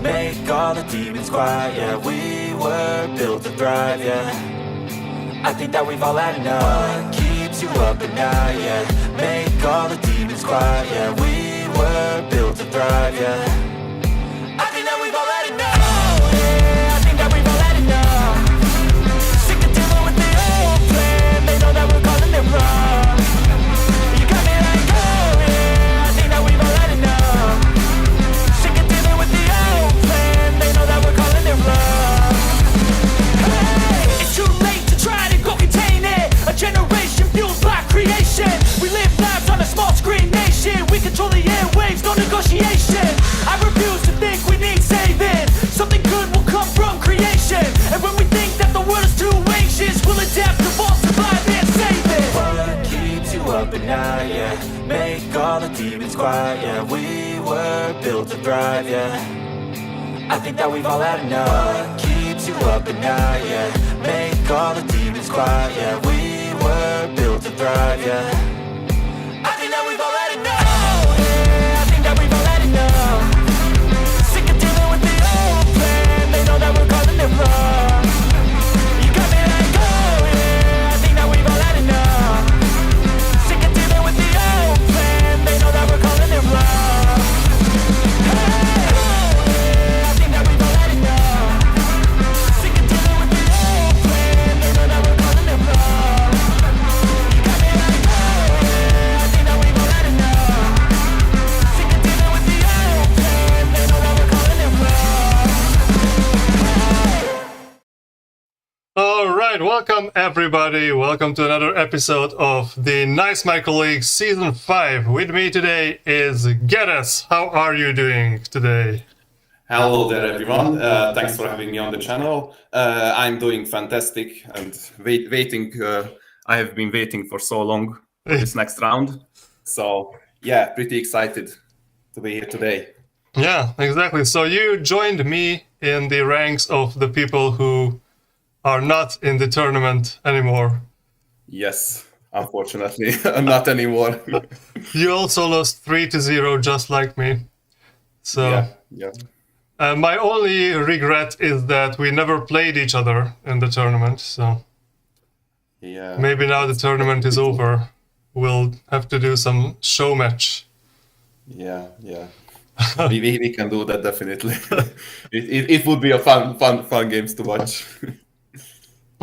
Make all the demons quiet, yeah. We were built to thrive, yeah. I think that we've all had enough. What keeps you up at night, yeah. Make all the demons quiet, yeah. We were built to thrive, yeah. I think that we've all had enough. Yeah, I think that we've all had enough. Sick of dealing with the old plan. They know that we're calling it wrong. You got me like, oh yeah, I think that we've all had enough. Sick of dealing with the old plan. They know that we're calling it wrong. Hey, it's too late to try to go contain it. A generation fueled by creation. We live lives on a small screen nation. We control the airwaves, no negotiation. I refuse to think we need saving. Something good will come from creation. And when we think that the world is too anxious, we'll adapt, evolve, survive, and save it. What keeps you up at night, yeah. Make all the demons quiet, yeah. We were built to thrive, yeah. I think that we've all had enough. What keeps you up at night, yeah. Make all the demons quiet, yeah. We were built to thrive, yeah. I think that we've all had enough. Yeah, I think that we've all had enough. Sick of dealing with the old plan. They know that we're calling it wrong. You got me like, oh yeah, I think that we've all had enough. Sick of dealing with the old plan. They know that we're calling it wrong. Hey, oh yeah, I think that we've all had enough. Sick of dealing with the old plan. They know that we're calling it wrong. You got me like, oh yeah, I think that we've all had enough. Sick of dealing with the old plan. They know that we're calling it wrong. Alright, welcome everybody. Welcome to another episode of the Nice Michael League Season 5. With me today is Geras. How are you doing today? Hello there, everyone. Thanks for having me on the channel. I'm doing fantastic and waiting. I have been waiting for so long for this next round. So, yeah, pretty excited to be here today. Yeah, exactly. So you joined me in the ranks of the people who are not in the tournament anymore. Yes, unfortunately, not anymore. You also lost 3-0 just like me. So yeah. my only regret is that we never played each other in the tournament. So Yeah. maybe now the tournament is over, we'll have to do some show match. Yeah. we can do that definitely. it would be a fun games to watch.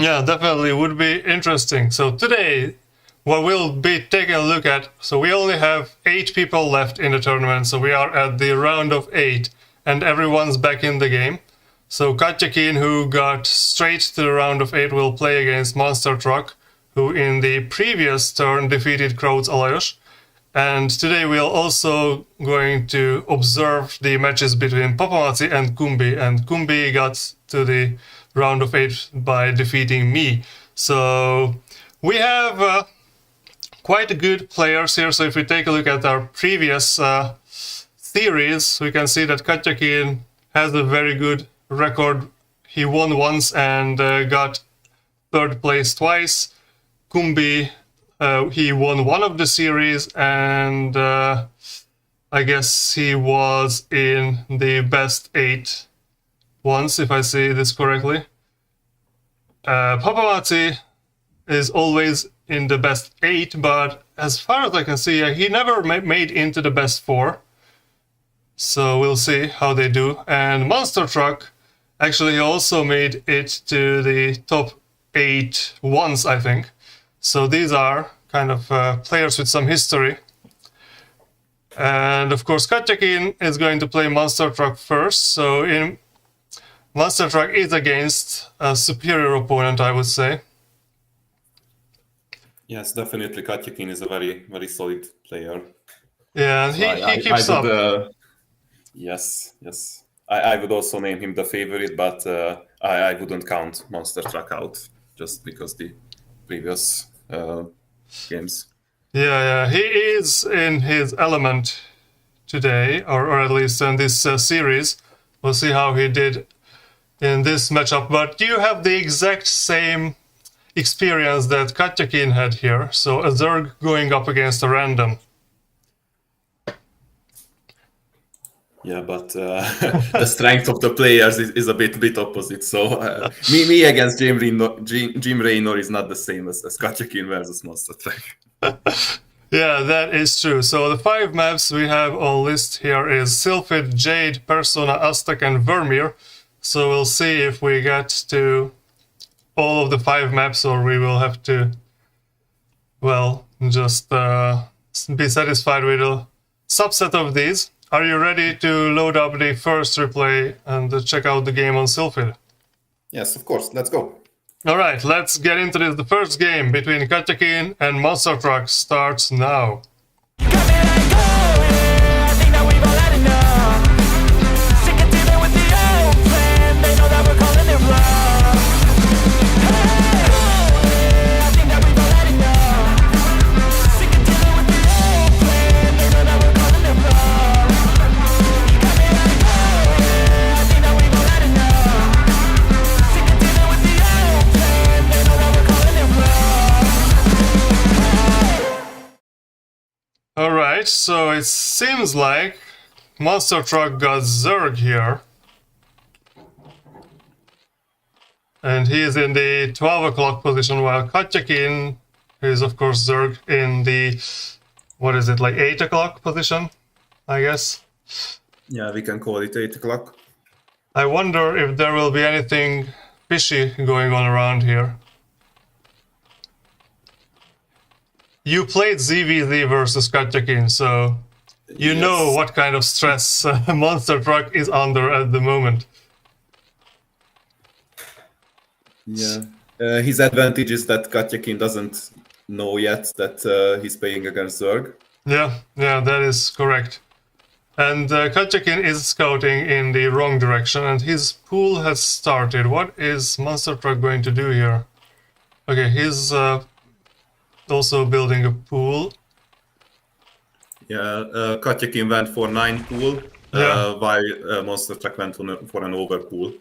Yeah, definitely would be interesting. So today, what we'll be taking a look at, so we only have 8 people left in the tournament, so we are at the round of 8, and everyone's back in the game. So KatjaKean, who got straight to the round of 8, will play against Monster Truck, who in the previous turn defeated Kraut's Alajos. And today we are also going to observe the matches between Papamaci and Kumbi, and Kumbi got to the round of 8 by defeating me. So we have quite good players here. So if we take a look at our previous series, we can see that KatjaKean has a very good record. He won once and got 3rd place twice. Kumbi, he won one of the series, and I guess he was in the best 8 once, if I see this correctly. Papamaci is always in the best 8, but as far as I can see, he never made into the best 4. So we'll see how they do. And Monster Truck actually also made it to the top 8 once, I think. So these are kind of players with some history. And of course, KatjaKean is going to play Monster Truck first. So Monster Truck is against a superior opponent, I would say. Yes, definitely. KatjaKean is a very, very solid player. Yeah, and So he keeps I would, up. yes, yes. I would also name him the favorite, but I wouldn't count Monster Truck out just because the previous games. Yeah, he is in his element today, or at least in this series. We'll see how he did in this matchup. But you have the exact same experience that KatjaKean had here. So a Zerg going up against a random. Yeah, but the strength of the players is a bit opposite. So me against Jim Raynor is not the same as KatjaKean versus Monster Truck. Yeah, that is true. So the 5 maps we have on list here is Sylphid, Jade, Persona, Aztec, and Vermeer. So we'll see if we get to all of the 5 maps, or we will have to, well, just be satisfied with a subset of these. Are you ready to load up the first replay and check out the game on Sylphid? Yes, of course. Let's go. All right, let's get into this. The first game between KatjaKean and Monster Truck starts now. Alright, so it seems like Monster Truck got Zerg here. And he is in the 12 o'clock position, while KatjaKean is, of course, Zerg in the, what is it, like 8 o'clock position, I guess? Yeah, we can call it 8 o'clock. I wonder if there will be anything fishy going on around here. You played ZVZ versus KatjaKean, so you know what kind of stress Monster Truck is under at the moment. Yeah. His advantage is that KatjaKean doesn't know yet that he's playing against Zerg. Yeah, that is correct. And KatjaKean is scouting in the wrong direction, and his pool has started. What is Monster Truck going to do here? Okay, he's also building a pool. Yeah, KatjaKean went for 9 pool, while Monster Truck went for an over pool.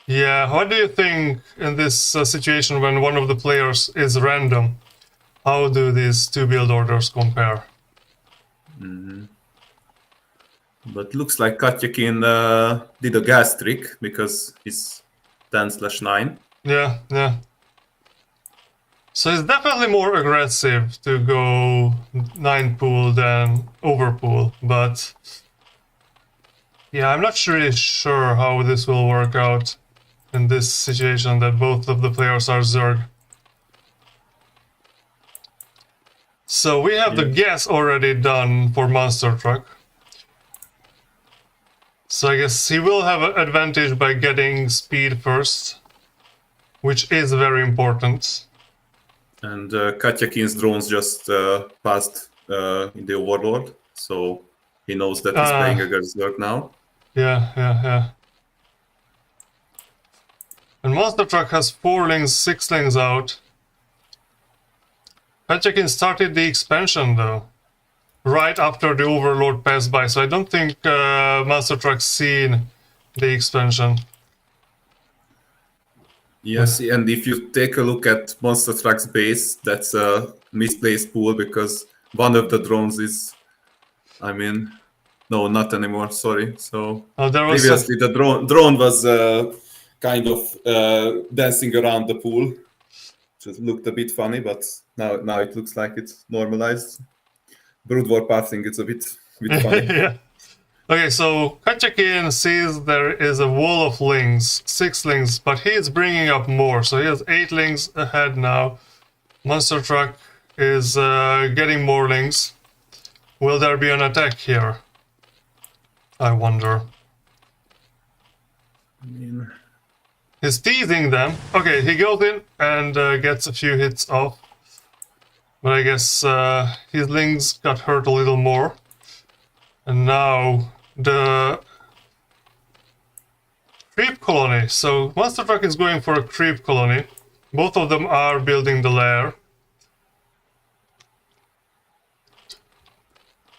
Yeah, what do you think in this situation when one of the players is random? How do these two build orders compare? But looks like KatjaKean did a gas trick because he's 10/9. Yeah. So it's definitely more aggressive to go 9 pool than over pool, but yeah, I'm not really sure how this will work out in this situation that both of the players are Zerg. So we have the guess already done for Monster Truck. So I guess he will have an advantage by getting speed first, which is very important. And KatjaKean's drones just passed in the Overlord, so he knows that he's playing against Zerg now. Yeah. And Monster Truck has 4 links, 6 links out. KatjaKean started the expansion though, right after the Overlord passed by, so I don't think Monster Truck's seen the expansion. Yes, and if you take a look at Monster Truck's base, that's a misplaced pool because one of the drones is, no, not anymore, sorry. So previously the drone was kind of dancing around the pool. Just looked a bit funny, but now it looks like it's normalized. Brood War pathing, it's a bit funny. Yeah. Okay, so KatjaKean sees there is a wall of links, 6 links, but he is bringing up more. So he has 8 links ahead now. Monster Truck is getting more links. Will there be an attack here? I wonder. He's teasing them. Okay, he goes in and gets a few hits off. But I guess his lings got hurt a little more. And now the creep colony. So Monster Truck is going for a creep colony. Both of them are building the lair.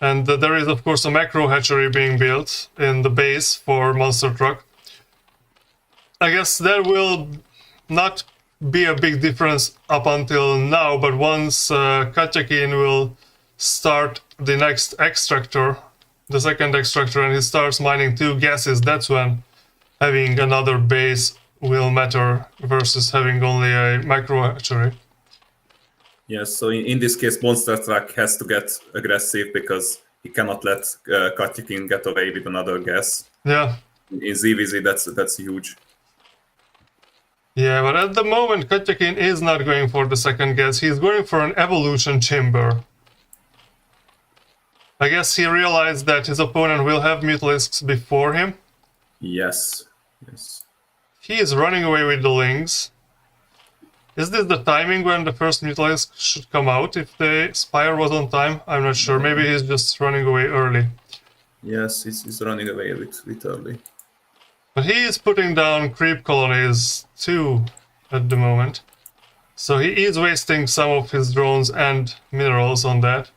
And there is, of course, a macro hatchery being built in the base for Monster Truck. I guess there will not be a big difference up until now, but once KatjaKean will start the next extractor, the second extractor, and he starts mining 2 gases, that's when having another base will matter versus having only a macro hatchery. Yes, so in this case, Monster Truck has to get aggressive because he cannot let KatjaKean get away with another gas. Yeah. In ZVZ, that's huge. Yeah, but at the moment, KatjaKean is not going for the second gas. He's going for an evolution chamber. I guess he realized that his opponent will have Mutalisks before him. Yes. He is running away with the lings. Is this the timing when the first Mutalisk should come out? If the Spire was on time? I'm not sure. Maybe he's just running away early. Yes, he's running away a bit early. But he is putting down creep colonies too at the moment. So he is wasting some of his drones and minerals on that.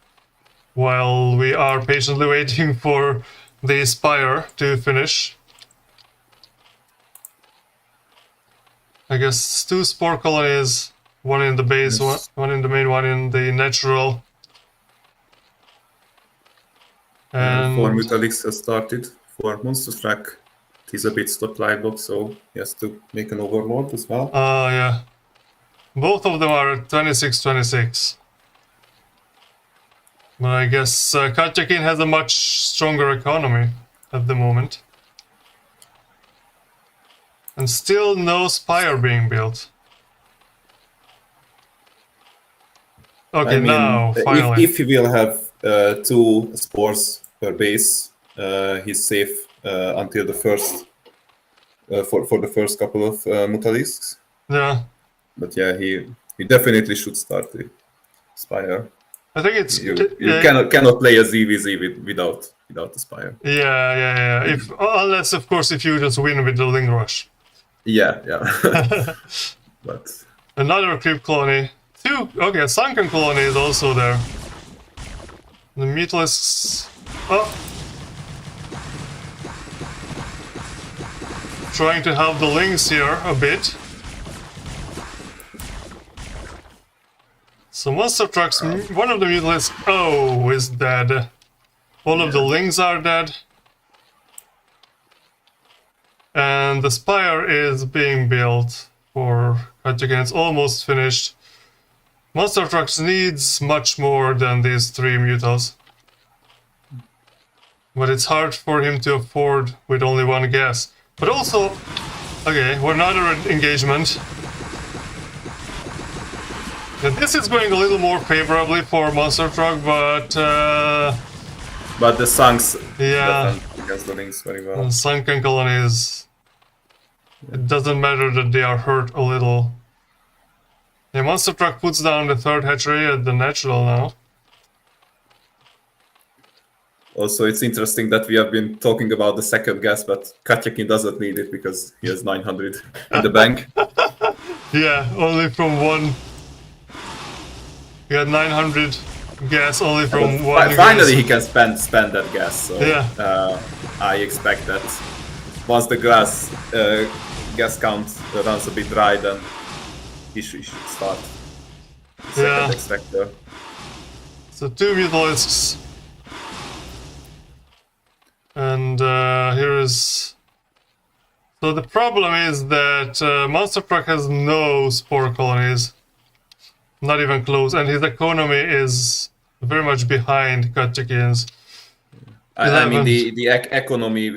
While we are patiently waiting for the Spire to finish. I guess 2 spore colonies, 1 in the base, Yes. one in the main, 1 in the natural. And 4 Mutalisks has started for Monster Truck. He's a bit stopped live block, so he has to make an overlord as well. yeah. Both of them are at 26-26. But I guess KatjaKean has a much stronger economy at the moment. And still no Spire being built. Okay, I mean, now, finally. if he will have 2 spores per base, he's safe until the first for the first couple of Mutalisks. Yeah. But yeah, he definitely should start the Spire. I think it's... You cannot play a ZVZ without the Spire. Yeah. Unless, of course, if you just win with the Ling Rush. Yeah. But Another creep colony. 2. Okay, sunken colony is also there. The Mutalisks... Oh! Trying to help the Lings here a bit. So Monster Trucks, one of the Mutalisks... Oh, is dead. All of the Lings are dead. And the Spire is being built for KatjaKean. It's almost finished. Monster Trucks needs much more than these 3 Mutals. But it's hard for him to afford with only 1 gas. But also... Okay, another engagement. Yeah, this is going a little more favorably for Monster Truck, but... the Sunks Yeah. defend against the Lings very well. Sunken colonies... It doesn't matter that they are hurt a little. Yeah, Monster Truck puts down the 3rd hatchery at the natural now. Also, it's interesting that we have been talking about the second gas, but KatjaKean doesn't need it because he has 900 in the bank. Yeah, only from 1. He had 900 gas only from 1 Finally, gas. he can spend that gas. So Yeah. I expect that once the gas count runs a bit dry, then he should start the second extractor. So 2 Mutalisks. And here is... So the problem is that Monster Truck has no spore colonies. Not even close. And his economy is very much behind KatjaKean's. I mean, the economy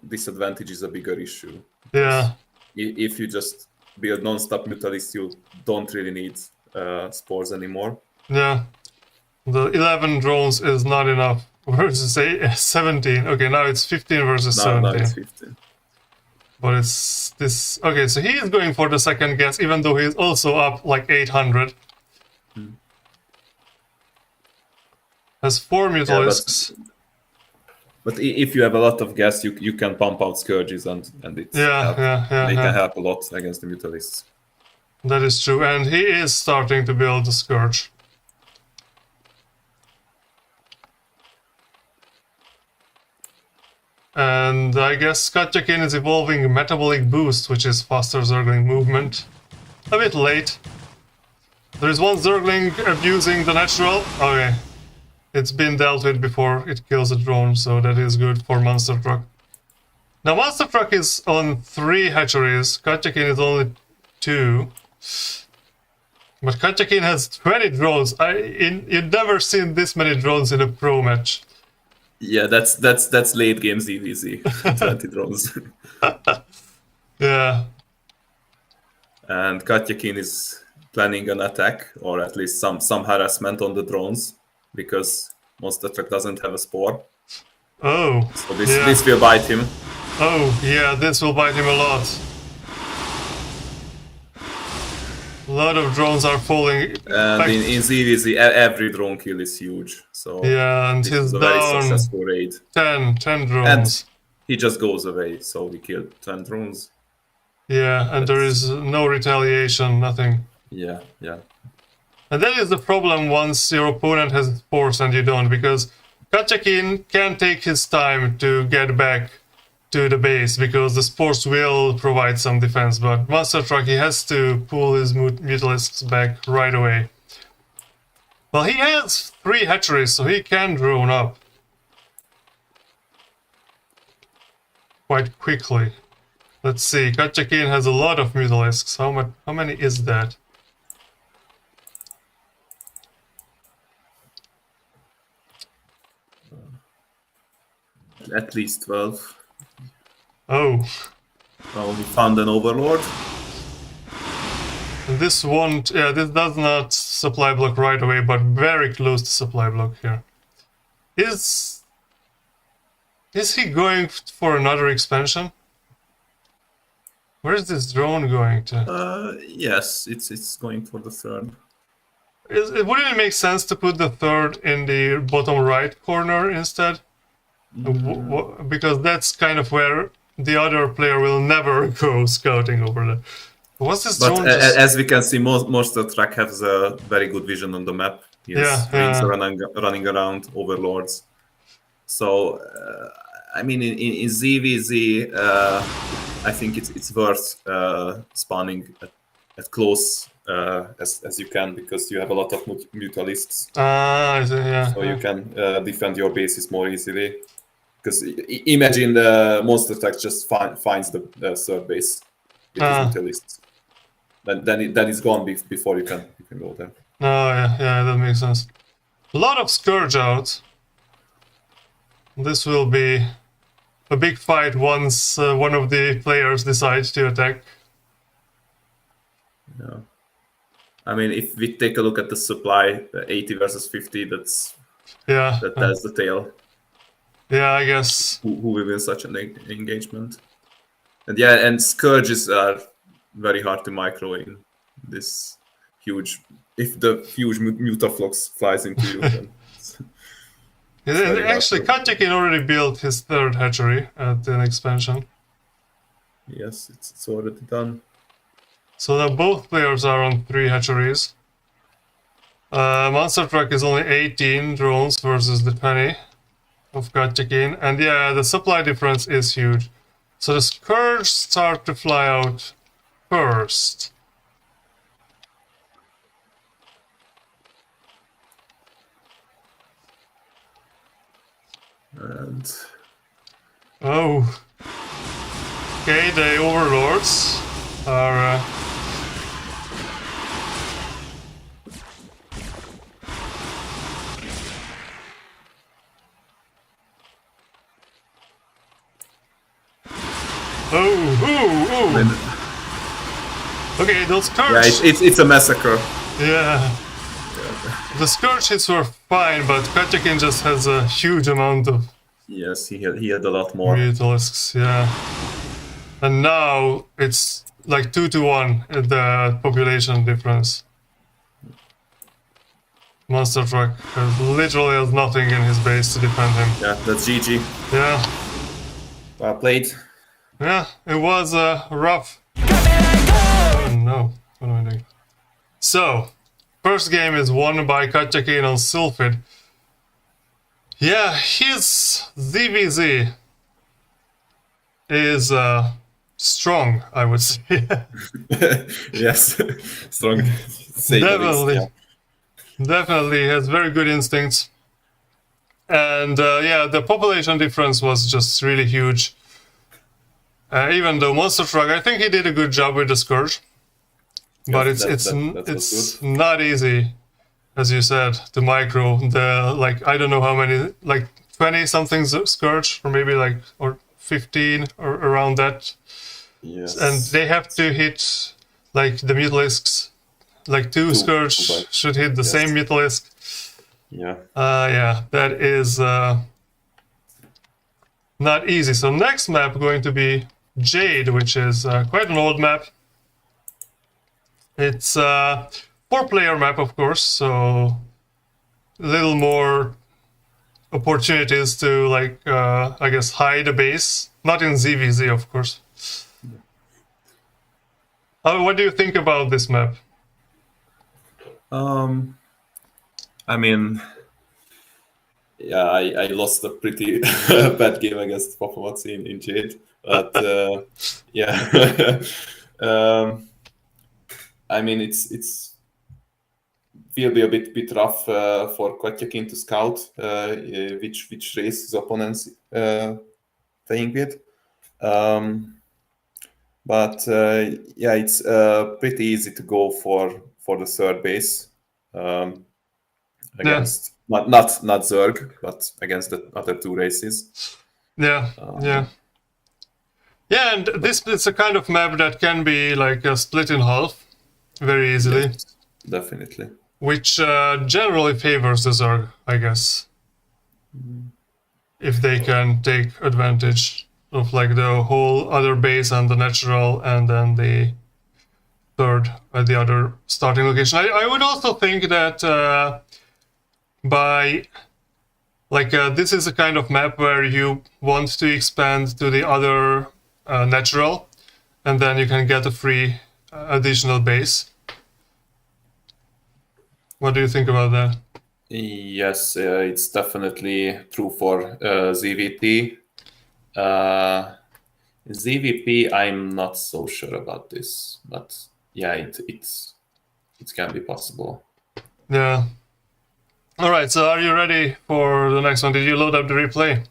disadvantage is a bigger issue. Yeah. If you just build non-stop Mutalisks, you don't really need spores anymore. Yeah. The 11 drones is not enough. Versus 17. Okay, now it's 15 versus 17. Now it's 15. But it's this... Okay, so he is going for the second gas, even though he's also up like 800. Has 4 Mutalisks. But if you have a lot of gas, you can pump out Scourges and it's they can help a lot against the Mutalisks. That is true, and he is starting to build the Scourge. And I guess KatjaKean is evolving Metabolic Boost, which is faster Zergling movement. A bit late. There is one Zergling abusing the natural. Okay. It's been dealt with before it kills a drone, so that is good for Monster Truck. Now Monster Truck is on 3 hatcheries, KatjaKean is only 2. But KatjaKean has 20 drones. You've never seen this many drones in a pro match. Yeah, that's late game ZVZ. 20 drones. Yeah. And KatjaKean is planning an attack, or at least some harassment on the drones, because Monster Truck doesn't have a spore. Oh. So this will bite him. Oh, yeah, this will bite him a lot. A lot of drones are falling. And in ZVZ, every drone kill is huge. So yeah, and he's a down very successful raid. 10 drones. And he just goes away, so we killed 10 drones. Yeah, and there is no retaliation, nothing. Yeah. And that is the problem once your opponent has force and you don't, because KatjaKean can take his time to get back to the base, because the spores will provide some defense, but Monster Truck, he has to pull his Mutalisks back right away. Well, he has 3 hatcheries, so he can drone up quite quickly. Let's see, KatjaKean has a lot of Mutalisks. How many is that? At least 12. Oh. Well, we found an Overlord. This won't, yeah, this does not supply block right away, but very close to supply block here. Is he going for another expansion? Where is this drone going to? Yes, it's going for the 3rd. Wouldn't it make sense to put the 3rd in the bottom right corner instead? Because that's kind of where the other player will never go scouting over there. What's this drone? But as we can see, Monster Truck has a very good vision on the map. He has things running around, Overlords. So, I mean, in ZVZ, I think it's worth spawning at close as you can, because you have a lot of Mutalisks. So you can defend your bases more easily. Because imagine the Monster Truck just finds the 3rd base with his Mutalisks. Then it's gone before you can go there. Oh yeah, that makes sense. A lot of Scourge out. This will be a big fight once one of the players decides to attack. Yeah. I mean, if we take a look at the supply, 80 versus 50, that's the tail. Yeah, I guess. Who will win such an engagement? And Scourges are very hard to micro in this huge. If the huge Mutaflux flies into you, then actually, KatjaKean already built his 3rd hatchery at an expansion. Yes, it's already done. So now both players are on 3 hatcheries. Monster Truck is only 18 drones versus the 20 of KatjaKean. And yeah, the supply difference is huge. So the Scourge start to fly out first. And oh. Okay, the Overlords are... Okay, those Scourge... Yeah, it's a massacre. Yeah. The Scourge hits were fine, but KatjaKean just has a huge amount of... Yes, he had a lot more. Mutalisks, yeah. And now it's like 2-1, the population difference. Monster Truck literally has nothing in his base to defend him. Yeah, that's GG. Yeah, Well played. yeah, it was rough. Oh no, what am I doing? So, first game is won by KatjaKean on Sylphid. Yeah, his ZVZ is strong, I would say. Yes, strong. Say the least, Definitely. yeah. Definitely has very good instincts. And yeah, the population difference was just really huge. Even though Monster Truck, I think he did a good job with the Scourge. But Yes, it's not easy, as you said, to micro the, like, I don't know how many, like 20 something Scourge, or maybe like, or 15 or around that. Yes. And they have to hit like the Mutalisks, like two Scourge but- should hit the same Mutalisk. Yeah. Yeah, that is not easy. So next map going to be Jade, which is quite an old map. It's a 4-player map, of course, so a little more opportunities to, like, I guess, hide a base. Not in ZVZ, of course. What do you think about this map? I mean, yeah, I lost a pretty bad game against Papamaci in Jade, but yeah. I mean, it's will be a bit rough for KatjaKean to scout which race his opponents playing with. But yeah, it's pretty easy to go for the third base against not Zerg, but against the other two races. Yeah, yeah. Yeah, and this is a kind of map that can be like split in half very easily. Yes, definitely. Which generally favors the Zerg, I guess. If they can take advantage of like the whole other base and the natural and then the third at the other starting location. I would also think that by like this is a kind of map where you want to expand to the other natural and then you can get a free additional base. What do you think about that? Yes, it's definitely true for ZVT. ZVP, I'm not so sure about this, but yeah, it can be possible. Yeah. All right. So, are you ready for the next one? Did you load up the replay?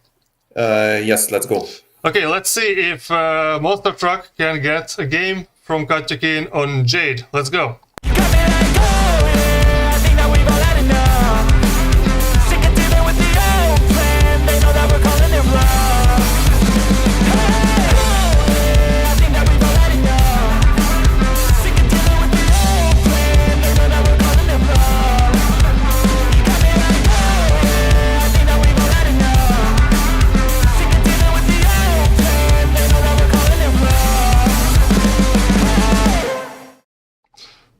Yes, let's go. Okay. Let's see if Monster Truck can get a game from KatjaKean on Jade. Let's go.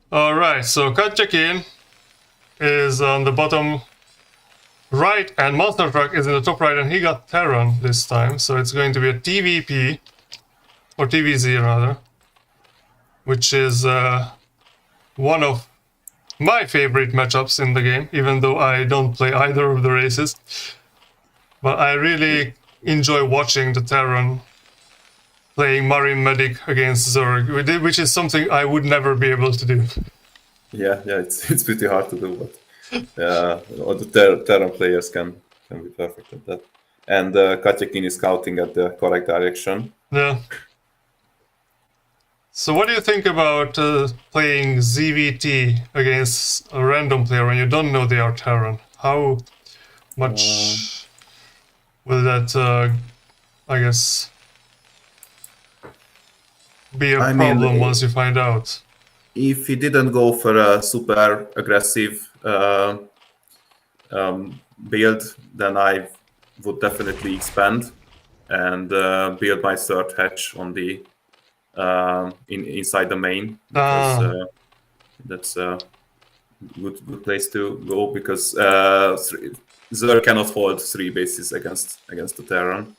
Alright, so KatjaKean is on the bottom right and Monster Truck is in the top right and he got Terran this time, so it's going to be a TVP, or TVZ rather, which is one of my favorite matchups in the game, even though I don't play either of the races. But I really enjoy watching the Terran playing Marine Medic against Zerg, which is something I would never be able to do. Yeah, it's pretty hard to do, but all the Terran players can be perfect at that. And KatjaKean is scouting at the correct direction. Yeah. So what do you think about playing ZVT against a random player when you don't know they are Terran? How much will that, I guess, be a problem once you find out? If he didn't go for a super aggressive build, then I would definitely expand and build my third hatch on the inside the main. Because, that's good place to go because Zerg cannot hold 3 bases against the Terran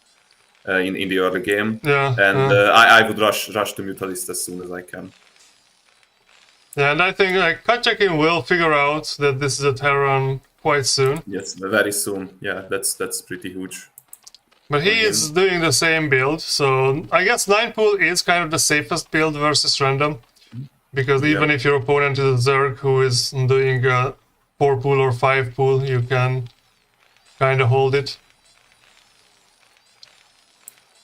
in the early game. Yeah, and I would rush to Mutalist as soon as I can. Yeah, and I think like KatjaKean will figure out that this is a Terran quite soon. Yes, very soon. Yeah, that's pretty huge. But he is doing the same build, so I guess 9 pool is kind of the safest build versus random. Because even if your opponent is a Zerg who is doing a 4 pool or 5 pool, you can kind of hold it.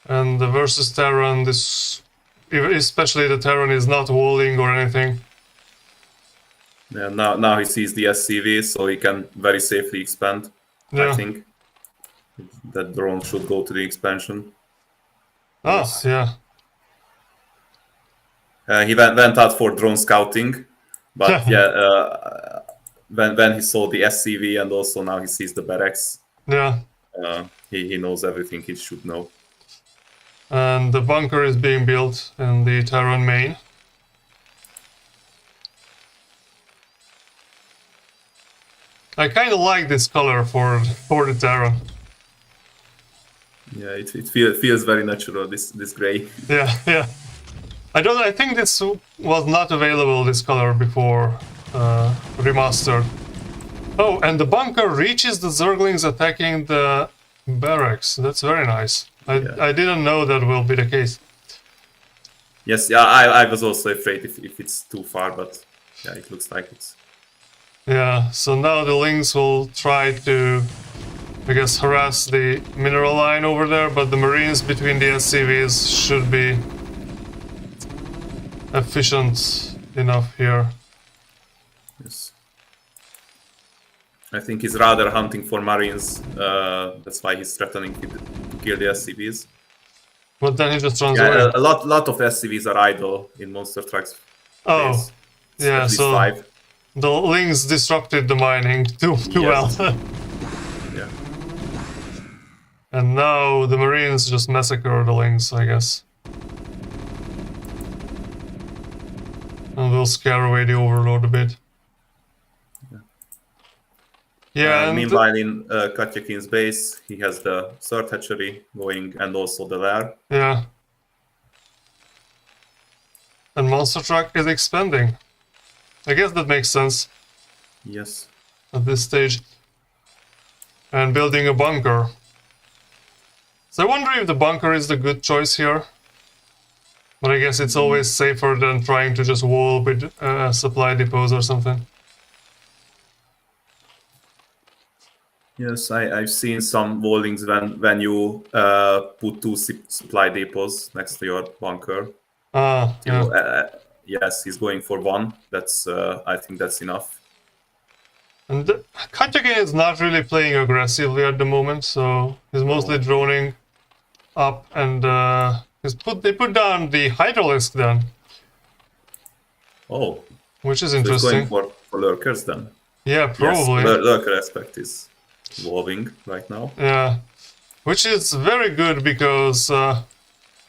And the versus Terran, this, especially the Terran, is not walling or anything. Yeah, now he sees the SCV, so he can very safely expand. Yeah. I think that drone should go to the expansion. Ah, Yes. yeah. He went out for drone scouting, but when he saw the SCV and also now he sees the barracks, Yeah. he knows everything he should know. And the bunker is being built in the Terran main. I kind of like this color for the Terran. Yeah, it feels very natural, this gray. Yeah, yeah. I think this was not available, this color, before Remastered. Oh, and the bunker reaches the Zerglings attacking the barracks. That's very nice. I didn't know that will be the case. Yes, yeah, I was also afraid if it's too far, but yeah, it looks like it's... Yeah, so now the Lings will try to, I guess, harass the mineral line over there, but the Marines between the SCVs should be efficient enough here. Yes. I think he's rather hunting for Marines, that's why he's threatening to kill the SCVs. But then he just runs away. A lot of SCVs are idle in Monster Truck's Oh, base. yeah, At least so 5. the Lings disrupted the mining too well. Yeah. And now the Marines just massacre the Lings, I guess. And will scare away the Overlord a bit. Yeah, and meanwhile, in KatjaKean's base, he has the third hatchery going and also the lair. yeah. And Monster Truck is expanding. I guess that makes sense Yes. at this stage. And building a bunker. So I wonder if the bunker is the good choice here. But I guess it's always safer than trying to just wall with supply depots or something. Yes, I've seen some wallings when you put 2 supply depots next to your bunker. Ah, yeah. Yes, he's going for 1. That's I think that's enough. And KatjaKean is not really playing aggressively at the moment, so he's mostly droning up, and they put down the Hydralisk then, Oh, which is so he's interesting. going for lurkers then. Yeah, probably. Yes, lurker aspect is evolving right now. Yeah, which is very good because,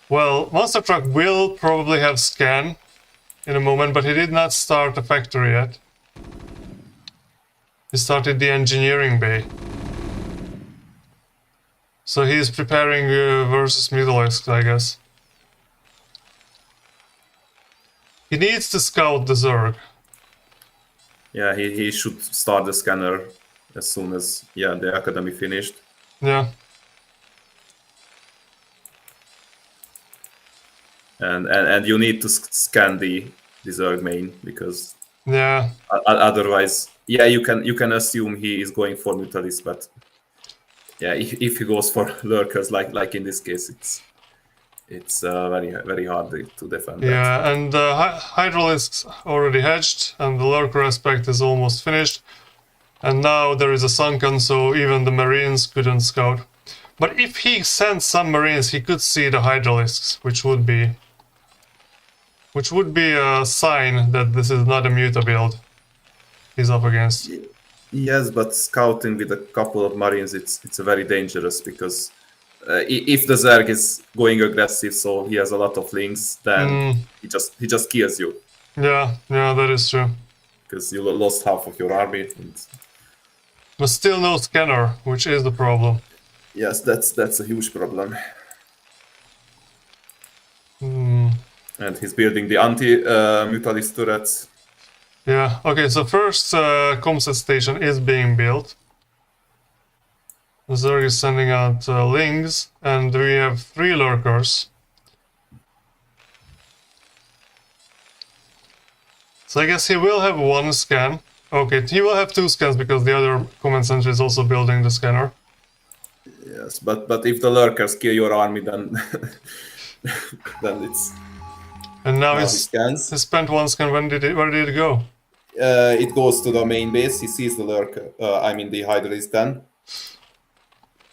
well, Monster Truck will probably have scan in a moment, but he did not start the factory yet. He started the engineering bay. So he's preparing versus Mutalisk, I guess. He needs to scout the Zerg. Yeah, he should start the scanner as soon as the academy finished. Yeah. And you need to scan the Zerg main because Yeah. Otherwise, you can assume he is going for Mutalist, but if he goes for lurkers like in this case, it's very hard to defend. Yeah, that. and Hydralisk's already hedged, and the lurker aspect is almost finished. And now there is a sunken, so even the Marines couldn't scout. But if he sends some Marines, he could see the Hydralisks, which would be a sign that this is not a Muta build he's up against. Yes, but scouting with a couple of Marines, it's very dangerous because if the Zerg is going aggressive, so he has a lot of links, then he just kills you. Yeah, that is true. because you lost half of your army. And But still no scanner, which is the problem. yes, that's a huge problem. And he's building the anti-mutalist turrets. Yeah, okay, so first comset station is being built. Zerg is sending out lings, and we have 3 lurkers. So I guess he will have 1 scan. Okay, he will have 2 scans because the other command center is also building the scanner. Yes, but if the lurkers kill your army, then then it's... And now he scans. he spent 1 scan. Where did it go? It goes to the main base. He sees the lurker. The Hydra is done.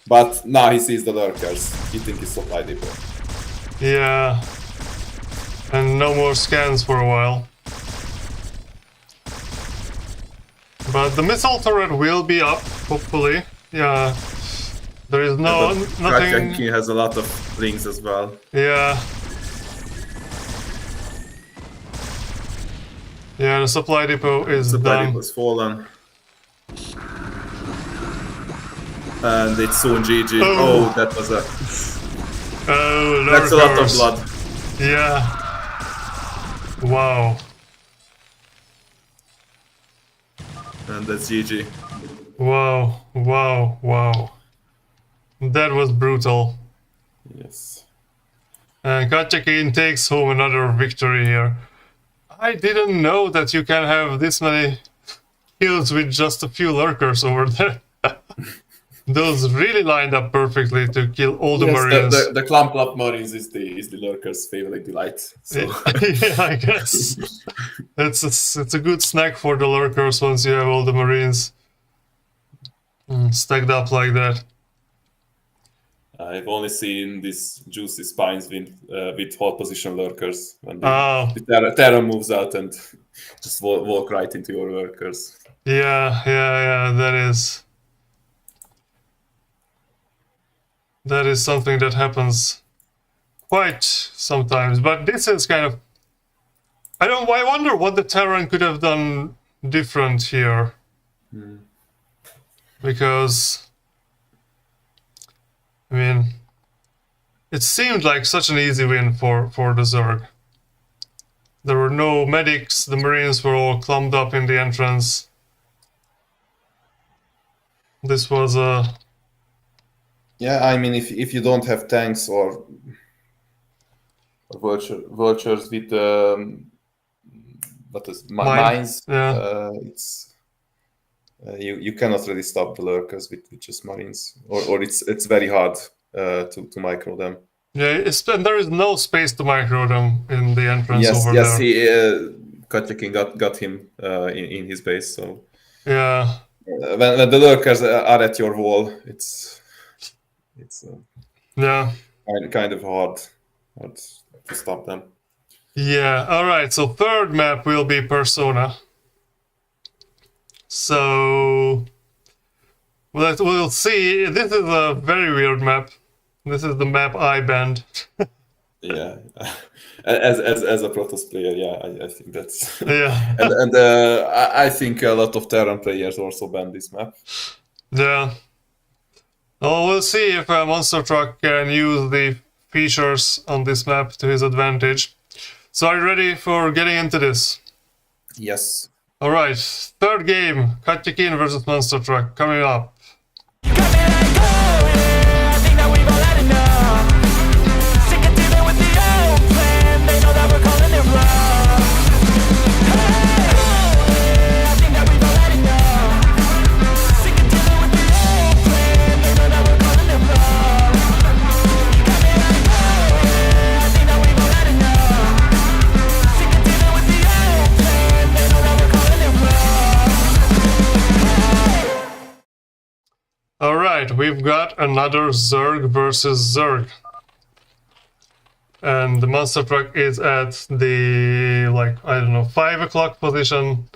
But now he sees the lurkers hitting his supply depot. Yeah. And no more scans for a while. But the missile turret will be up, hopefully. Yeah. There is nothing... KatjaKean has a lot of rings as well. Yeah. Yeah, the supply depot is Supply done. depot has fallen. And it's soon GG. Oh, that was a... Oh, that's a lot of lurkers. blood. Yeah. Wow. And that's GG. Wow. Wow. Wow. That was brutal. Yes. And KatjaKean takes home another victory here. I didn't know that you can have this many kills with just a few lurkers over there. Those really lined up perfectly to kill all the Marines. The clump up Marines is the lurker's favorite delight. So. Yeah, I guess. It's a good snack for the lurkers once you have all the Marines stacked up like that. I've only seen these juicy spines with hold position lurkers when the terror moves out and just walk right into your lurkers. Yeah, that is something that happens quite sometimes. But this is kind of... I wonder what the Terran could have done different here. Because... I mean, it seemed like such an easy win for the Zerg. There were no medics, the Marines were all clumped up in the entrance. This was a... Yeah, I mean, if you don't have tanks or vultures with mines, yeah. it's you cannot really stop the lurkers with just Marines, or it's very hard to micro them. Yeah, and there is no space to micro them in the entrance over there. Yes, KatjaKean got him in his base. So yeah, when the lurkers are at your wall, it's yeah, kind of hard to stop them. Yeah. All right. So third map will be Persona. So we'll see. This is a very weird map. This is the map I banned. Yeah, as a Protoss player, yeah, I think that's yeah, and I think a lot of Terran players also ban this map. Yeah. Well, we'll see if Monster Truck can use the features on this map to his advantage. So are you ready for getting into this? Yes. All right, third game, KatjaKean versus Monster Truck coming up. Alright, we've got another Zerg versus Zerg. And the Monster Truck is at the, 5 o'clock position.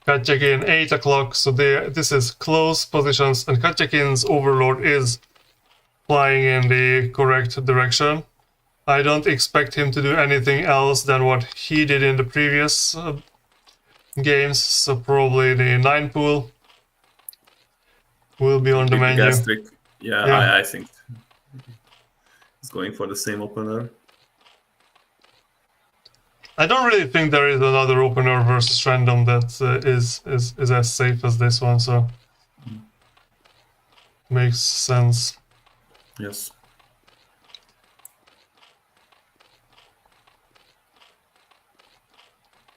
KatjaKean 8 o'clock, so this is close positions, and KatjaKean's Overlord is flying in the correct direction. I don't expect him to do anything else than what he did in the previous games, so probably the 9 pool will be on the menu. Gastric. Yeah, Yeah. I think he's going for the same opener. I don't really think there is another opener versus random that is as safe as this one, so makes sense. Yes.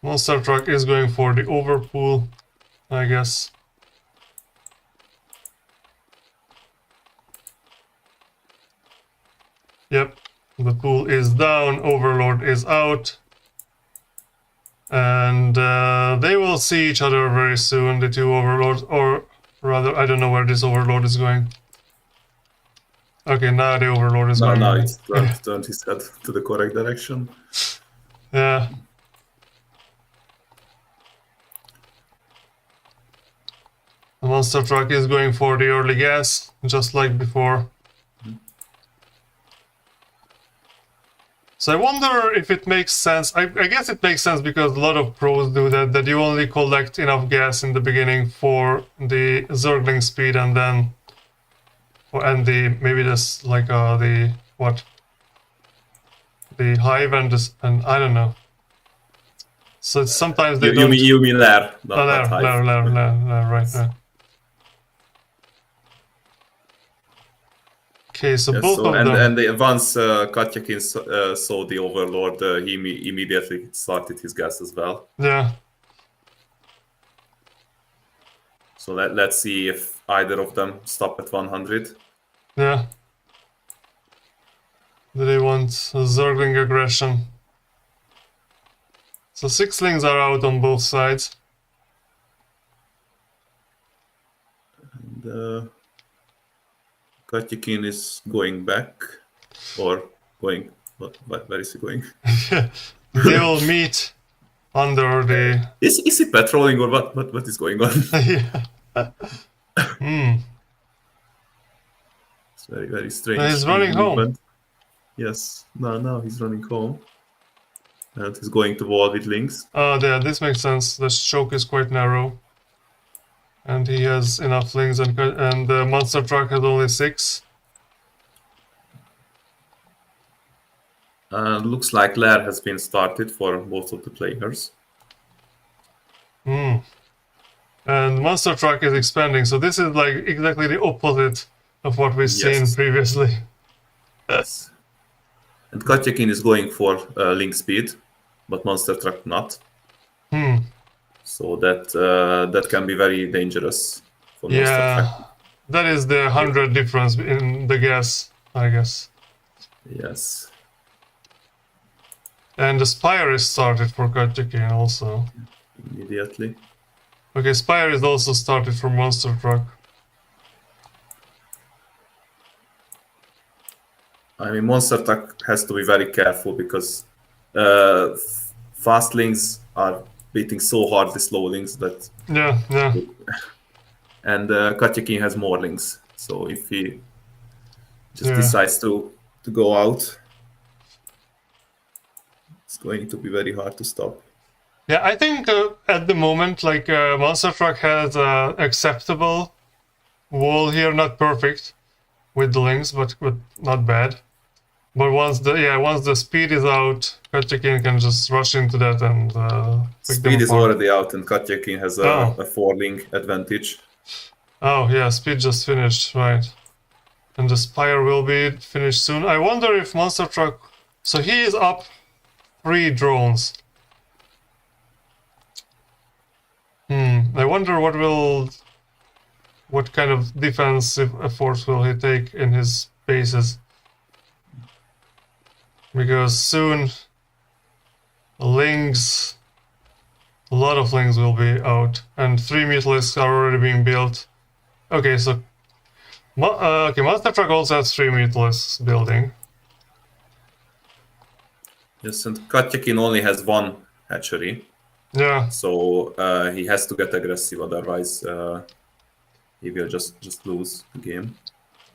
Monster Truck is going for the overpool, I guess. Yep, the pool is down, Overlord is out. And they will see each other very soon, the two Overlords, or rather, I don't know where this Overlord is going. Okay, now the Overlord is going. Now it's turned his head to the correct direction. Yeah. The Monster Truck is going for the early gas, just like before. So I wonder if it makes sense. I guess it makes sense because a lot of pros do that you only collect enough gas in the beginning for the Zergling speed and then... And maybe this, like, the hive and I don't know. So it's sometimes they don't... You mean Lair, Lair, right there. Okay, so yes, both of them... And once KatjaKean saw the Overlord, he immediately started his gas as well. Yeah. So let's see if either of them stop at 100. Yeah. Do they want Zergling aggression? So 6lings are out on both sides. And KatjaKean is going back, or going... Where is he going? They will meet under the... Is he patrolling or what is going on? Yeah. It's very, very strange. He's running home. Yes, now he's running home. And he's going to wall with links. Oh, yeah, this makes sense. The choke is quite narrow. And he has enough links, and the Monster Truck has only 6. Looks like Lair has been started for most of the players. And Monster Truck is expanding, so this is like exactly the opposite of what we've seen previously. Yes. And KatjaKean is going for link speed, but Monster Truck not. So that can be very dangerous for Monster Truck. That is the 100 difference in the gas, I guess. Yes. And the Spire is started for KatjaKean also. Immediately. Okay, Spire is also started for Monster Truck. I mean, Monster Truck has to be very careful because fast links are beating so hard the slow links that... Yeah. And KatjaKean has more links, so if he just decides to go out, it's going to be very hard to stop. Yeah, I think at the moment, like, Monster Truck has acceptable wall here, not perfect with the links, but not bad. But once the speed is out, KatjaKean can just rush into that and speed is already out, and KatjaKean has a 4-link advantage. Oh yeah, speed just finished, right? And the Spire will be finished soon. I wonder if Monster Truck... So he is up 3 drones. I wonder what kind of defensive efforts will he take in his bases. Because soon a lot of links will be out, and 3 Mutalisks are already being built. Okay, so Monster Truck also has 3 Mutalisks building. Yes, and KatjaKean only has 1 hatchery. Yeah. So he has to get aggressive, otherwise he will just lose the game.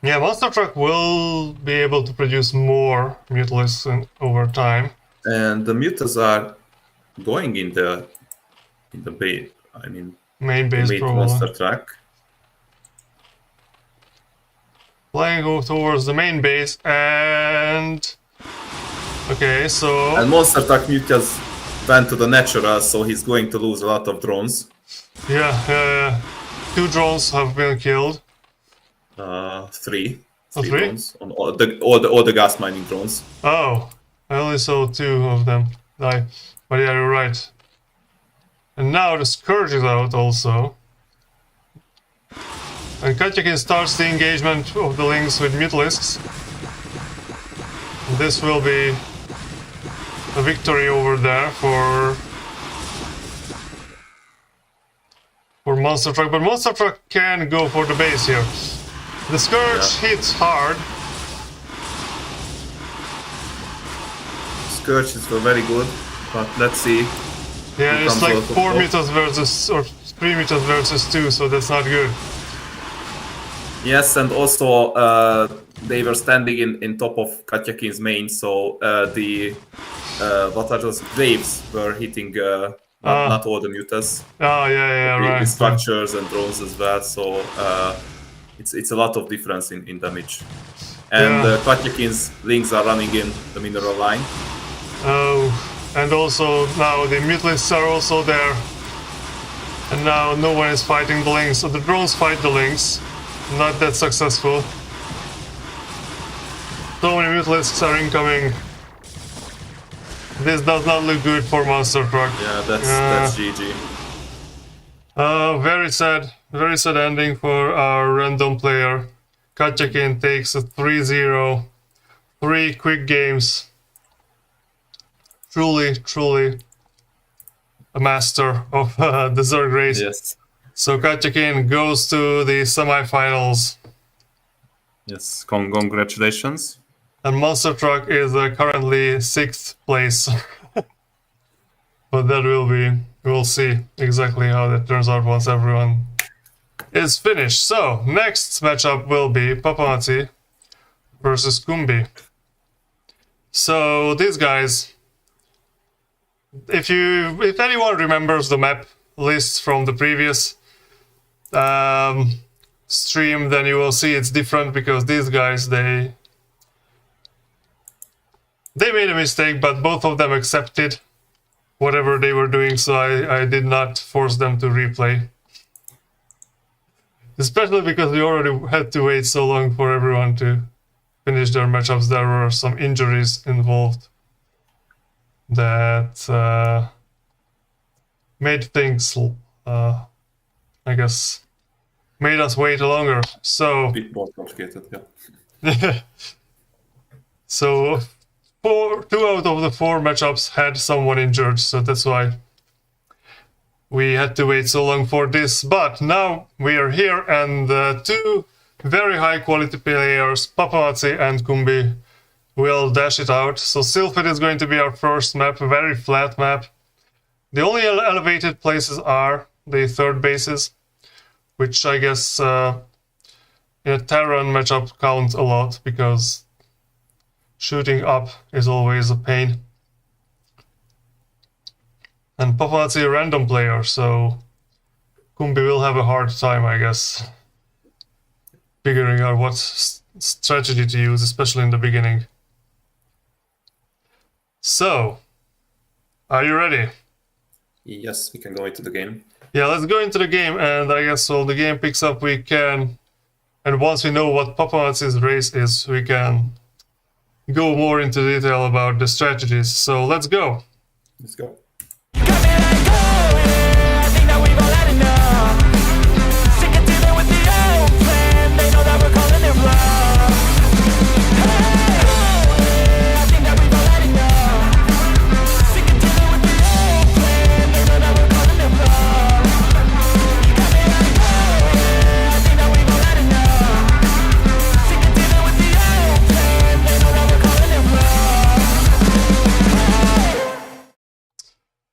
Yeah, Monster Truck will be able to produce more Mutalisks over time. And the Mutas are going in the in the base. I mean, Main base made probably. monster truck. Flying go towards the main base and... Okay, so... And monster truck Mutas went to the natural, so he's going to lose a lot of drones. Yeah, 2 drones have been killed. 3. Oh, 3? Drones on all the gas mining drones. Oh, I only saw 2 of them die. But yeah, you're right. And now the Scourge is out also. And KatjaKean starts the engagement of the links with Mutalisks. This will be a victory over there for Monster Truck, but Monster Truck can go for the base here. The Scourge hits hard. Scourge is very good, but let's see. Yeah, it's comes like out of 4 top. meters versus, or 3 meters versus 2, so that's not good. Yes, and also they were standing in top of KatjaKean's main, so what are those graves were hitting not all the mutas. Oh, yeah, The right. structures and drones as well, so it's a lot of difference in damage. And Yeah. KatjaKean's links are running in the mineral line. Oh, and also now the Mutalisks are also there. And now no one is fighting the links, so the drones fight the links. Not that successful. So many Mutalisks are incoming. This does not look good for Monster Truck. Yeah, that's GG. Very sad ending for our random player. KatjaKean takes a 3-0. 3 quick games. Truly a master of the Zerg race. Yes. So KatjaKean goes to the semifinals. Yes, congratulations. And Monster Truck is currently 6th place. But that will be... We'll see exactly how that turns out once everyone is finished. So, next matchup will be Papamaci versus Kumbi. So, these guys... If anyone remembers the map list from the previous stream, then you will see it's different because these guys, they made a mistake, but both of them accepted whatever they were doing, so I did not force them to replay. Especially because we already had to wait so long for everyone to finish their matchups. There were some injuries involved that made things, I guess, made us wait longer. So, A bit more complicated, yeah. so 2 out of the 4 matchups had someone injured, so that's why we had to wait so long for this. But now we are here, and 2 very high quality players, Papamaci and Kumbi, will dash it out. So Sylphid is going to be our first map, a very flat map. The only elevated places are the 3rd bases, which I guess in a Terran matchup count a lot, because shooting up is always a pain. And Papamaci a random player, so Kumbi will have a hard time, I guess, figuring out what strategy to use, especially in the beginning. So, are you ready? Yes, we can go into the game. Yeah, let's go into the game, and I guess while the game picks up, we can... And once we know what Papamaci's race is, we can go more into detail about the strategies. So, let's go! Let's go.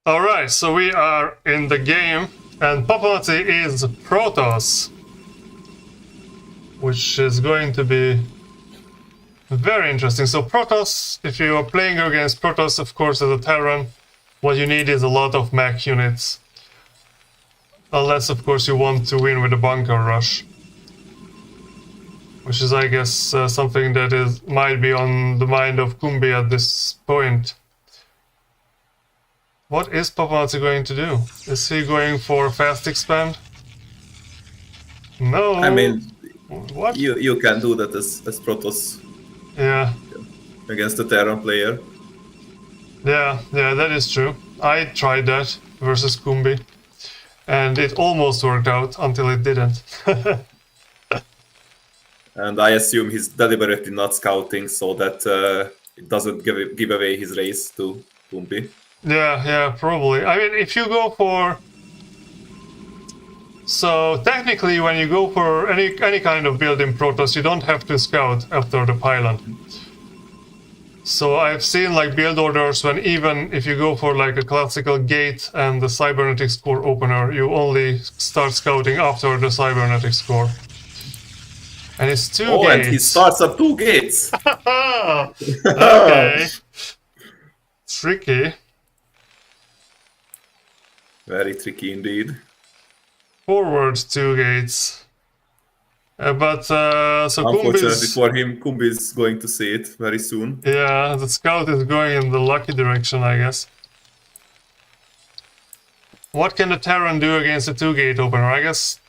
Alright, so we are in the game, and Papamaci is Protoss, which is going to be very interesting. So Protoss, if you are playing against Protoss, of course, as a Terran, what you need is a lot of mech units. Unless, of course, you want to win with a bunker rush. Which is, I guess, something that might be on the mind of Kumbi at this point. What is Papamaci going to do? Is he going for fast expand? No. I mean, what? You can do that as Protoss. Yeah. Against the Terran player. Yeah, that is true. I tried that versus Kumbi, and it almost worked out until it didn't. And I assume he's deliberately not scouting so that it doesn't give away his race to Kumbi. Yeah, probably. I mean, if you go for... So, technically, when you go for any kind of build in Protoss, you don't have to scout after the pylon. So, I've seen, like, build orders when even if you go for, like, a classical gate and the cybernetics core opener, you only start scouting after the cybernetics core. And it's 2 gates. Oh, and he starts at 2 gates! Okay. Tricky. Very tricky indeed. Forward 2 gates. So unfortunately Kumbi's... for him, Kumbi is going to see it very soon. Yeah, the scout is going in the lucky direction, I guess. What can the Terran do against a 2-gate opener? I guess,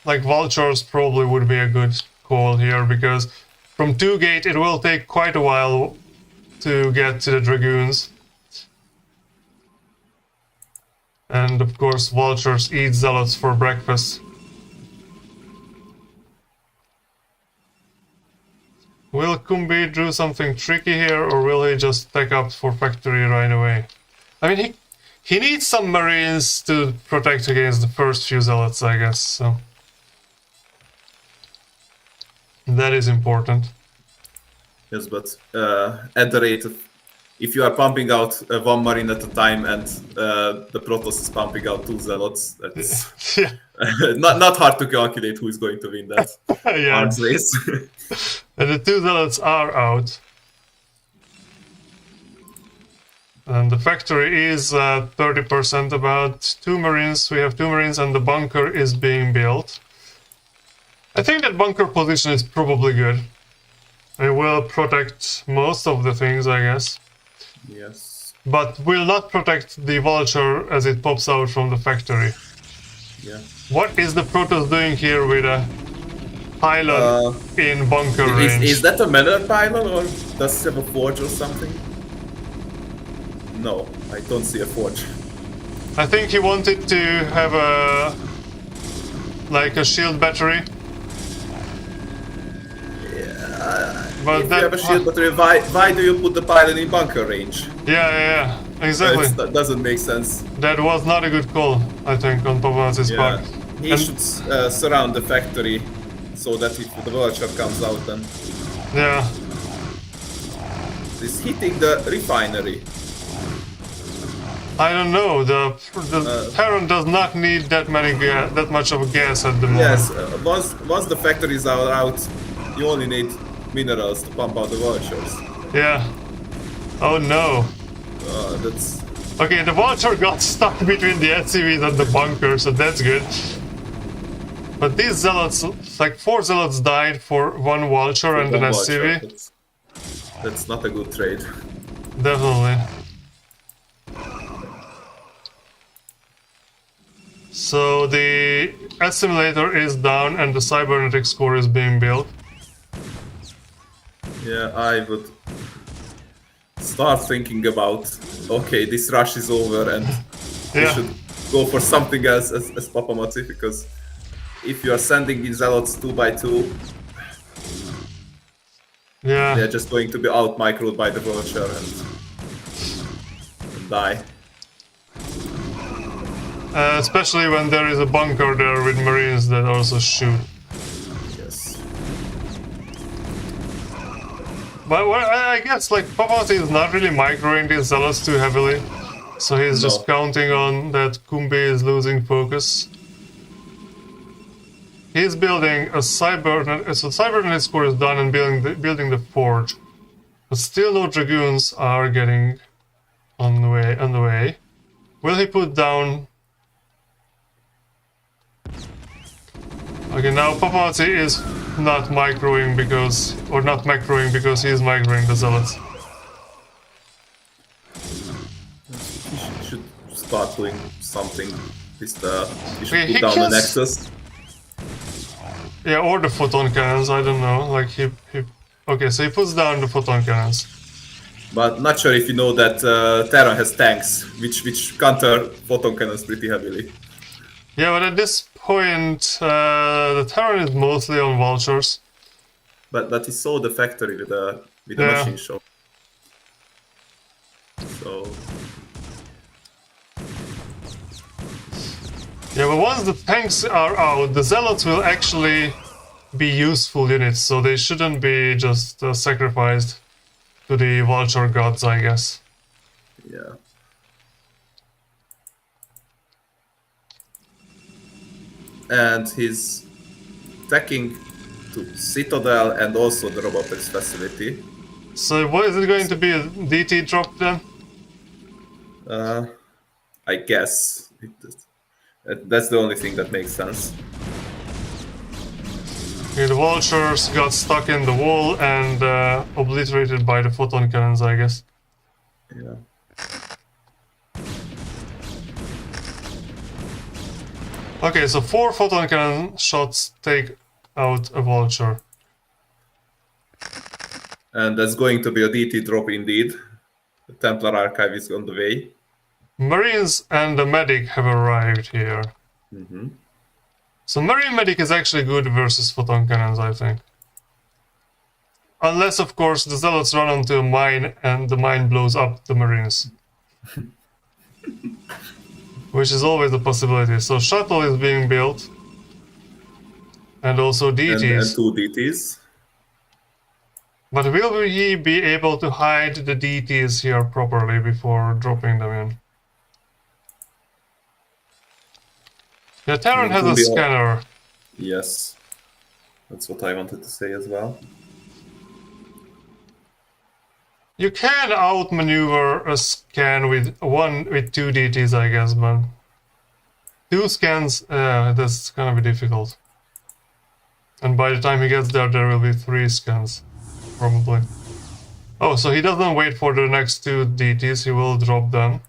like, Vultures probably would be a good call here, because from 2-gate it will take quite a while to get to the Dragoons. And of course, Vultures eat Zealots for breakfast. Will Kumbi do something tricky here, or will he just take up for factory right away? I mean, he needs some Marines to protect against the first few Zealots, I guess, so... That is important. Yes, but at the rate of... If you are pumping out 1 Marine at a time and the Protoss is pumping out 2 Zealots, that's Yeah. not hard to calculate who is going to win that arms race. And the 2 Zealots are out. And the factory is 30% about 2 Marines. We have 2 Marines and the bunker is being built. I think that bunker position is probably good. It will protect most of the things, I guess. Yes. But will not protect the Vulture as it pops out from the factory. Yeah. What is the Protoss doing here with a pylon in bunker range? Is that a Manor pylon, or does it have a forge or something? No, I don't see a forge. I think he wanted to have a... like a shield battery. But If you have a shield battery, why do you put the pylon in bunker range? Yeah, exactly. That doesn't make sense. That was not a good call, I think, on Papamaci's part. He should surround the factory so that if the Vulture comes out, then Yeah. he's hitting the refinery. I don't know. The Terran does not need that much of a gas at the moment. Yes, once the factories are out, you only need minerals to pump out the Vultures. Yeah. Oh no. That's... Okay, the Vulture got stuck between the SCVs and the bunker, so that's good. But these Zealots, like 4 Zealots died for 1 Vulture and an SCV. That's not a good trade. Definitely. So the assimilator is down and the cybernetics core is being built. Yeah, I would start thinking about, okay, this rush is over and we should go for something else as Papamaci, because if you are sending in Zealots 2 by 2, they're just going to be out-microed by the Vulture and die. Especially when there is a bunker there with Marines that also shoot. Yes. But well, I guess like Papamaci is not really microing these Zealots too heavily, so he's just counting on that Kumbi is losing focus. He's building a cybernet, so cybernetics core is done and building the forge, but still no Dragoons are getting on the way. Will he put down? Okay, now Papamaci is not microing because, or not macroing because he is microing the zealots. He should start doing something. He should Okay, put he down the kills- Nexus. Yeah, or the photon cannons, I don't know. Like he okay, so he puts down the photon cannons. But not sure if you know that Terran has tanks, which counter photon cannons pretty heavily. Yeah, but at this point, the Terran is mostly on vultures. But he saw the factory with the Yeah. machine shop. So Yeah, but once the tanks are out, the zealots will actually be useful units, so they shouldn't be just sacrificed to the vulture gods, I guess. yeah. And he's attacking to Citadel and also the robotics facility. So what is it going to be, a DT drop then? I guess that's the only thing that makes sense. Okay, the vultures got stuck in the wall and obliterated by the photon cannons, I guess. Yeah. Okay, so 4 photon cannon shots take out a vulture. And that's going to be a DT drop indeed. The Templar Archive is on the way. Marines and the medic have arrived here. So Marine medic is actually good versus photon cannons, I think. Unless, of course, the zealots run onto a mine and the mine blows up the Marines. Which is always a possibility. So shuttle is being built. And also DTs. And 2 DTs. But will he be able to hide the DTs here properly before dropping them in? The Terran has a scanner. Yes. That's what I wanted to say as well. You can outmaneuver a scan with 2 DTs, I guess, but 2 scans, that's gonna be difficult. And by the time he gets there, there will be 3 scans, probably. Oh, so he doesn't wait for the next 2 DTs, he will drop them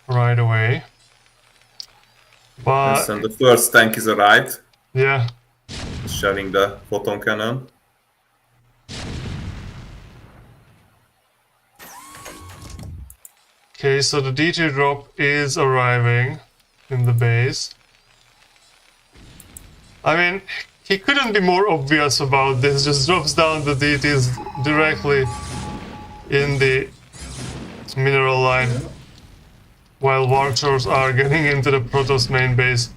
right away. But Yes, and the first tank is arrived, yeah, shelling the photon cannon. okay, so the DT drop is arriving in the base. I mean, he couldn't be more obvious about this, just drops down the DTs directly in the mineral line, while vultures are getting into the Protoss main base.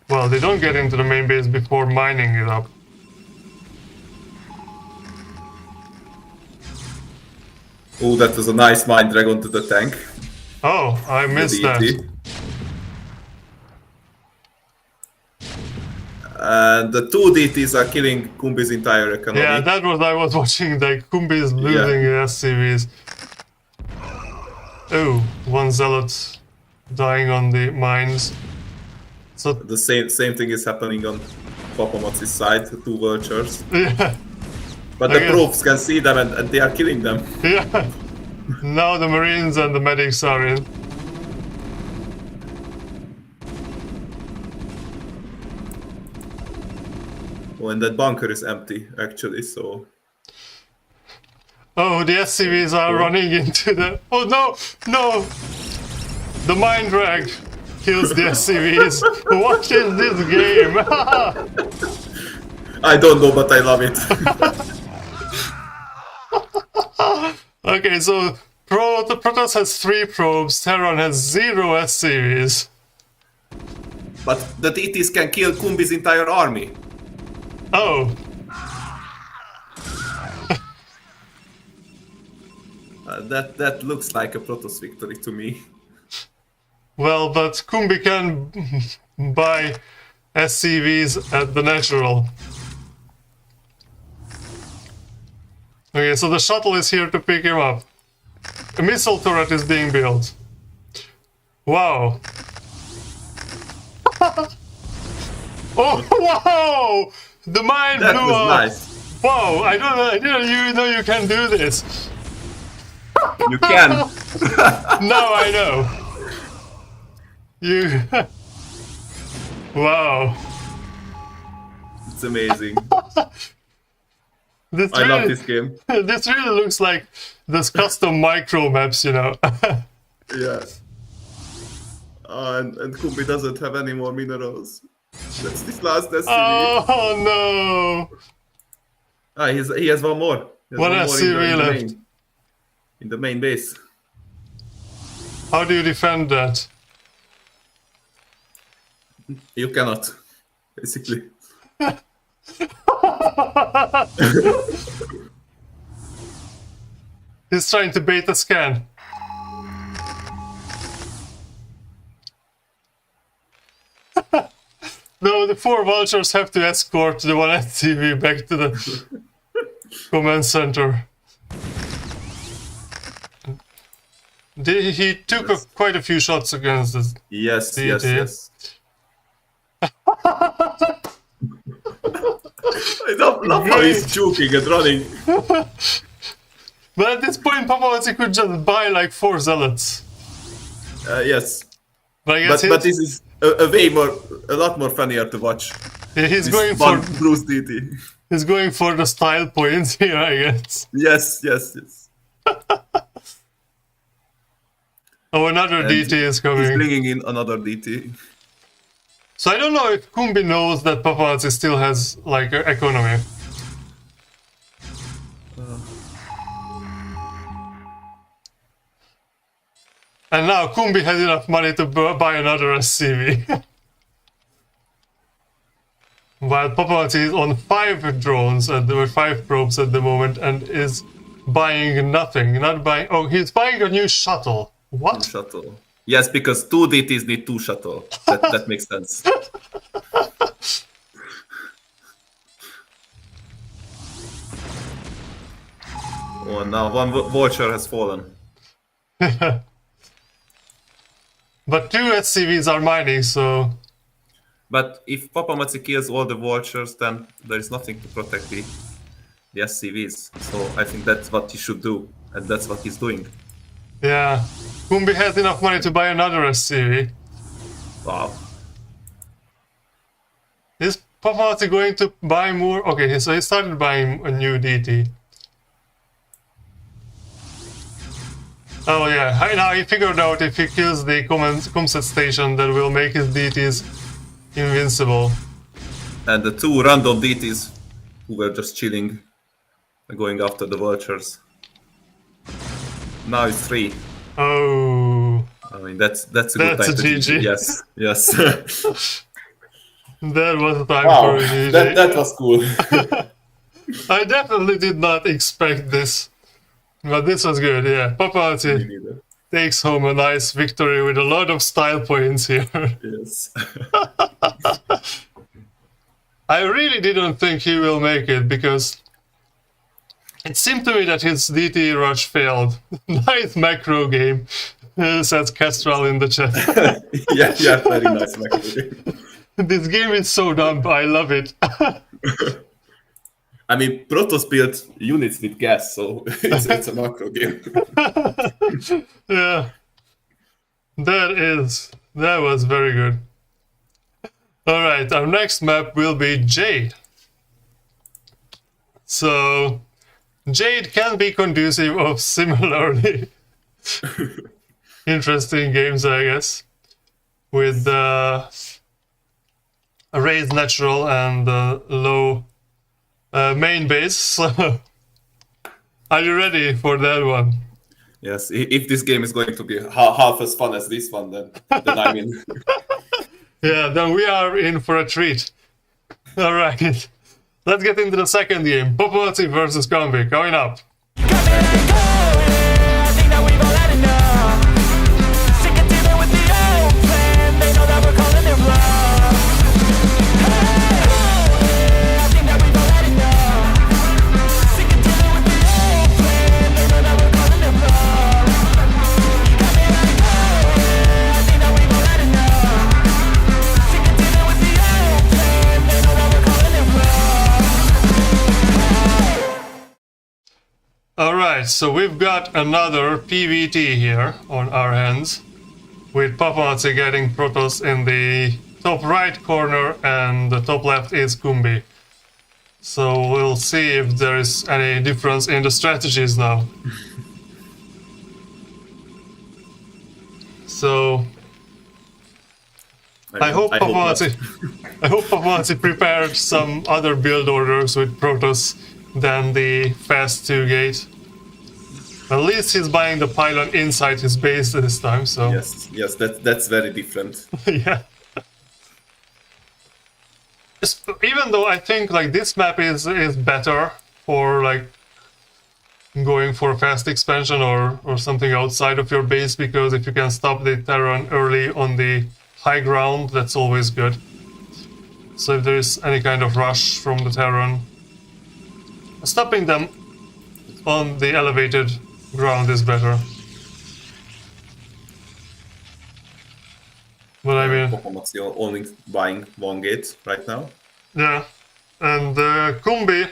Well, they don't get into the main base before mining it up. Oh, that was a nice mine dragon to the tank. Oh, I missed that. DT. And the 2 DTs are killing Kumbi's entire economy. Yeah, that was I was watching. The Kumbi is losing SCVs. Oh, 1 zealot dying on the mines. So The same thing is happening on Papamaci's side, the 2 vultures. yeah, But I the guess- probes can see them and they are killing them. yeah. Now the Marines and the medics are in. Oh, and that bunker is empty, actually, so... Oh, the SCVs are running into the... Oh no! No! The mine drag kills the SCVs. What is this game? I don't know, but I love it. Okay, so the Protoss has 3 probes, Terran has 0 SCVs. But the DTs can kill Kumbi's entire army. Oh, That looks like a Protoss victory to me. well, but Kumbi can buy SCVs at the natural. Okay, so the shuttle is here to pick him up. A missile turret is being built. Wow. Oh, wow! The mine That blew was up. nice. Wow, I don't know. I didn't even know you can do this. You can. Now I know. You. Wow. It's amazing. This I love this game. This really looks like this custom micro maps, you know. Yeah. And Kumbi doesn't have any more minerals. That's this last SCV. Oh no! He has one more. He has One more SCV left. In the main base. How do you defend that? You cannot, basically. He's trying to bait a scan. No, the 4 vultures have to escort the one SCV back to the command center. He took quite a few shots against this. Yes, DT. yes. I love how he's joking and running. But at this point, Papamaci could just buy like 4 zealots. Yes. But I guess But this is a lot more funnier to watch. he's This going one for Bruce DT. he's going for the style points here, I guess. Yes. Oh, another And DT is He's coming. bringing in another DT. So I don't know if Kumbi knows that Papamaci still has like an economy. And now Kumbi has enough money to buy another SCV. While Papamaci is on 5 drones and there were 5 probes at the moment and is buying nothing. Not buying. Oh, he's buying a new shuttle. What? Shuttle. Yes, because 2 DTs need 2 shuttle. That makes sense. Oh, now one vulture has fallen. But 2 SCVs are mining, so But if Papamaci kills all the vultures, then there is nothing to protect the SCVs. So I think that's what he should do, and that's what he's doing. yeah. Kumbi has enough money to buy another SCV. Wow. Is Papamaci going to buy more? Okay, so he started buying a new DT. Oh yeah, now he figured out if he kills the comset station that will make his DTs invincible. And the 2 random DTs who were just chilling, going after the vultures. Now it's 3. Oh, I mean, that's a good That's time a to GG. Yes. that was time Wow, for a GG. that was cool. I definitely did not expect this. But this was good, yeah. Papamaci takes home a nice victory with a lot of style points here. Yes. I really didn't think he will make it because it seemed to me that his DT rush failed. Nice macro game, says Castral in the chat. yeah, very nice macro game. This game is so dumb, I love it. I mean, Protoss built units with gas, so it's a macro game. Yeah. That was very good. Alright, our next map will be Jade. So, Jade can be conducive of similarly interesting games, I guess, with a raised natural and low main base. So, are you ready for that one? Yes, if this game is going to be half as fun as this one, then I'm in. Yeah, then we are in for a treat. All right, let's get into the second game. Papamaci versus Kumbi, going up. Alright, so we've got another PvT here on our hands, with Papamaci getting Protoss in the top right corner and the top left is Kumbi. So we'll see if there is any difference in the strategies now. So I hope Papamaci prepared some other build orders with Protoss than the fast 2 gate. At least he's buying the pylon inside his base this time, so... Yes, that's very different. Yeah. Even though I think like this map is better for like going for fast expansion or something outside of your base, because if you can stop the Terran early on the high ground, that's always good. So if there is any kind of rush from the Terran, stopping them on the elevated ground is better. But I mean... Papamaci only buying one gate right now. Yeah, and Kumbi,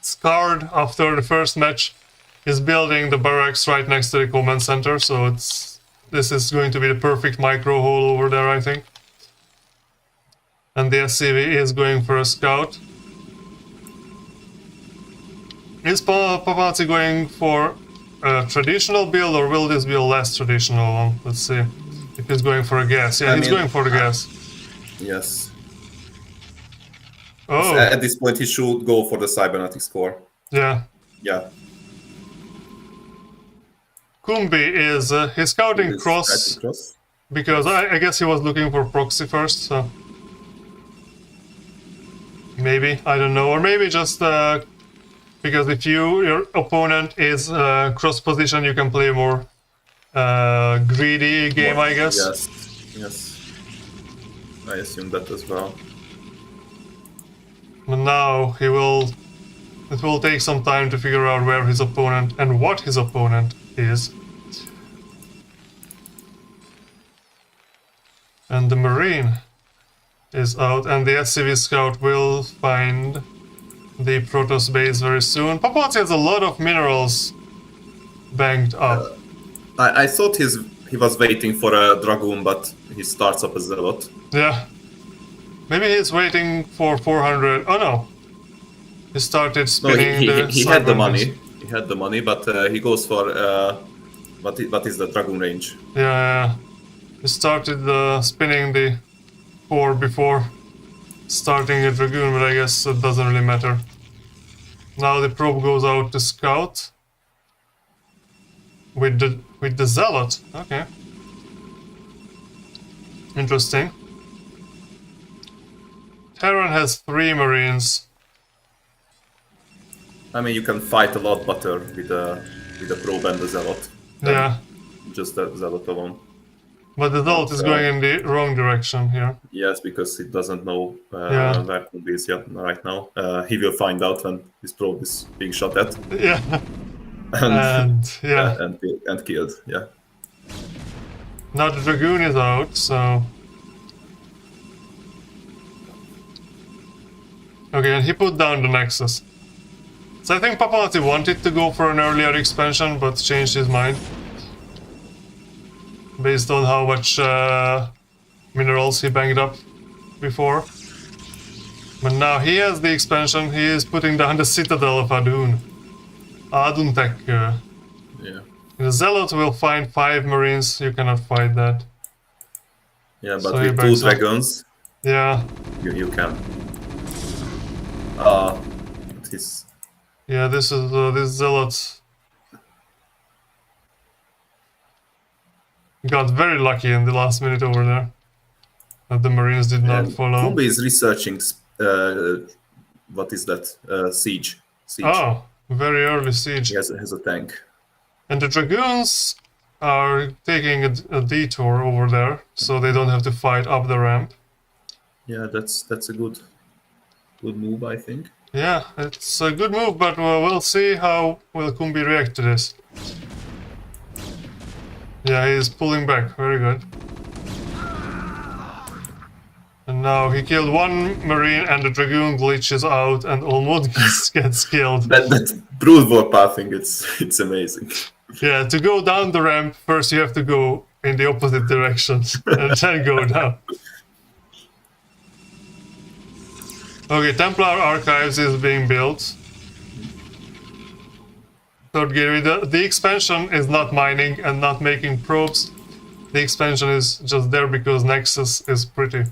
scarred after the first match, is building the barracks right next to the command center, so this is going to be the perfect micro hole over there, I think. And the SCV is going for a scout. Is Papamaci going for a traditional build, or will this be a less traditional one? Let's see. If he's going for a gas. Yeah, he's going for the gas. Yes. Oh. At this point, he should go for the cybernetics core. Yeah. Yeah. Kumbi is he's scouting cross because I guess he was looking for proxy first, so maybe, I don't know, or maybe just because if your opponent is cross position, you can play more greedy game, I guess. Yes. I assume that as well. But now it will take some time to figure out where his opponent and what his opponent is. And the Marine is out, and the SCV Scout will find the Protoss base very soon. Papamaci has a lot of minerals banked up. I thought he was waiting for a Dragoon, but he starts up a Zealot. Yeah. Maybe he's waiting for 400. Oh no. He started spinning he had the money. He had the money, but he goes for what is the Dragoon range? Yeah. He started spinning the 4 before starting a Dragoon, but I guess it doesn't really matter. Now the probe goes out to scout with the Zealot. Okay. Interesting. Terran has 3 Marines. I mean, you can fight a lot better with the probe and the Zealot. Yeah. Just the Zealot alone. But the Zealot is going in the wrong direction here. Yes, because it doesn't know where Kumbi is yet right now. He will find out when his probe is being shot at. Yeah. and killed. Yeah. Now the Dragoon is out, so... Okay, and he put down the Nexus. So I think Papamaci wanted to go for an earlier expansion, but changed his mind. Based on how much minerals he banked up before. But now he has the expansion, he is putting down the Citadel of Adun. Aduntek. Yeah. The Zealot will find 5 Marines, you cannot fight that. Yeah, but so with 2 dragons, yeah, you can. His... Yeah, this Zealot got very lucky in the last minute over there. That the Marines did not follow. Kumbi is researching, what is that? Siege. Oh, very early siege. He has a tank. And the Dragoons are taking a detour over there, so they don't have to fight up the ramp. Yeah, that's a good move, I think. Yeah, it's a good move, but we'll see how will Kumbi react to this. Yeah, he's pulling back. Very good. And now he killed 1 Marine, and the Dragoon glitches out and almost gets killed. Brood war pathing, it's amazing. Yeah, to go down the ramp, first you have to go in the opposite direction and then go down. Okay, Templar Archives is being built. Third gear. The expansion is not mining and not making probes. The expansion is just there because Nexus is pretty.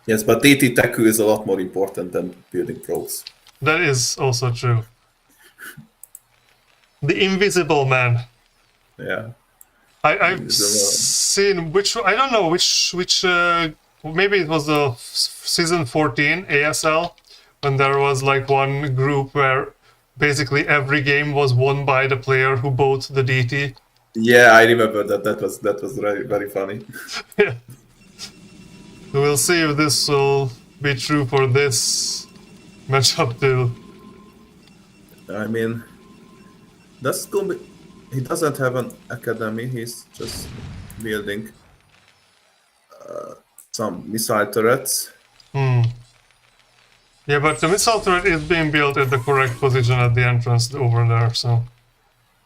Yes, but DT Teku is a lot more important than building probes. That is also true. The Invisible Man. Yeah. I've seen which, I don't know which maybe it was the season 14 ASL, when there was like one group where basically every game was won by the player who bought the DT. Yeah, I remember that. That was very, very funny. Yeah. So we'll see if this will be true for this matchup too. I mean, that's Kumbi. He doesn't have an academy. He's just building some missile turrets. Yeah, but the missile turret is being built at the correct position at the entrance over there, so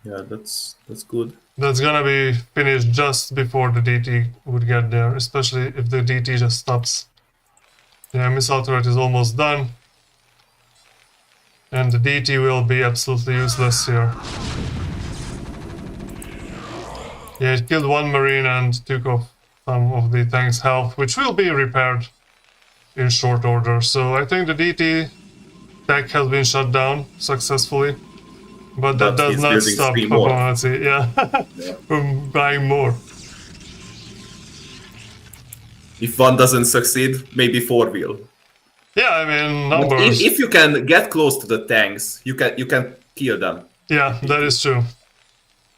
Yeah, that's good. that's gonna be finished just before the DT would get there, especially if the DT just stops. Yeah, missile turret is almost done. And the DT will be absolutely useless here. Yeah, it killed one marine and took off some of the tank's health, which will be repaired in short order. So I think the DT tech has been shut down successfully. But that does he's not building stop 3 more. Papamaci, Yeah. from buying more. If one doesn't succeed, maybe 4 will. Yeah, I mean, But numbers. if you can get close to the tanks, you can kill them. Yeah, that is true.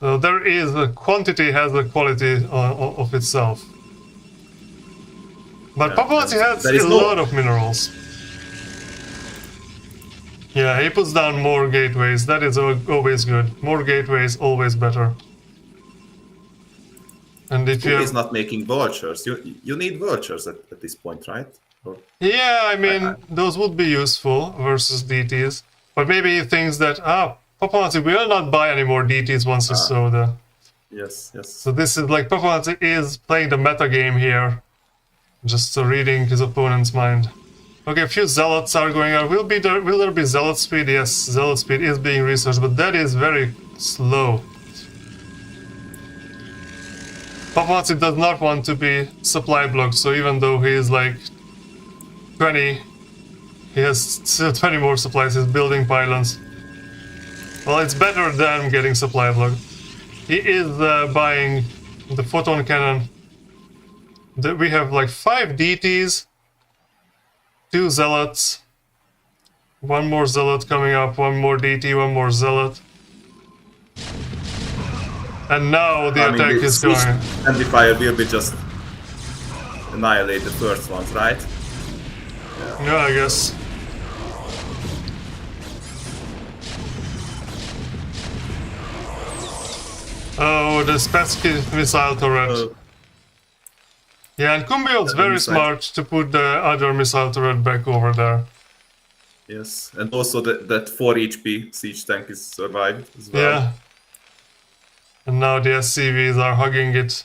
So there is a quantity has a quality of itself. But Yeah, Papamaci has there is a no- lot of minerals. Yeah, he puts down more gateways. That is always good. More gateways, always better. And if you He's not making vultures. You need vultures at this point, right? Or, yeah, I mean, those would be useful versus DTs. But maybe he thinks that, Papamaci will not buy any more DTs once you saw the... yes. So this is like Papamaci is playing the meta game here. Just reading his opponent's mind. Okay, a few zealots are going out. Will there be zealot speed? Yes, zealot speed is being researched, but that is very slow. Papamaci does not want to be supply blocked, so even though he is like 20, he has still 20 more supplies. He's building pylons. Well, it's better than getting supply blocked. He is buying the photon cannon. We have like 5 DTs, 2 zealots, 1 more zealot coming up, 1 more DT, 1 more zealot. And now the attack is going. And fire will be just annihilate the first ones, right? Yeah, I guess. Oh, the Spassky missile turret. Yeah, and Kumbi was very smart to put the other missile turret back over there. Yes, and also that 4 HP siege tank is survived as well. Yeah. And now the SCVs are hugging it.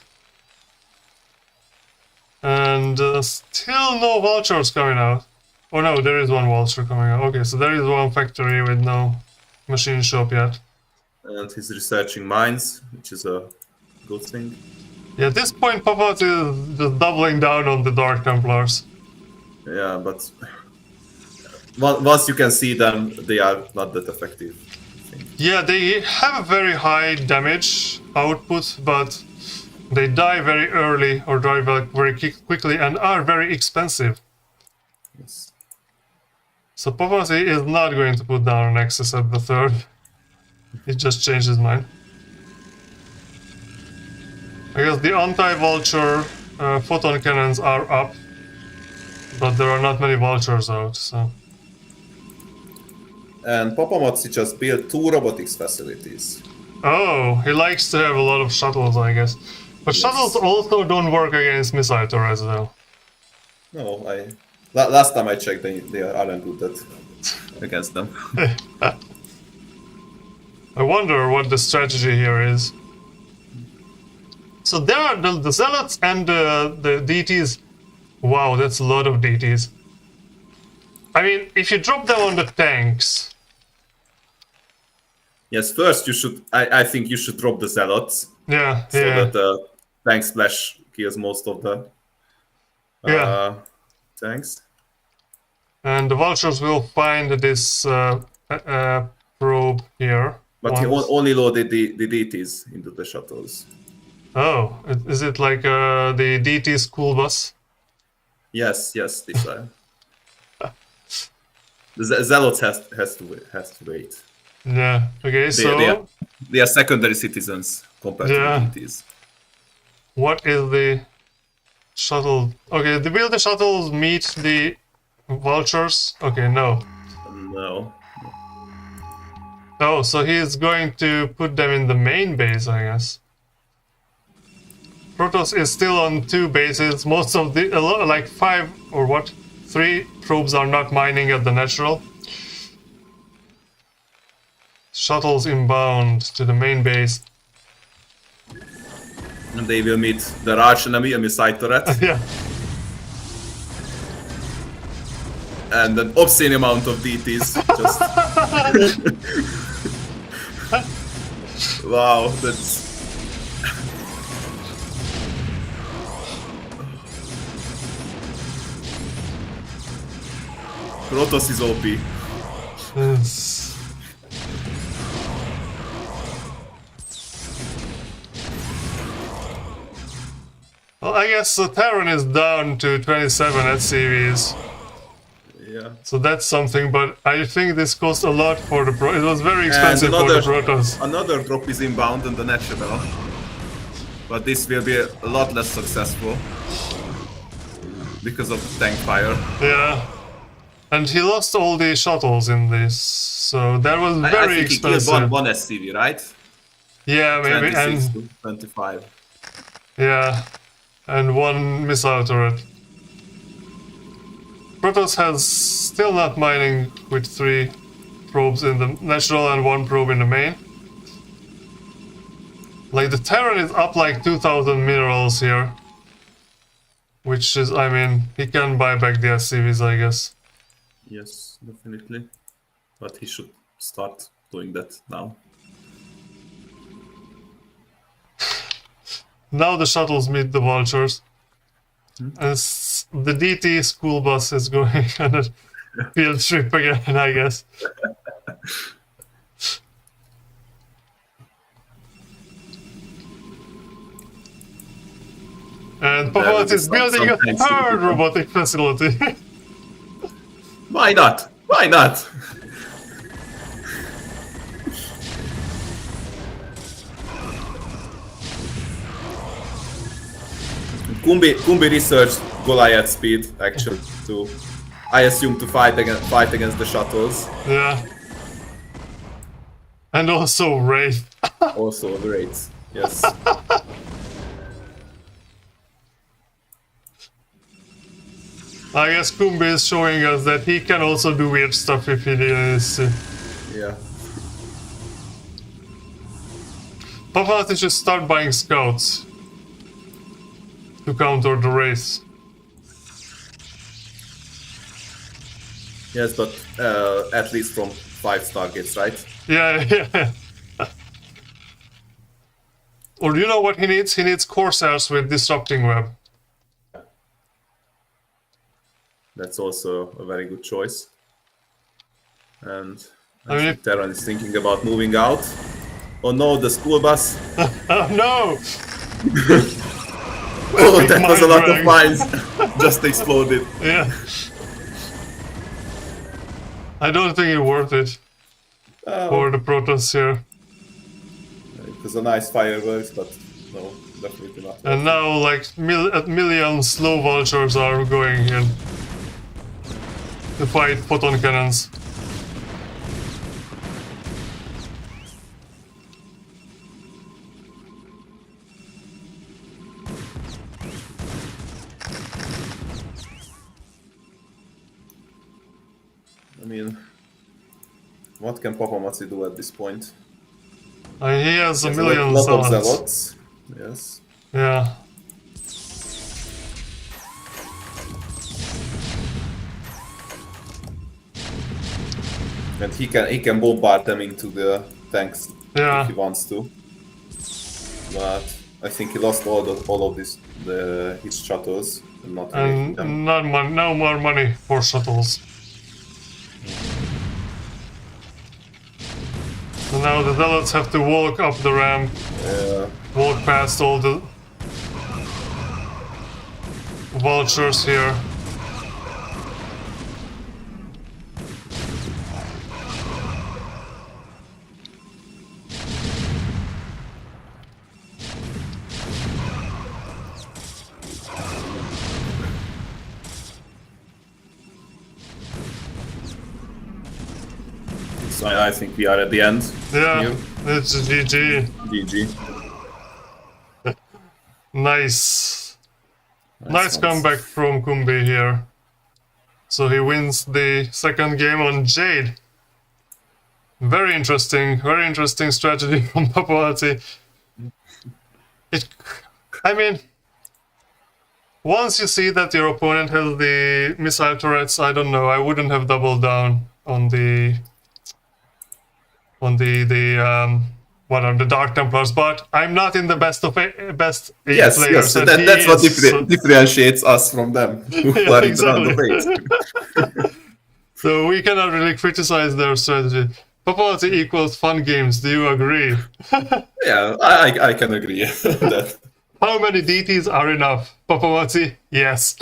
And still no vultures coming out. Oh no, there is one vulture coming out. Okay, so there is one factory with no machine shop yet. And he's researching mines, which is a good thing. Yeah, at this point, Papamaci is just doubling down on the Dark Templars. Yeah, but once you can see them, they are not that effective. Yeah, they have a very high damage output, but they die very early or die very quickly and are very expensive. Yes. So Papamaci is not going to put down an Nexus at the 3rd. He just changed his mind. I guess the anti-vulture photon cannons are up, but there are not many vultures out, so... And Papamaci just built 2 robotics facilities. Oh, he likes to have a lot of shuttles, I guess. But shuttles also don't work against missile turrets, though. No, last time I checked, they aren't good against them. I wonder what the strategy here is. So there are the zealots and the deities. Wow, that's a lot of deities. I mean, if you drop them on the tanks. Yes, first you should. I think you should drop the zealots. Yeah, So yeah. that the tank splash kills most of the tanks. And the vultures will find this probe here. But he once. only loaded the deities into the shuttles. Oh, is it like the DT school bus? Yes, this the zealots has to wait. Yeah. Okay. They are secondary citizens compared to the deities. What is the shuttle? Okay. Will the shuttles meet the vultures? Okay. No. No. Oh, so he is going to put them in the main base, I guess. Protoss is still on 2 bases. Most of the, like 5 or what? 3 probes are not mining at the natural. Shuttles inbound to the main base. And they will meet the arch enemy, a missile turret. Yeah. And an obscene amount of DTs. Just wow, that's Protoss is OP. Yes. Well, I guess the Terran is down to 27 at CVs. Yeah. So that's something, but I think this cost a lot for the It was very expensive for the Protoss. Another drop is inbound on the natural. But this will be a lot less successful. Because of the tank fire. Yeah. And he lost all the shuttles in this, so that was very I think expensive. He killed one SCV, right? Yeah, maybe. 26 and to 25. Yeah, and 1 missile turret. Protoss has still not mining with 3 probes in the natural and 1 probe in the main. Like the Terran is up like 2,000 minerals here. Which is, I mean, he can buy back the SCVs, I guess. Yes, definitely. But he should start doing that now. Now the shuttles meet the vultures. And the DT school bus is going on a field trip again, I guess. And Papamaci is building a 3rd robotic facility. Why not? Why not? Kumbi researched Goliath speed actually to, I assume, to fight against the shuttles. Yeah. And also Ro8. Also the raids. Yes. I guess Kumbi is showing us that he can also do weird stuff if he needs to. Yeah. Papamaci should start buying scouts to counter the race. Yes, but at least from 5 targets, right? Yeah. Or you know what he needs? He needs Corsairs with disrupting web. That's also a very good choice. And I mean, Terran is thinking about moving out. Oh no, the school bus. Oh no! Oh, that was a lot of mines. Just exploded. Yeah. I don't think it's worth it for the Protoss here. It was a nice fireworks, but no, definitely not. And now, like, a million slow vultures are going in to fight photon cannons. I mean, what can Papamaci do at this point? He has a There's million lot of zealots. zealots. Yes. Yeah. And he can bombard them into the tanks Yeah. if he wants to. But I think he lost all of his shuttles and not making them. And no more money for shuttles. So now the zealots have to walk up the ramp, walk past all the vultures here. So I think we are at the end. Yeah, Here. it's GG. GG. Nice. Nice one. comeback from Kumbi here. So he wins the second game on Jade. Very interesting strategy from Papamaci. I mean, once you see that your opponent has the missile turrets, I don't know, I wouldn't have doubled down on the Dark Templars, but I'm not in the best eight players. Yes, and that's what so, differentiates us from them who Yeah, are in the round of exactly. 8. So we cannot really criticize their strategy. Papamaci equals fun games, do you agree? Yeah, I can agree with that. How many DTs are enough? Papamaci? Yes.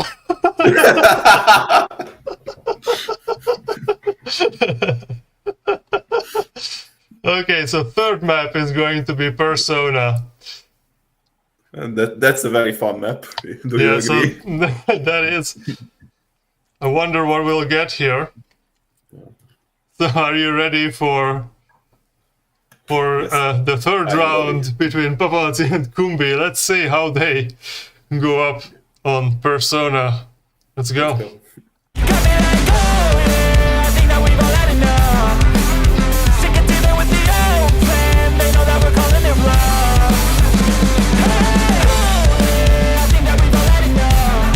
Okay, so third map is going to be Persona. And that's a very fun map. Do you Yeah, so agree? that is. I wonder what we'll get here. So are you ready for Yes. the third I'm round ready. between Papamaci and Kumbi? Let's see how they go up on Persona. Let's go. Got me like, oh yeah, I think that we've all had enough. Sick of dealing with the old plan, they know that we're calling it bluff. Hey, oh yeah, I think that we've all had enough.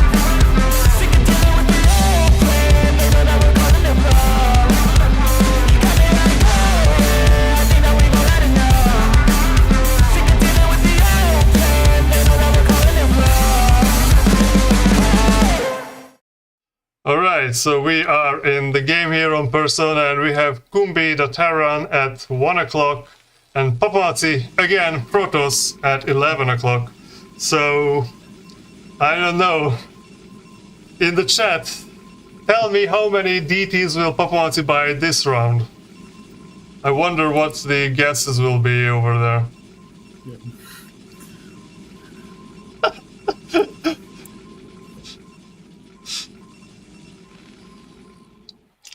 Sick of dealing with the old plan, they know that we're calling it bluff. Got me like, oh yeah, I think that we've all had enough. Sick of dealing with the old plan, they know that we're calling it bluff. Alright, so we are in the game here on Persona, and we have Kumbi the Terran at 1 o'clock, and Papamaci, again, Protoss at 11 o'clock. So, I don't know. In the chat, tell me how many DTs will Papamaci buy this round. I wonder what the guesses will be over there.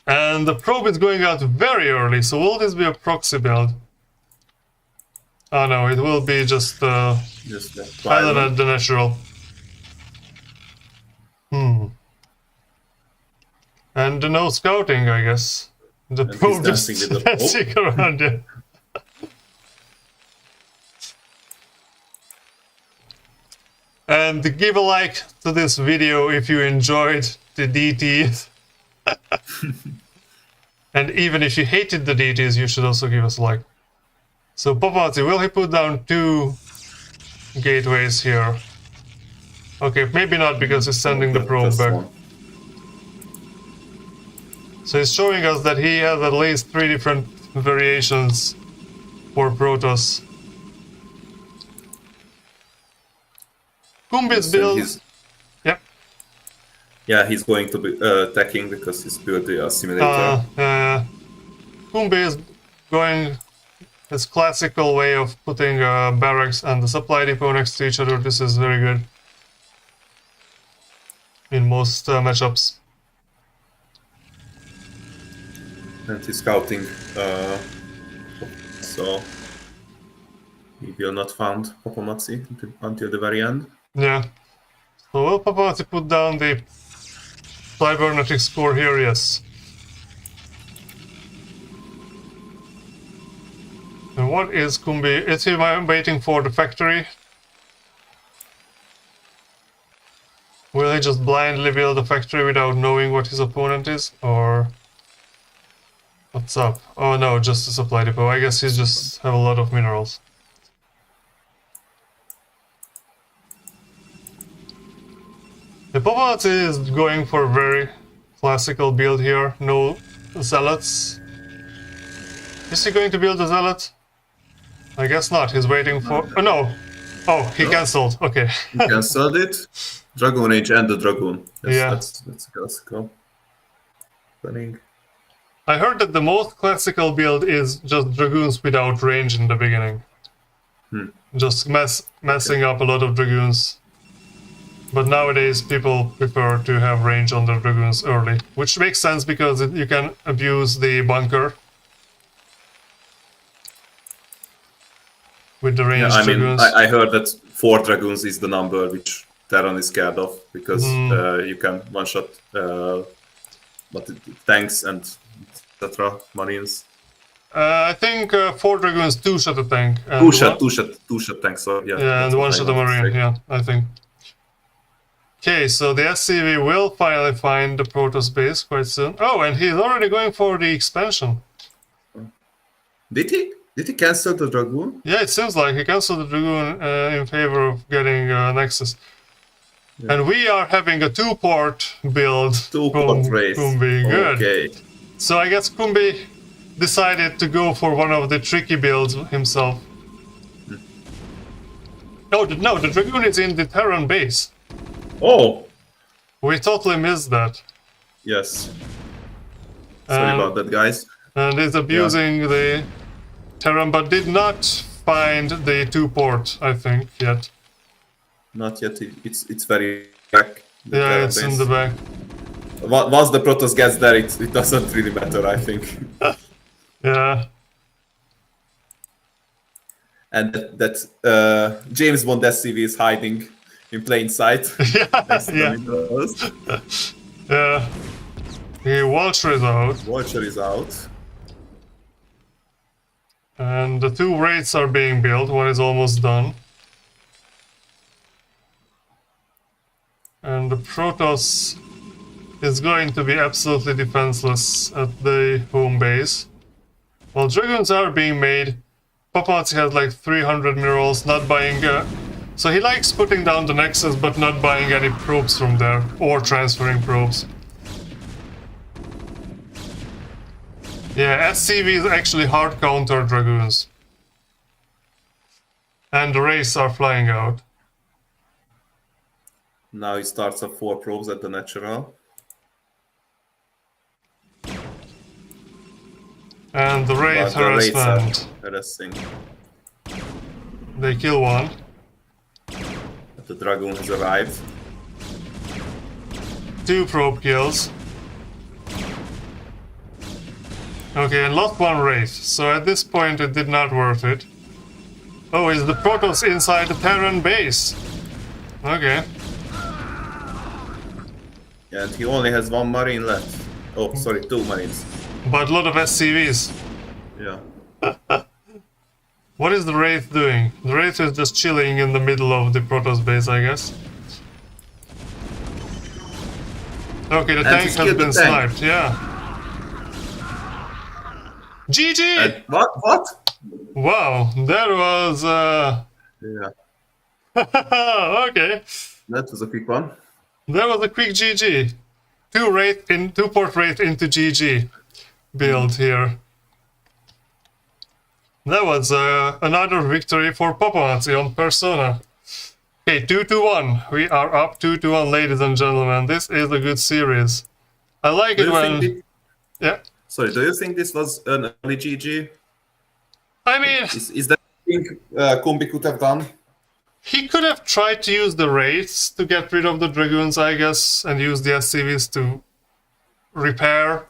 And the probe is going out very early, so will this be a proxy build? Oh no, it will be just Just the Island at the natural. And no scouting, I guess. The And probe he's just dancing with the dancing around, yeah. And give a like to this video if you enjoyed the DTs. And even if you hated the DTs, you should also give us a like. So Papamaci, will he put down 2 gateways here? Okay, maybe not because he's sending the probe Just back. one. So he's showing us that he has at least 3 different variations for Protoss. Kumbi's And build... he's- Yep. Yeah, he's going to be attacking because he's built the simulator. Kumbi is going his classical way of putting barracks and the supply depot next to each other. This is very good in most matchups. And he's scouting, so he will not find Papamaci until the very end. Yeah. So will Papamaci put down the cybernetic score here? Yes. And what is Kumbi? Is he waiting for the factory? Will he just blindly build the factory without knowing what his opponent is? Or what's up? Oh no, just a supply depot. I guess he's just have a lot of minerals. The Papamaci is going for a very classical build here. No zealots. Is he going to build a zealot? I guess not. He's waiting for... Oh no! Oh, he cancelled. Okay. He cancelled it. Dragon Age and the Dragoon. Yeah. That's classical. Planning. I heard that the most classical build is just Dragoons without range in the beginning. Just messing up a lot of Dragoons. But nowadays people prefer to have range on the Dragoons early. Which makes sense because you can abuse the bunker. With the ranged Dragoons. I heard that 4 Dragoons is the number which Terran is scared of. Because you can one-shot tanks and etc. Marines. I think 4 Dragoons, 2-shot a tank. Two-shot tanks, so yeah. Yeah, and 1-shot a Marine, yeah, I think. Okay, so the SCV will finally find the Protoss base quite soon. Oh, and he's already going for the expansion. Did he? Did he cancel the Dragoon? Yeah, it seems like he cancelled the Dragoon in favor of getting Nexus. Yeah. And we are having a 2-port build. 2-port race. Kumbi, good. Okay. So I guess Kumbi decided to go for one of the tricky builds himself. Oh, no, the Dragoon is in the Terran base. Oh! We totally missed that. Yes. Sorry about that, guys. And is abusing the Terran, but did not find the 2-port, I think, yet. Not yet. It's very back. Yeah, it's in the back. Once the Protoss gets there, it doesn't really matter, I think. Yeah. And that James Bond SCV is hiding in plain sight. Yeah. Yeah. The Vulture is out. Vulture is out. And the 2 raids are being built. One is almost done. And the Protoss is going to be absolutely defenseless at the home base. While Dragoons are being made, Papamaci has like 300 minerals, not buying... So he likes putting down the Nexus, but not buying any probes from there, or transferring probes. Yeah, SCVs actually hard counter Dragoons. And the Wraiths are flying out. Now he starts at 4 probes at the natural. And the Wraith harassment. Harassing. They kill one. The Dragoon has arrived. 2 probe kills. Okay, and lost 1 Wraith. So at this point it did not worth it. Oh, is the Protoss inside the Terran base? Okay. Yeah, and he only has 1 Marine left. Oh, sorry, 2 Marines. But a lot of SCVs. Yeah. What is the Wraith doing? The Wraith is just chilling in the middle of the Protoss base, I guess. Okay, the tank has been sniped, yeah. GG! What? Wow, that was... Yeah. Okay. That was a quick one. That was a quick GG. 2-port Wraith into GG build here. That was another victory for Papamaci on Persona. Okay, 2-1. We are up 2-1, ladies and gentlemen. This is a good series. I like it when... Yeah. Sorry, do you think this was an early GG? I mean... Is that something Kumbi could have done? He could have tried to use the Wraiths to get rid of the Dragoons, I guess, and use the SCVs to repair.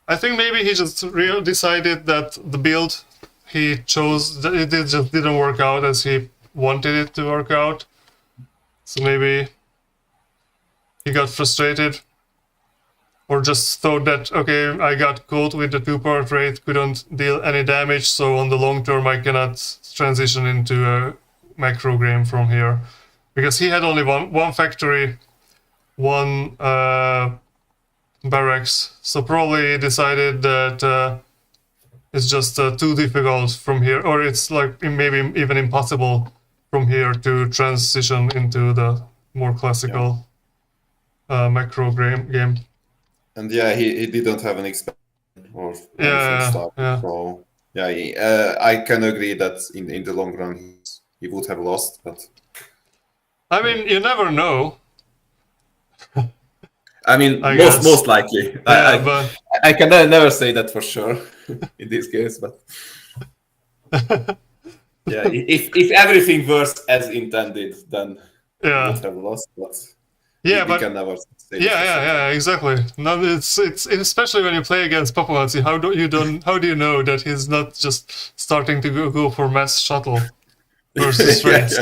I think maybe he just decided that the build he chose, it just didn't work out as he wanted it to work out. So maybe he got frustrated. or just thought that, okay, I got caught with the 2-part rate, couldn't deal any damage, so on the long term I cannot transition into a macro game from here. Because he had only one factory, one barracks, so probably decided that it's just too difficult from here, or it's like maybe even impossible from here to transition into the more classical macro game. And yeah, he didn't have an expansion or anything stuff. So yeah, I can agree that in the long run he would have lost, but I mean, you never know. I mean, most likely. Yeah, but I can never say that for sure in this case, but yeah, if everything was as intended, then he would have lost. But we can never say. Yeah, exactly. No, it's especially when you play against Papamaci. How do you know that he's not just starting to go for mass shuttle versus race?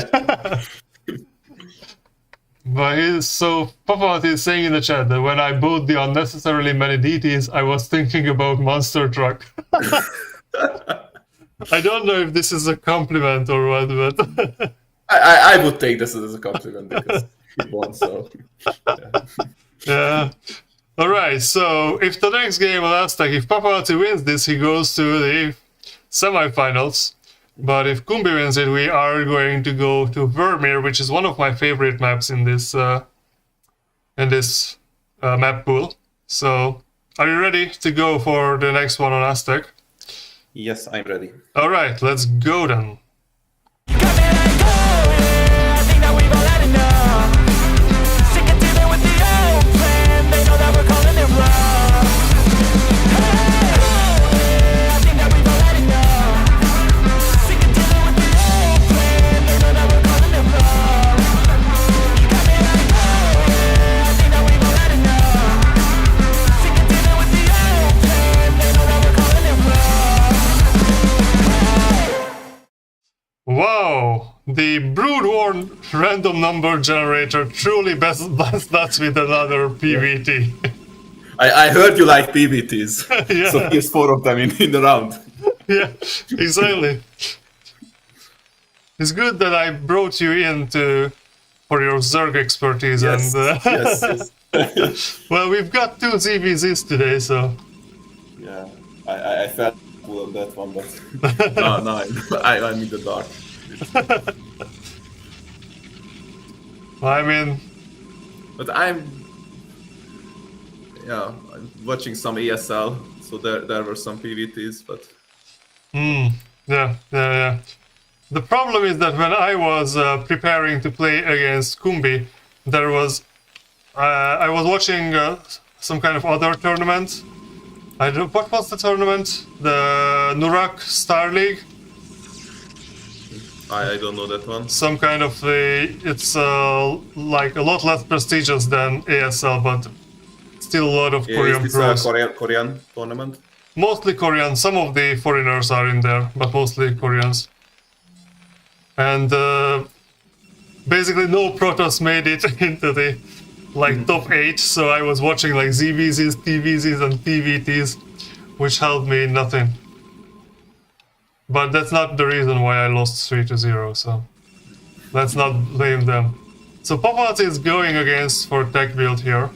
But so Papamaci is saying in the chat that when I bought the unnecessarily many DTs, I was thinking about Monster Truck. I don't know if this is a compliment or what, but I would take this as a compliment because he won. So yeah. All right. So if the next game on Aztec, if Papamaci wins this, he goes to the semifinals. But if Kumbi wins it, we are going to go to Vermeer, which is one of my favorite maps in this map pool. So, are you ready to go for the next one on Aztec? Yes, I'm ready. All right, let's go then. Wow, the Broodworn random number generator truly blasts nuts with another PVT. I heard you like PVTs, Yeah. so here's 4 of them in the round. Yeah, exactly. It's good that I brought you in for your Zerg expertise. Yes, And yes. well, we've got 2 ZVZs today, so Yeah, I felt cool on that one, but no, I'm in the dark. I mean, but I'm watching some ESL, so there were some PVTs, but yeah. The problem is that when I was preparing to play against Kumbi, I was watching some kind of other tournament. What was the tournament? The Nurak Star League? I don't know that one. Some kind of it's like a lot less prestigious than ASL, but still a lot of Korean is pros. A Korean tournament? Mostly Korean. Some of the foreigners are in there, but mostly Koreans. And basically no Protoss made it into the top 8, so I was watching like ZVZs, TVZs, and TVTs, which helped me nothing. But that's not the reason why I lost 3-0, so let's not blame them. So Papamaci is going against for tech build here.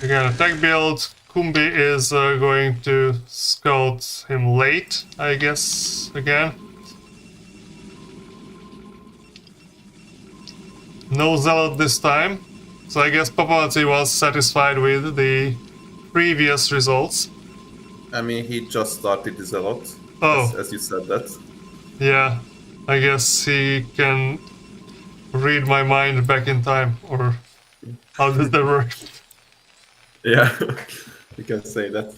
Again, a tech build. Kumbi is going to scout him late, I guess, again. No Zealot this time. So I guess Papamaci was satisfied with the previous results. I mean, he just started this a lot, as you said that. Yeah, I guess he can read my mind back in time, or how does that work? Yeah, you can say that.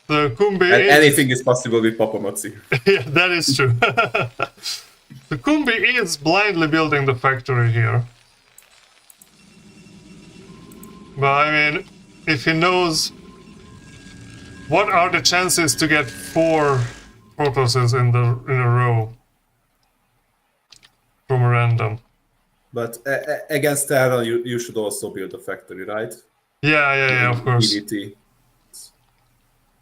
So Kumbi anything is possible with Papamaci. Yeah, that is true. The Kumbi is blindly building the factory here. But I mean, if he knows what are the chances to get 4 Protosses in a row from a random. But against Terra, you should also build a factory, right? Yeah, of course. PDT.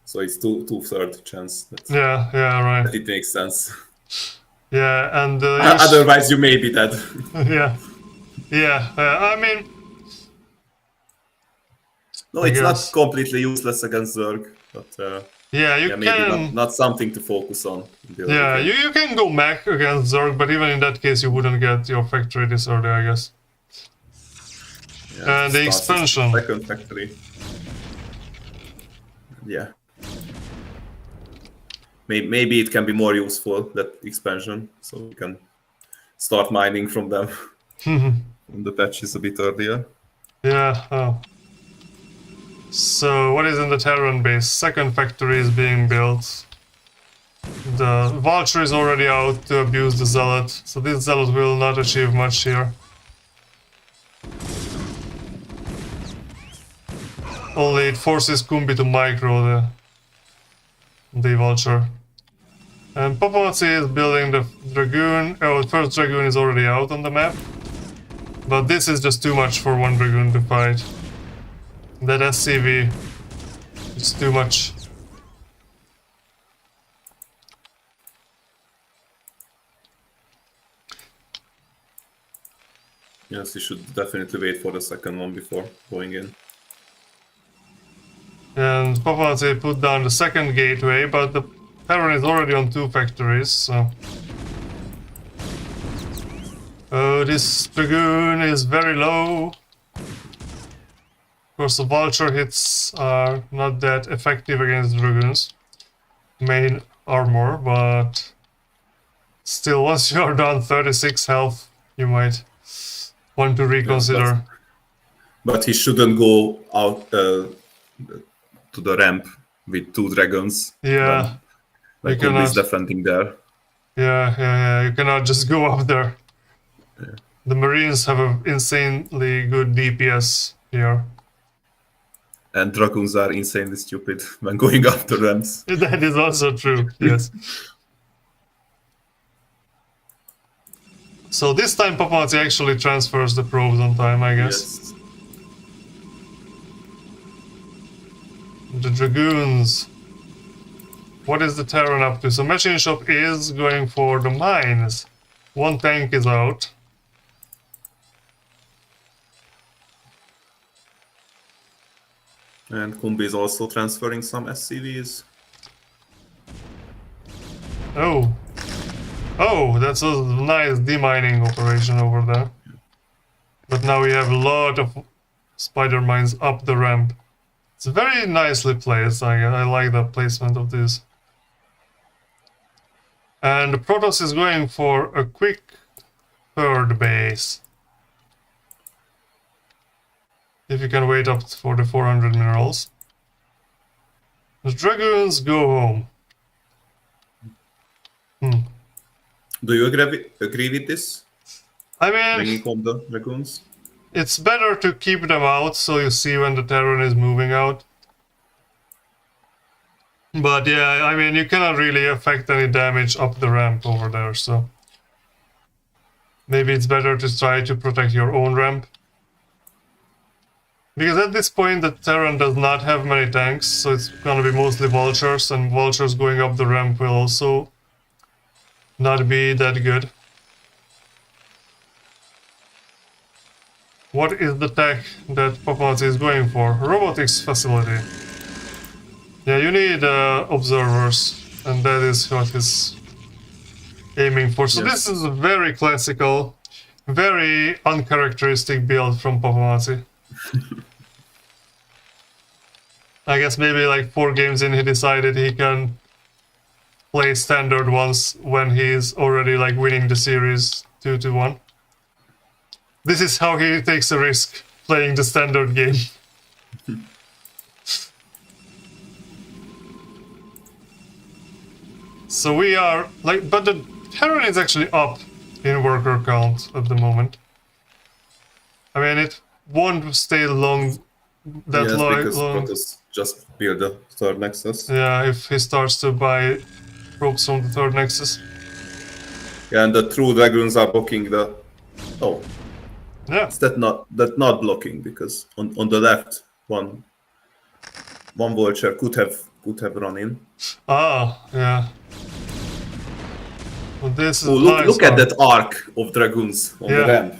So it's 2/3 chance that, Yeah, right. that it makes sense. Yeah, and Otherwise, you may be dead. yeah. I mean, No, I it's not guess. completely useless against Zerg, but Yeah, you maybe can. not something to focus on. In the Yeah, early game. you can go mech against Zerg, but even in that case, you wouldn't get your factory this early, I guess. Yeah, And the starts with expansion. Second factory. Yeah. Maybe it can be more useful, that expansion, so we can start mining from them when the patch is a bit earlier. Yeah. Oh. So what is in the Terran base? Second factory is being built. The Vulture is already out to abuse the Zealot, so this Zealot will not achieve much here. Only it forces Kumbi to micro the Vulture. And Papamaci is building the Dragoon. Oh, the first Dragoon is already out on the map. But this is just too much for one Dragoon to fight. That SCV is too much. Yes, you should definitely wait for the second one before going in. And Papamaci put down the second gateway, but the Terran is already on 2 factories, so... Oh, this Dragoon is very low. Of course, the Vulture hits are not that effective against Dragoons. Main armor, but... Still, once you're down 36 health, you might want to reconsider. But he shouldn't go out to the ramp with 2 dragons. Yeah. When Kumbi is defending there. Yeah. You cannot just go up there. Yeah. The Marines have an insanely good DPS here. And dragoons are insanely stupid when going after ramps. That is also true, yes. So this time Papamaci actually transfers the probes on time, I guess. Yes. The Dragoons. What is the Terran up to? So Machine Shop is going for the mines. 1 tank is out. And Kumbi is also transferring some SCVs. Oh, that's a nice demining operation over there. But now we have a lot of spider mines up the ramp. It's very nicely placed. I like the placement of this. And Protoss is going for a quick third base. If you can wait up for the 400 minerals. The Dragoons go home. Do you agree with this? I mean, Bringing home the Dragoons? It's better to keep them out so you see when the Terran is moving out. But yeah, I mean, you cannot really affect any damage up the ramp over there, so... Maybe it's better to try to protect your own ramp. Because at this point the Terran does not have many tanks, so it's gonna be mostly Vultures, and Vultures going up the ramp will also not be that good. What is the tech that Papamaci is going for? Robotics facility. Yeah, you need observers, and that is what he's aiming for. So Yes. this is a very classical, very uncharacteristic build from Papamaci. I guess maybe like 4 games in he decided he can play standard ones when he's already like winning the series 2-1. This is how he takes a risk playing the standard game. So we are like, but the Terran is actually up in worker count at the moment. I mean, it won't stay long. That yes, because long. Protoss just build the third Nexus. Yeah, if he starts to buy probes from the third Nexus. Yeah, and the true Dragoons are blocking the... Oh, Yeah. Is that not blocking? Because on the left, one vulture could have run in. Ah, yeah. Well, this is Oh, nice look at arc. that arc of dragoons on the Yeah. ramp.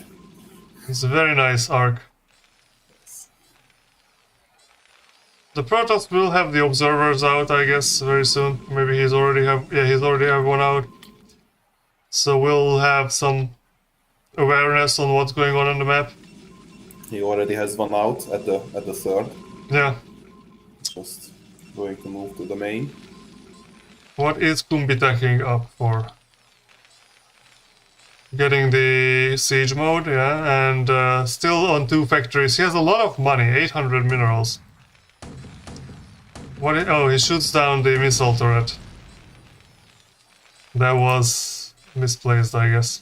It's a very nice arc. The Protoss will have the observers out, I guess, very soon. Maybe he's already have one out. So we'll have some awareness on what's going on the map. He already has one out at the third. Yeah. Just going to move to the main. What is Kumbi tacking up for? Getting the siege mode, yeah, and still on 2 factories. He has a lot of money, 800 minerals. Oh, he shoots down the missile turret. That was misplaced, I guess.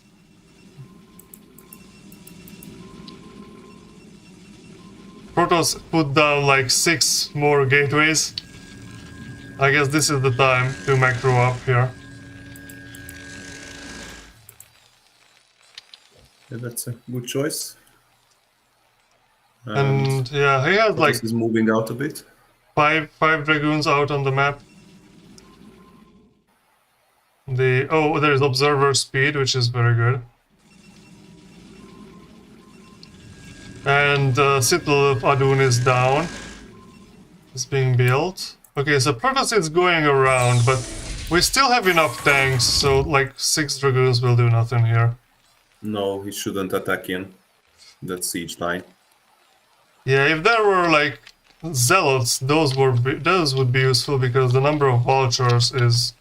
Protoss put down like 6 more gateways. I guess this is the time to macro up here. Yeah, that's a good choice. And yeah, he has like is moving out a bit. five dragoons out on the map. There's observer speed, which is very good. And Citadel of Adun is down. It's being built. Okay, so Protoss is going around, but we still have enough tanks, so like 6 dragoons will do nothing here. No, he shouldn't attack in that siege line. Yeah, if there were like zealots, those would be useful because the number of vultures is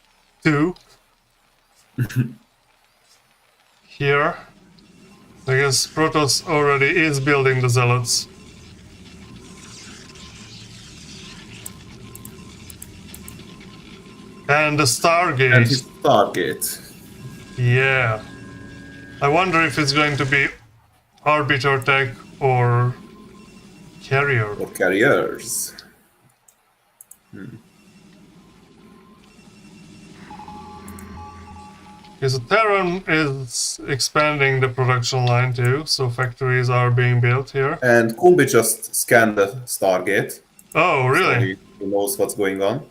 2. Here, I guess Protoss already is building the zealots. And the Stargate. And his Stargate. Yeah. I wonder if it's going to be Arbiter Tech or Carrier. Or carriers. Okay, so Terran is expanding the production line too, so factories are being built here. And Kumbi just scanned the Stargate. Oh, So really? he knows what's going on.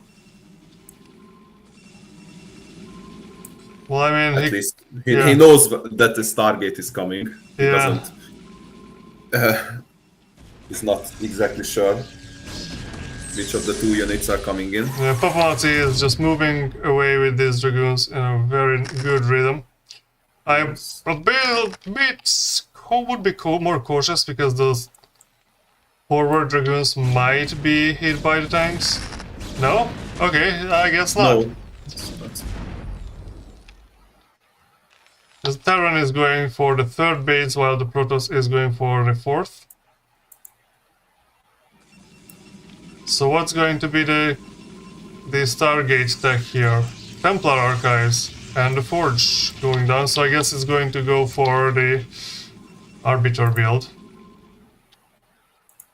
Well, I mean, At least he yeah. knows that the Stargate is coming. He Yeah. doesn't. He's not exactly sure which of the 2 units are coming in. Yeah, Papamaci is just moving away with these dragoons in a very good rhythm. I'm a bit would be more cautious because those forward dragoons might be hit by the tanks. No? Okay, I guess not. No. It's not. The Terran is going for the 3rd base while the Protoss is going for the 4th. So what's going to be the Stargate tech here? Templar Archives and the Forge going down, so I guess it's going to go for the Arbiter build.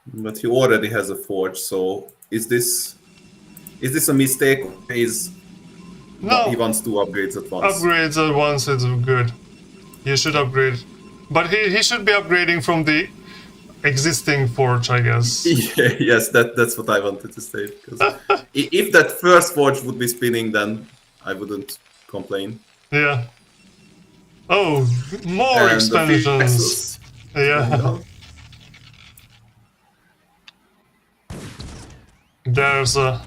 But he already has a forge, so is this a mistake? No, He wants 2 upgrades at once. upgrades at once is good. You should upgrade. But he should be upgrading from the existing forge, I guess. Yeah, yes, that's what I wanted to say. Because if that first forge would be spinning, then I wouldn't complain. Yeah. Oh, more And the expansions. Yeah. There's a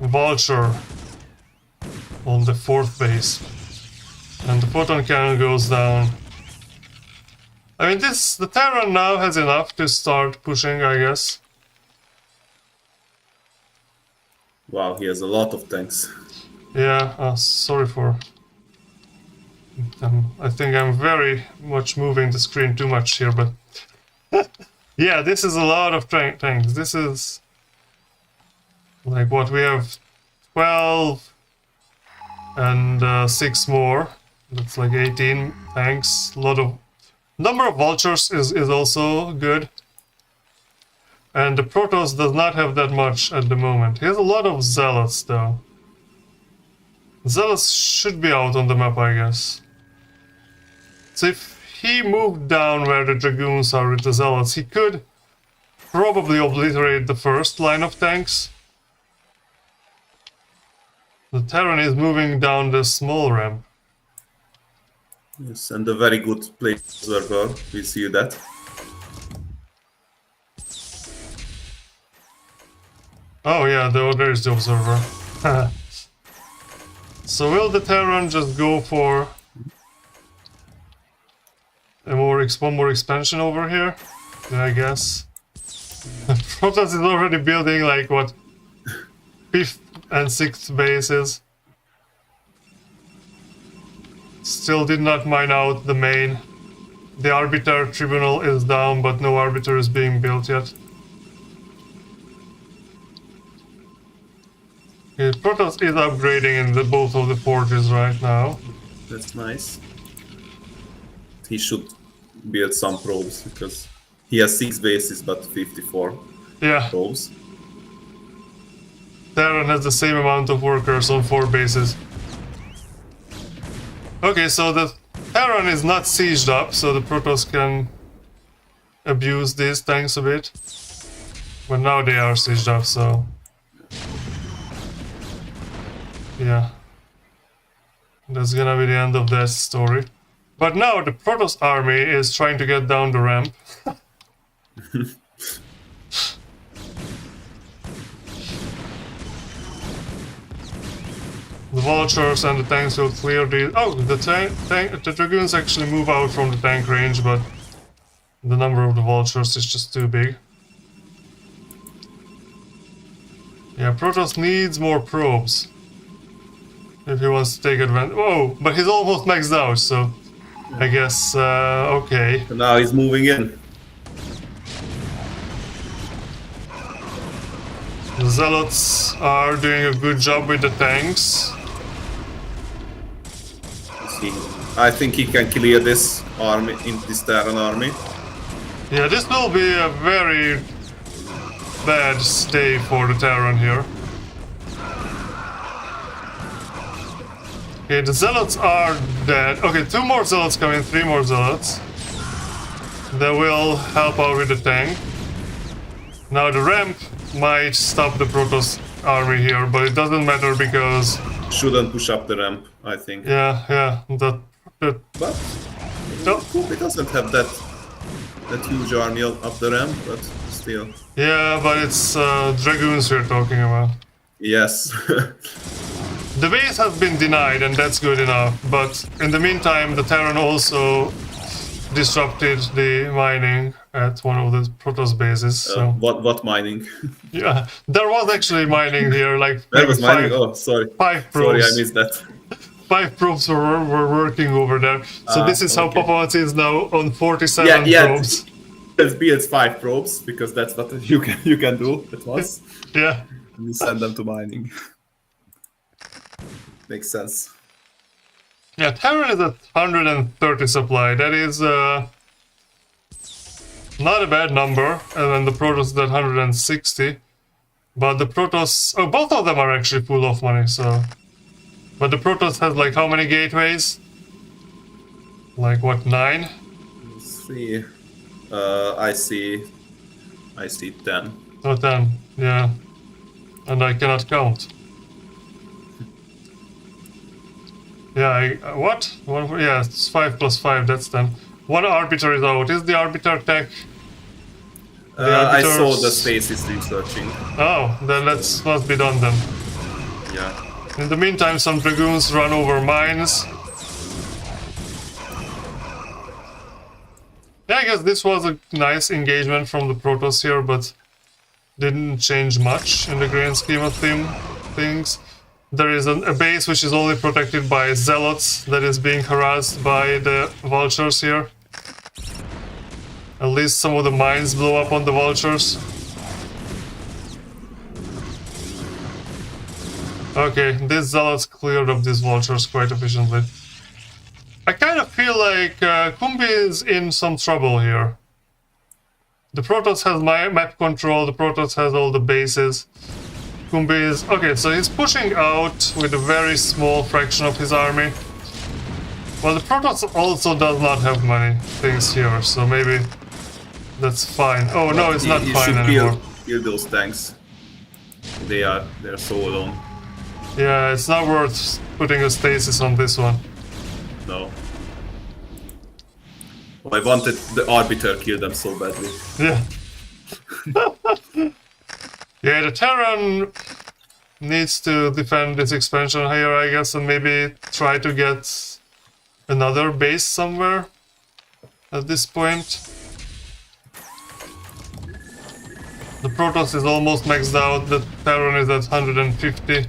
vulture on the 4th base. And the photon cannon goes down. I mean, the Terran now has enough to start pushing, I guess. Wow, he has a lot of tanks. Yeah, sorry for... I think I'm very much moving the screen too much here, but... yeah, this is a lot of tanks. This is... like what we have 12 and 6 more. That's like 18 tanks. A lot of... number of vultures is also good. And the Protoss does not have that much at the moment. He has a lot of zealots though. Zealots should be out on the map, I guess. So if he moved down where the Dragoons are with the Zealots, he could probably obliterate the first line of tanks. The Terran is moving down the small ramp. Yes, and a very good play observer. We see that. Oh yeah, there is the observer. So will the Terran just go for one more expansion over here? Yeah, I guess. Protoss is already building like what, 5th and 6th bases. Still did not mine out the main. The Arbiter Tribunal is down, but no Arbiter is being built yet. Okay, Protoss is upgrading in both of the forges right now. That's nice. He should build some probes because he has 6 bases but 54 probes. Terran has the same amount of workers on 4 bases. Okay, so the Terran is not sieged up, so the Protoss can abuse these tanks a bit. But now they are sieged up, so... yeah. That's gonna be the end of that story. But now the Protoss army is trying to get down the ramp. The Vultures and the tanks will clear the... oh, the Dragoons actually move out from the tank range, but the number of the Vultures is just too big. Yeah, Protoss needs more probes if he wants to take advantage. Whoa, but he's almost maxed out, so I guess, okay. And now he's moving in. The Zealots are doing a good job with the tanks. I think he can clear this army, in this Terran army. Yeah, this will be a very bad day for the Terran here. Okay, the Zealots are dead. Okay, 2 more Zealots coming, 3 more Zealots. They will help out with the tank. Now the ramp might stop the Protoss army here, but it doesn't matter because... shouldn't push up the ramp, I think. Yeah, But Kumbi doesn't have that huge army up the ramp, but still. yeah, but it's Dragoons we're talking about. Yes. The base has been denied, and that's good enough. But in the meantime, the Terran also disrupted the mining at one of the Protoss bases. So. What mining? Yeah, there was actually mining here, like there was mining. 5, oh, sorry. 5 probes. Sorry, I missed that. 5 probes were working over there. So this is how Papamaci is now on 47 probes. It's 5 probes because that's what you can do at once. Yeah. And you send them to mining. Makes sense. Yeah, Terran is at 130 supply. That is not a bad number. And then the Protoss is at 160. But the Protoss... oh, both of them are actually full of money, so... but the Protoss has like how many gateways? Like what, 9? 3. I see 10. Oh, 10, yeah. And I cannot count. Yeah, what? Yeah, it's 5 plus 5, that's 10. 1 Arbiter is out. Is the Arbiter tech? I saw the Stasis researching. Oh, then that must be done then. Yeah. In the meantime, some Dragoons run over mines. Yeah, I guess this was a nice engagement from the Protoss here, but didn't change much in the grand scheme of things. There is a base which is only protected by Zealots that is being harassed by the Vultures here. At least some of the mines blow up on the Vultures. Okay, these Zealots cleared up these Vultures quite efficiently. I kind of feel like Kumbi is in some trouble here. The Protoss has map control, the Protoss has all the bases. Kumbi is... okay, so he's pushing out with a very small fraction of his army. Well, the Protoss also does not have many things here, so maybe that's fine. Oh no, it's not fine anymore. Kill those tanks. They're so alone. Yeah, it's not worth putting a stasis on this one. No. I wanted the Arbiter kill them so badly. Yeah. Yeah, the Terran needs to defend this expansion here, I guess, and maybe try to get another base somewhere at this point. The Protoss is almost maxed out, the Terran is at 150.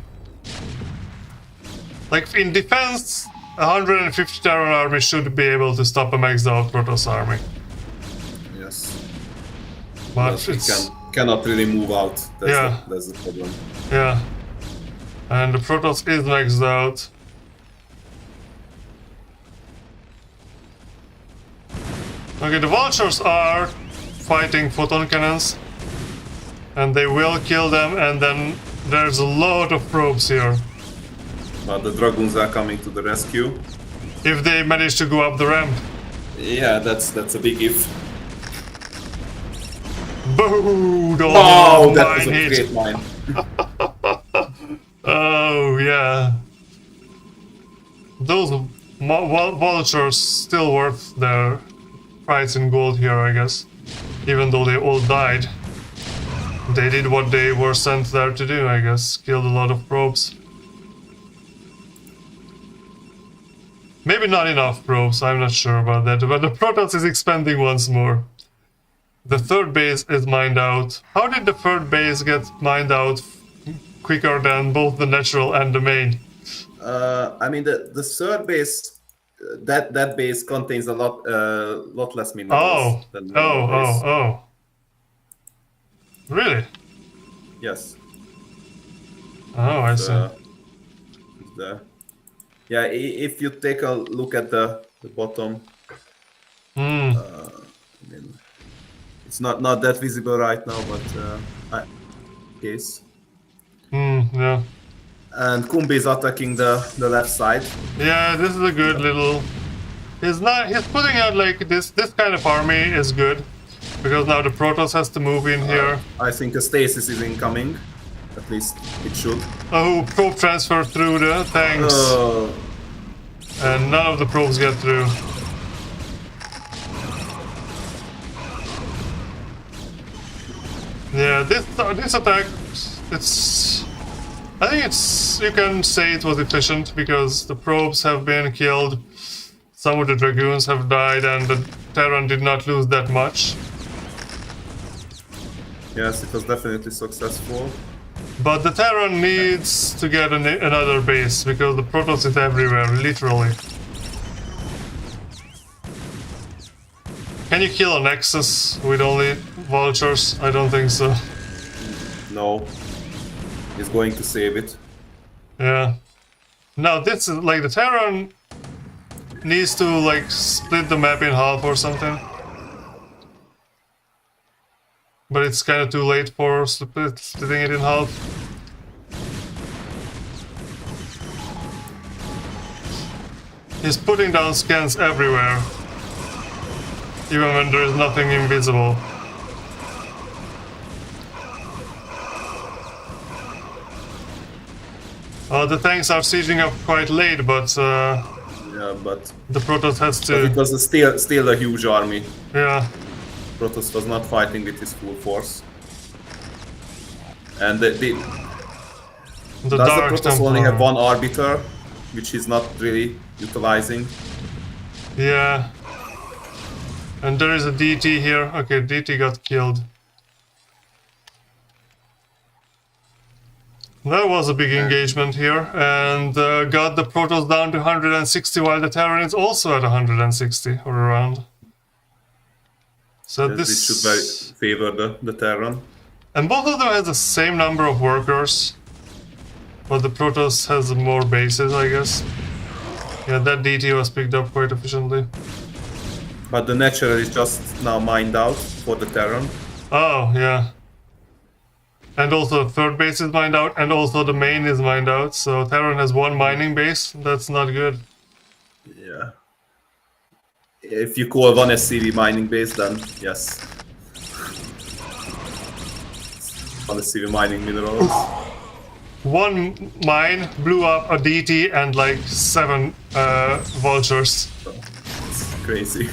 Like, in defense, 150 Terran army should be able to stop a maxed out Protoss army. Yes. But it cannot really move out. That's the problem. Yeah. And the Protoss is maxed out. Okay, the Vultures are fighting photon cannons. And they will kill them, and then there's a lot of probes here. But the Dragoons are coming to the rescue. If they manage to go up the ramp. Yeah, that's a big if. Boo! Wow, that was a great mine. Oh, yeah. Those vultures still worth their price in gold here, I guess. Even though they all died. They did what they were sent there to do, I guess. Killed a lot of probes. Maybe not enough probes, I'm not sure about that. But the Protoss is expanding once more. The third base is mined out. How did the third base get mined out quicker than both the natural and the main? I mean, the third base, that base contains a lot less minerals than the base. Oh. Really? Yes. Oh, I see. Yeah, if you take a look at the bottom, I mean, it's not that visible right now, but case. Yeah. And Kumbi is attacking the left side. Yeah, this is a good little. He's putting out like this kind of army is good. Because now the Protoss has to move in here. I think a stasis is incoming. At least it should. Oh, probe transfer through the tanks. And none of the probes get through. Yeah, this attack, I think you can say it was efficient because the probes have been killed, some of the Dragoons have died, and the Terran did not lose that much. Yes, it was definitely successful. But the Terran needs to get another base, because the Protoss is everywhere, literally. Can you kill a Nexus with only vultures? I don't think so. No. He's going to save it. Yeah. Now this is like the Terran needs to like split the map in half or something. But it's kind of too late for splitting it in half. He's putting down scans everywhere. Even when there is nothing invisible. The tanks are sieging up quite late, but yeah, but the Protoss has to. But it was still a huge army. Yeah. Protoss was not fighting with his full force. And does the Protoss only have one arbiter, which he's not really utilizing? Yeah. And there is a DT here. Okay, DT got killed. That was a big engagement here, and got the Protoss down to 160, while the Terran is also at 160 or around. So this should favor the Terran. And both of them has the same number of workers, but the Protoss has more bases, I guess. Yeah, that DT was picked up quite efficiently. But the natural is just now mined out for the Terran. Oh, yeah. And also the third base is mined out, and also the main is mined out, so Terran has one mining base. That's not good. Yeah. If you call one SCV mining base, then yes. One SCV mining minerals. One mine blew up a DT and like 7 vultures. It's crazy.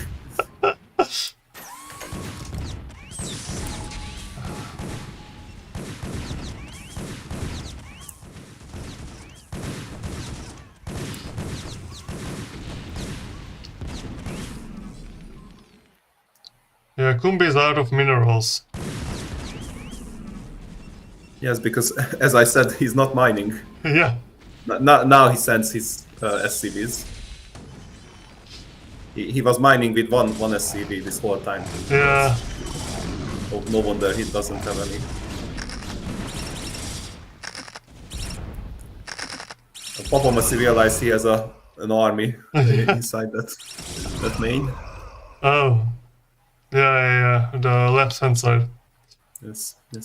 Yeah, Kumbi is out of minerals. Yes, because as I said, he's not mining. Yeah. Now he sends his SCVs. He was mining with one SCV this whole time. Yeah. Oh, no wonder he doesn't have any. Papamaci realized he has an army inside that main. Oh. Yeah, the left-hand side. Yes, the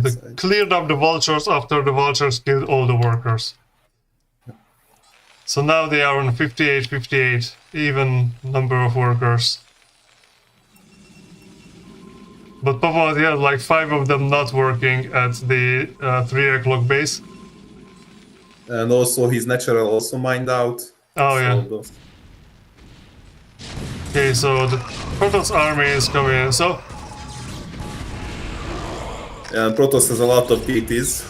They side. cleared up the vultures after the vultures killed all the workers. So now they are on 58, even number of workers. But Papamaci has like 5 of them not working at the 3 o'clock base. And also his natural also mined out. Oh, yeah. those- Okay, so the Protoss army is coming in. So, And Protoss has a lot of DTs.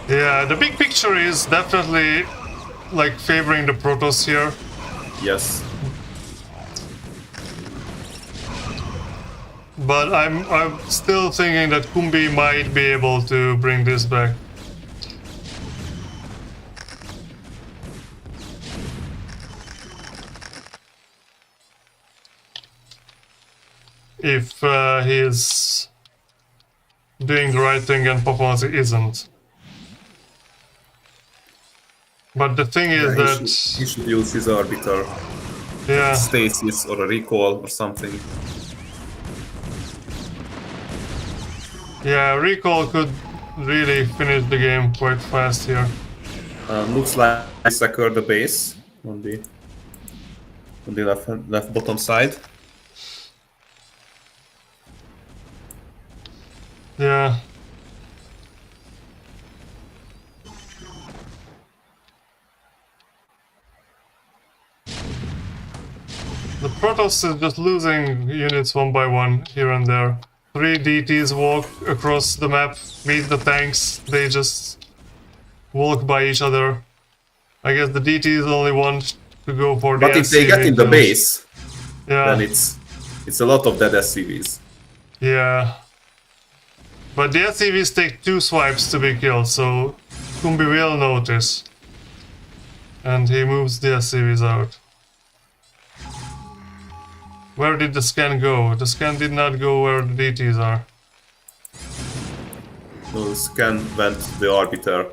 yeah, the big picture is definitely like favoring the Protoss here. Yes. But I'm still thinking that Kumbi might be able to bring this back. If he is doing the right thing and Papamaci isn't. But the thing is that he should use his arbiter, yeah, stasis or a recall or something. yeah, recall could really finish the game quite fast here. Looks like I secured the base on the left bottom side. Yeah. The Protoss is just losing units one by one here and there. 3 DTs walk across the map, meet the tanks, they just walk by each other. I guess the DTs only want to go for the But if they get in the kills. base, Yeah. then it's a lot of dead SCVs. Yeah. But the SCVs take 2 swipes to be killed, so Kumbi will notice. And he moves the SCVs out. Where did the scan go? The scan did not go where the DTs are. So scan went to the arbiter.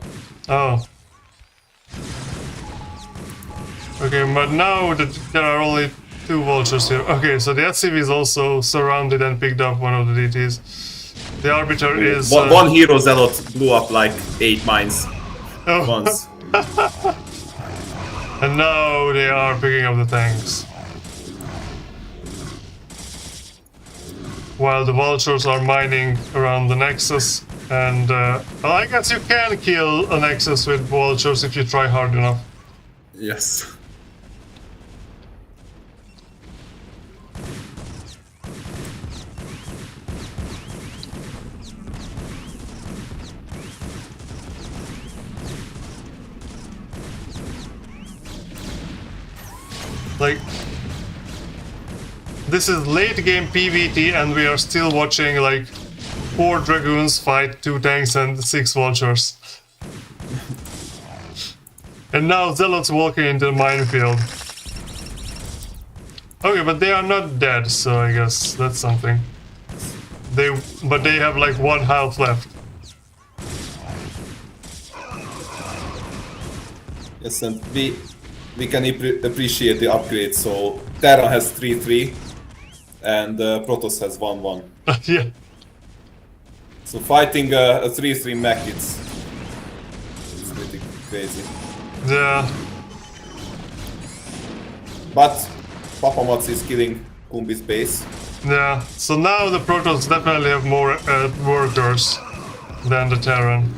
Oh. Okay, but now that there are only 2 vultures here. Okay, so the SCVs also surrounded and picked up one of the DTs. The arbiter is... One hero zealot blew up like 8 mines oh. once. And now they are picking up the tanks. While the vultures are mining around the Nexus, and well, I guess you can kill a Nexus with vultures if you try hard enough. Yes. Like, this is late game PvT and we are still watching like 4 Dragoons fight 2 tanks and 6 vultures. And now Zealots walking into the minefield. Okay, but they are not dead, so I guess that's something. But they have like 1 health left. Yes, and we can appreciate the upgrade. So Terra has 3-3 and Protoss has 1-1. Yeah. So fighting a 3-3 mech, it's pretty crazy. Yeah. But Papamaci is killing Kumbi's base. Yeah, so now the Protoss definitely have more workers than the Terran.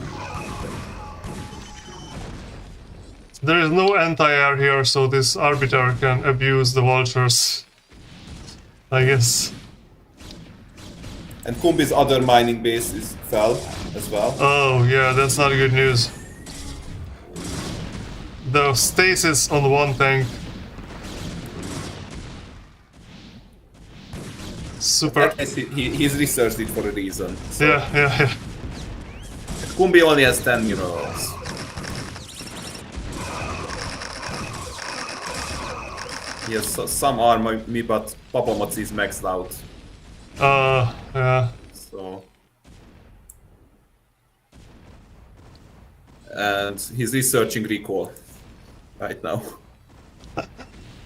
There is no anti-air here, so this Arbiter can abuse the Vultures, I guess. And Kumbi's other mining base fell as well. Oh, yeah, that's not good news. The stasis on one tank. Super. At least he's researched it for a reason. So. Yeah. Kumbi only has 10 minerals. He has some armor, but Papamaci is maxed out. Yeah. So. And he's researching recall right now.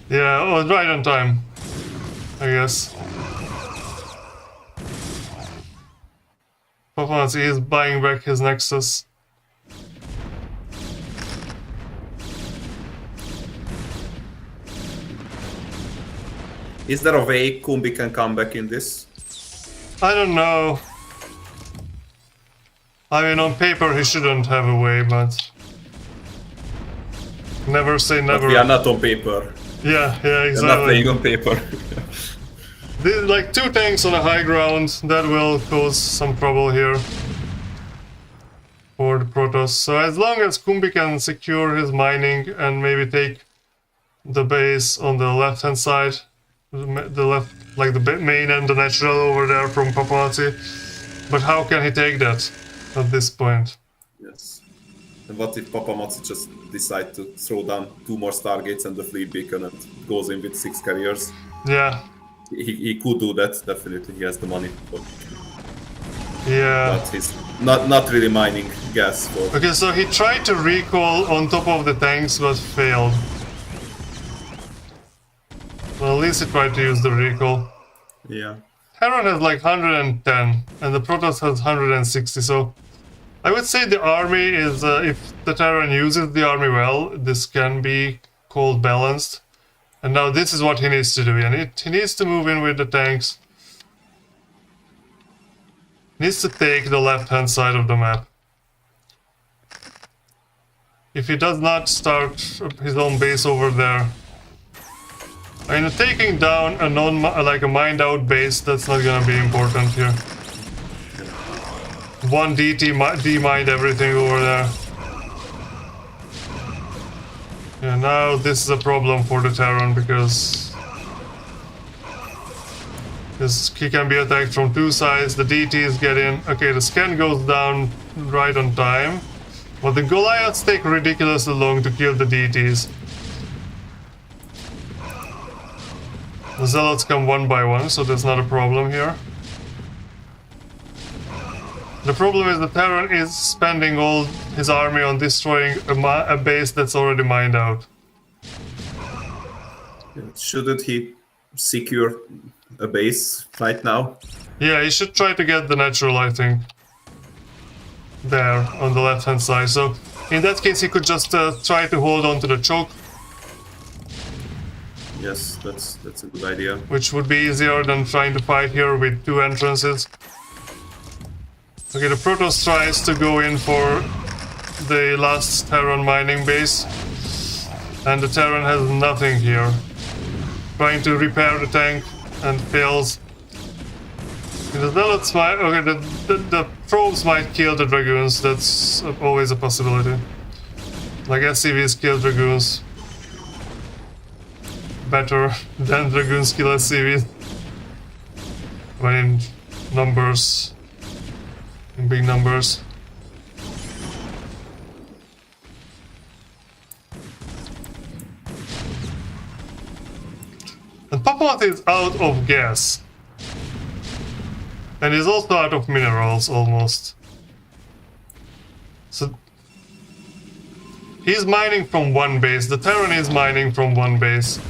Yeah, oh, right on time, I guess. Papamaci is buying back his Nexus. Is there a way Kumbi can come back in this? I don't know. I mean, on paper he shouldn't have a way, but... Never say never. But we are not on paper. Yeah, exactly. We're not playing on paper. There's like 2 tanks on a high ground, that will cause some trouble here for the Protoss. So as long as Kumbi can secure his mining and maybe take the base on the left hand side, the left, like the main and the natural over there from Papamaci. But how can he take that at this point? Yes. And what if Papamaci just decide to throw down 2 more Stargates and the fleet beacon and goes in with 6 carriers? Yeah. He could do that, definitely. He has the money for it. Yeah. But he's not really mining gas for... Okay, so he tried to recall on top of the tanks but failed. Well, at least he tried to use the recall. Yeah. Terran has like 110 and the Protoss has 160, so I would say the army is, if the Terran uses the army well, this can be called balanced. And now this is what he needs to do, and he needs to move in with the tanks. He needs to take the left-hand side of the map. If he does not start his own base over there, I mean, taking down a like a mined-out base, that's not gonna be important here. One D-mined everything over there. Yeah, now this is a problem for the Terran because he can be attacked from 2 sides. The DTs get in. Okay, the scan goes down right on time, but the Goliaths take ridiculously long to kill the DTs. The Zealots come 1 by 1, so there's not a problem here. The problem is the Terran is spending all his army on destroying a base that's already mined out. Shouldn't he secure a base right now? Yeah, he should try to get the natural, I think. There, on the left-hand side. So, in that case, he could just try to hold on to the choke. Yes, that's a good idea. Which would be easier than trying to fight here with 2 entrances. Okay, the Protoss tries to go in for the last Terran mining base. And the Terran has nothing here. Trying to repair the tank and fails. The Zealots might... Okay, the probes might kill the Dragoons, that's always a possibility. Like SCVs kill Dragoons better than Dragoons kill SCVs. When in numbers. In big numbers. And Papamaci is out of gas. And he's also out of minerals, almost. So... he's mining from 1 base. The Terran is mining from 1 base.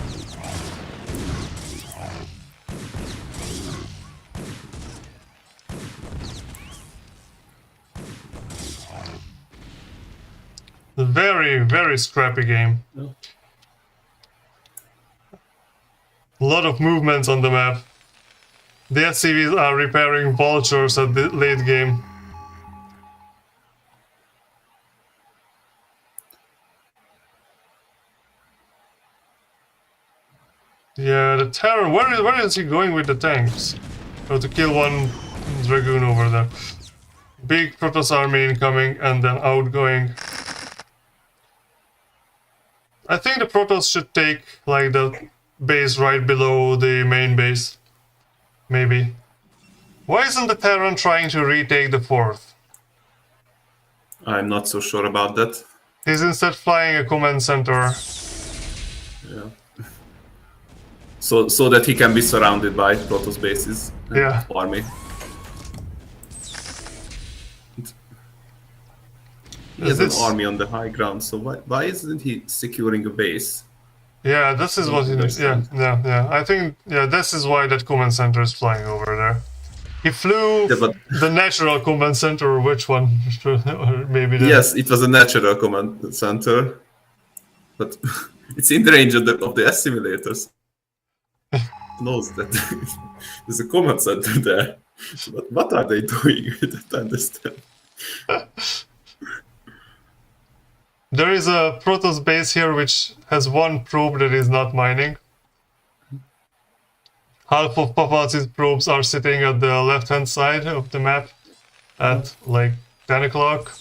Very, very scrappy game. No. A lot of movements on the map. The SCVs are repairing vultures at the late game. Yeah, the Terran. Where is he going with the tanks? Oh, to kill one Dragoon over there. Big Protoss army incoming and then outgoing. I think the Protoss should take like the base right below the main base. Maybe. Why isn't the Terran trying to retake the 4th? I'm not so sure about that. He's instead flying a command center. Yeah. So that he can be surrounded by Protoss bases and Yeah. army. He has an army on the high ground, so why isn't he securing a base? Yeah, this is what he does. Yeah. I think, this is why that command center is flying over there. He flew the natural command center, or which one? Or maybe the... Yes, it was a natural command center, but it's in the range of the assimilators. Knows that there's a command center there. But what are they doing? I don't understand. There is a Protoss base here which has one probe that is not mining. Half of Papamaci's probes are sitting at the left-hand side of the map at like 10 o'clock.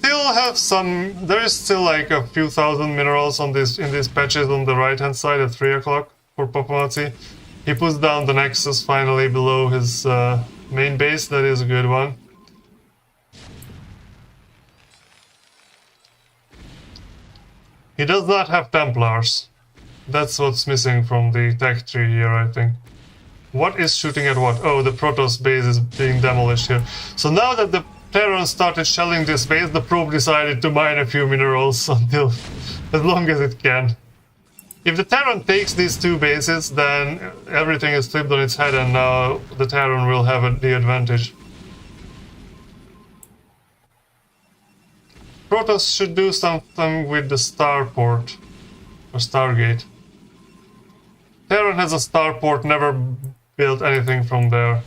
There is still like a few thousand minerals in these patches on the right-hand side at 3 o'clock for Papamaci. He puts down the Nexus finally below his main base. That is a good one. He does not have Templars. That's what's missing from the tech tree here, I think. What is shooting at what? Oh, the Protoss base is being demolished here. So now that the Terran started shelling this base, the probe decided to mine a few minerals until as long as it can. If the Terran takes these two bases, then everything is flipped on its head and now the Terran will have the advantage. Protoss should do something with the starport, or Stargate. Terran has a starport, never built anything from there.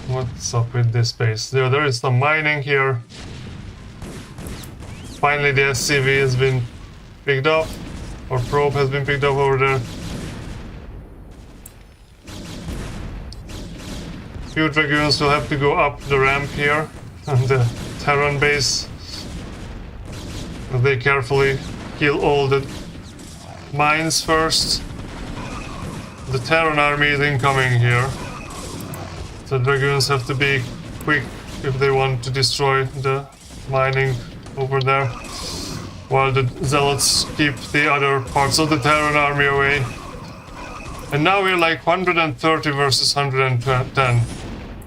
What's up with this base? There is some mining here. Finally the SCV has been picked up, or probe has been picked up over there. Few Dragoons will have to go up the ramp here, and the Terran base. They carefully kill all the mines first. The Terran army is incoming here. The Dragoons have to be quick if they want to destroy the mining over there, while the Zealots keep the other parts of the Terran army away. And now we're like 130 versus 110,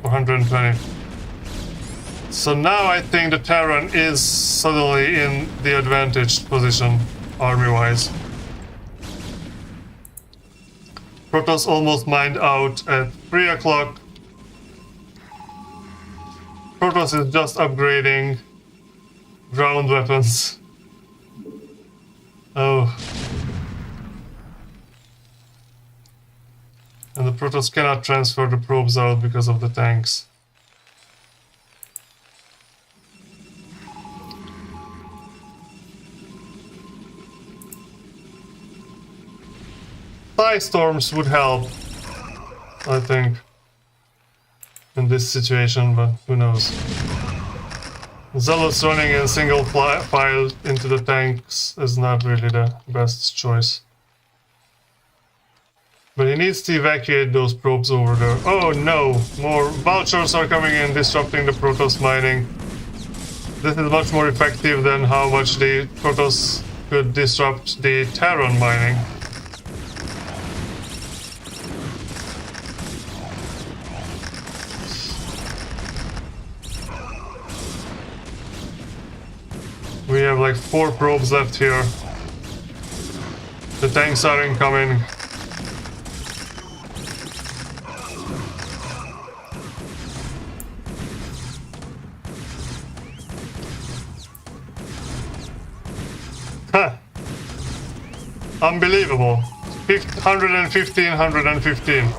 or 120. So now I think the Terran is suddenly in the advantaged position, army-wise. Protoss almost mined out at 3 o'clock. Protoss is just upgrading ground weapons. Oh. And the Protoss cannot transfer the probes out because of the tanks. Psi storms would help, I think, in this situation, but who knows. Zealots running in single file into the tanks is not really the best choice. But he needs to evacuate those probes over there. Oh no! More vultures are coming in, disrupting the Protoss mining. This is much more effective than how much the Protoss could disrupt the Terran mining. We have like 4 probes left here. The tanks are incoming. Huh. Unbelievable. 115, 115.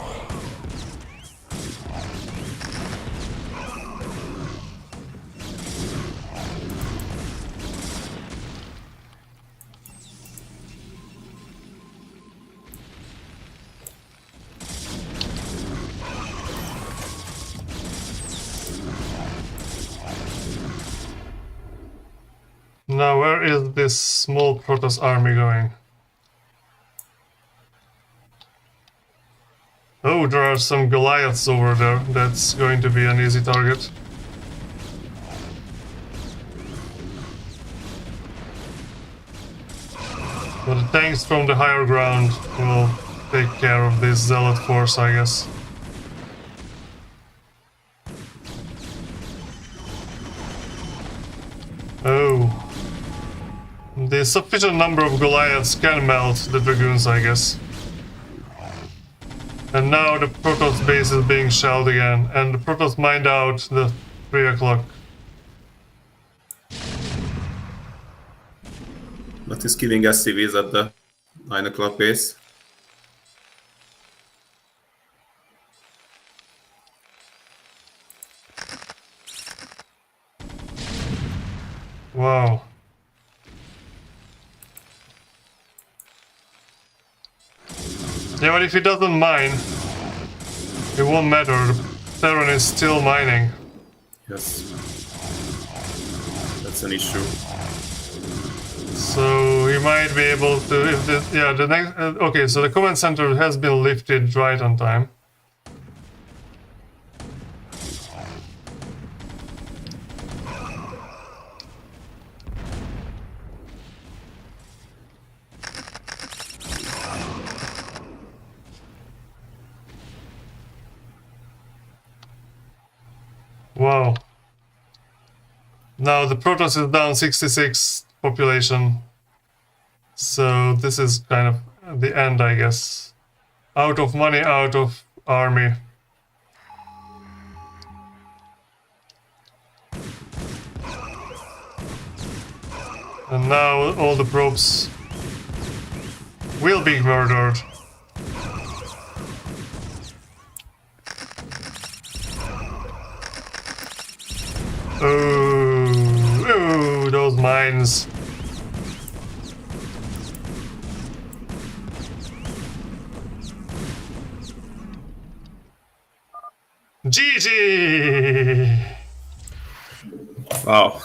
Now, where is this small Protoss army going? Oh, there are some Goliaths over there. That's going to be an easy target. But the tanks from the higher ground will take care of this Zealot force, I guess. Oh. The sufficient number of Goliaths can melt the Dragoons, I guess. And now the Protoss base is being shelled again, and the Protoss mined out the 3 o'clock. But he's killing SCVs at the 9 o'clock base. Wow. Yeah, but if he doesn't mine, it won't matter. The Terran is still mining. Yes. That's an issue. So he might be able to. If the, yeah, the next. Okay, so the command center has been lifted right on time. Wow. Now the Protoss is down 66 population. So this is kind of the end, I guess. Out of money, out of army. And now all the probes will be murdered. Oh, those mines. GG! Wow.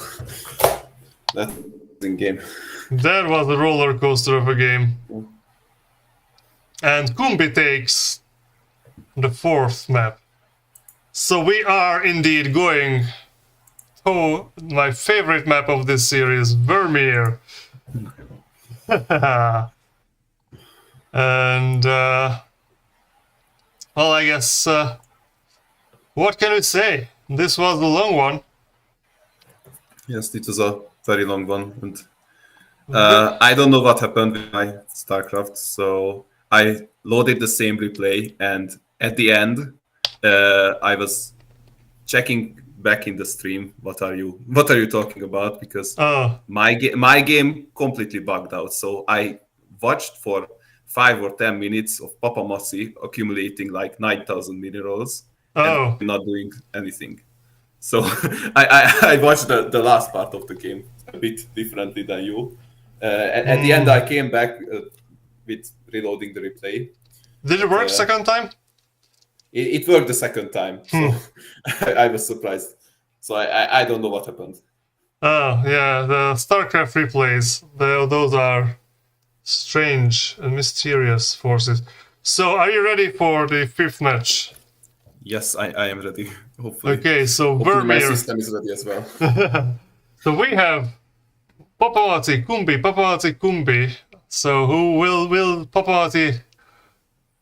That's in game. That was a roller coaster of a game. And Kumbi takes the 4th map. So we are indeed going to my favorite map of this series, Vermeer. And, well, I guess, what can we say? This was a long one. Yes, it was a very long one. And I don't know what happened with my StarCraft, so I loaded the same replay, and at the end, I was checking back in the stream. What are you talking about? Because my game completely bugged out. So I watched for 5 or 10 minutes of Papamaci accumulating like 9,000 minerals and not doing anything. So I watched the last part of the game a bit differently than you. At the end, I came back with reloading the replay. Did it work second time? It worked the second time, so I was surprised. So I don't know what happened. Oh, yeah, the StarCraft replays, those are strange and mysterious forces. So, are you ready for the 5th match? Yes, I am ready. Hopefully. Okay, so Hopefully my Vermeer. system is ready as well. So we have Papamaci, Kumbi. So who will Papamaci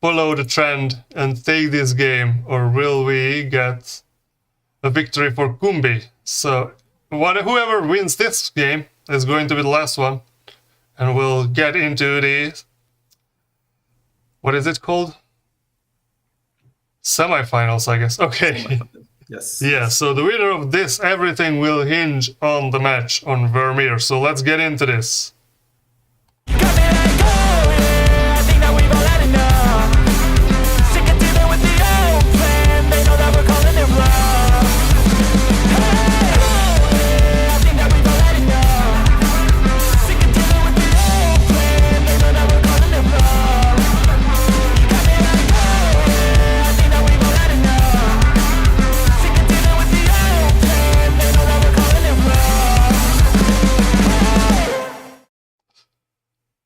follow the trend and take this game, or will we get a victory for Kumbi? So whoever wins this game is going to be the last one, and we'll get into the, what is it called? Semifinals, I guess. Okay. Yes. Yeah, so the winner of this, everything will hinge on the match on Vermeer. So let's get into this.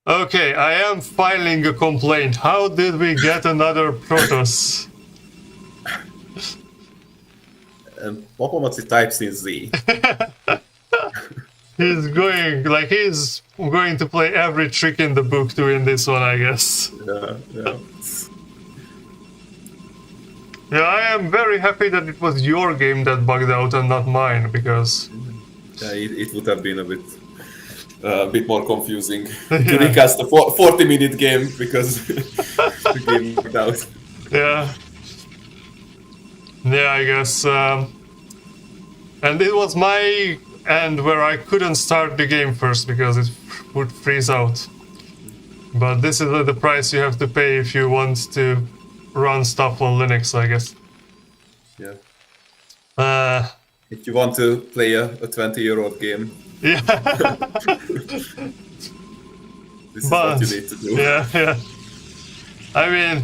Okay, I am filing a complaint. How did we get another Protoss? And Papamaci types in Z. He's going to play every trick in the book to win this one, I guess. Yeah. Yeah, I am very happy that it was your game that bugged out and not mine, because Yeah, it would have been a bit more confusing to recast a 40-minute game because the game bugged out. yeah, I guess. And it was my end where I couldn't start the game first because it would freeze out. But this is the price you have to pay if you want to run stuff on Linux, I guess. Yeah. If you want to play a 20-year-old game, Yeah. this is what you need to do. Yeah. I mean,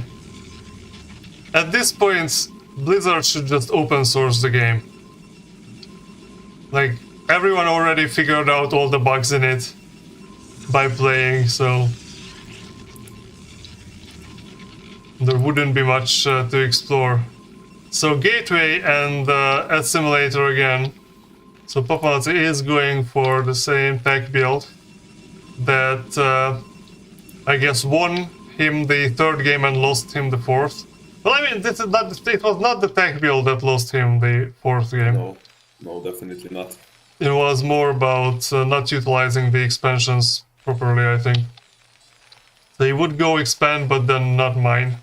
at this point, Blizzard should just open source the game. Like, everyone already figured out all the bugs in it by playing, so there wouldn't be much to explore. So Gateway and Ad Simulator again. So Papamaci is going for the same tech build that I guess won him the third game and lost him the fourth. Well, I mean, it was not the tech build that lost him the fourth game. No, definitely not. It was more about not utilizing the expansions properly, I think. They would go expand, but then not mine.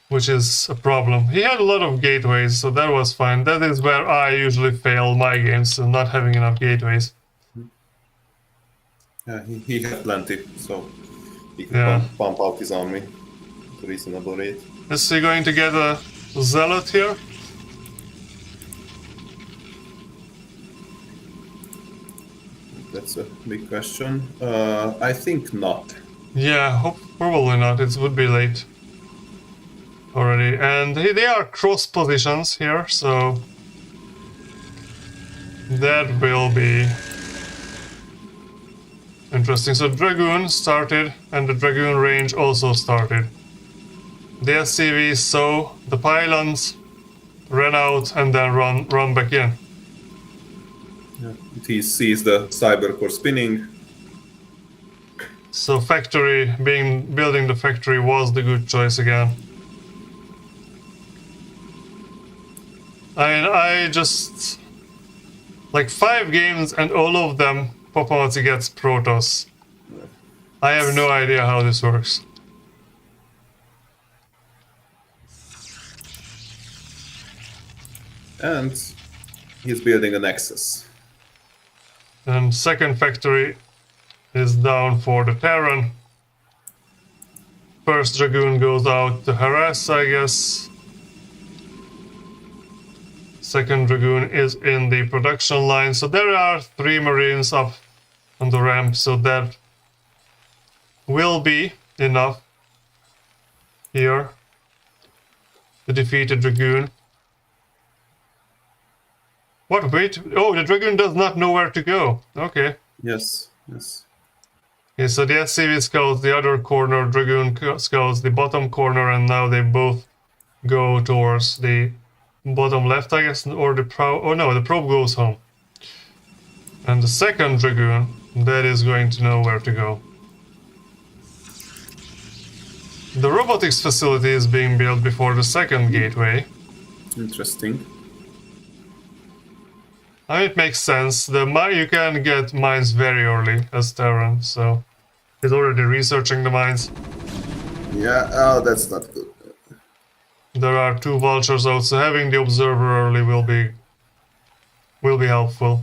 Which is a problem. He had a lot of gateways, so that was fine. That is where I usually fail my games, so not having enough gateways. Yeah, he had plenty, so he could pump out his army at a reasonable rate. Is he going to get a zealot here? That's a big question. I think not. Yeah, probably not. It would be late already. And they are cross positions here, so that will be interesting. So Dragoon started, and the Dragoon range also started. The SCVs saw the pylons, ran out, and then run back in. Yeah. He sees the cybercore spinning. So building the factory was the good choice again. I just like 5 games and all of them Papamaci gets Protoss. I have no idea how this works. And he's building a Nexus. And second factory is down for the Terran. First Dragoon goes out to harass, I guess. Second Dragoon is in the production line. So there are 3 Marines up on the ramp, so that will be enough here to defeat a Dragoon. What? Wait. Oh, the Dragoon does not know where to go. Okay. Yes. Okay, so the SCV scouts the other corner, Dragoon scouts the bottom corner, and now they both go towards the bottom left, I guess, or the probe. Oh no, the probe goes home. And the second Dragoon, that is going to know where to go. The robotics facility is being built before the second gateway. Interesting. It makes sense. You can get mines very early as Terran, so he's already researching the mines. Yeah, oh, that's not good. There are 2 vultures out, so having the observer early will be helpful.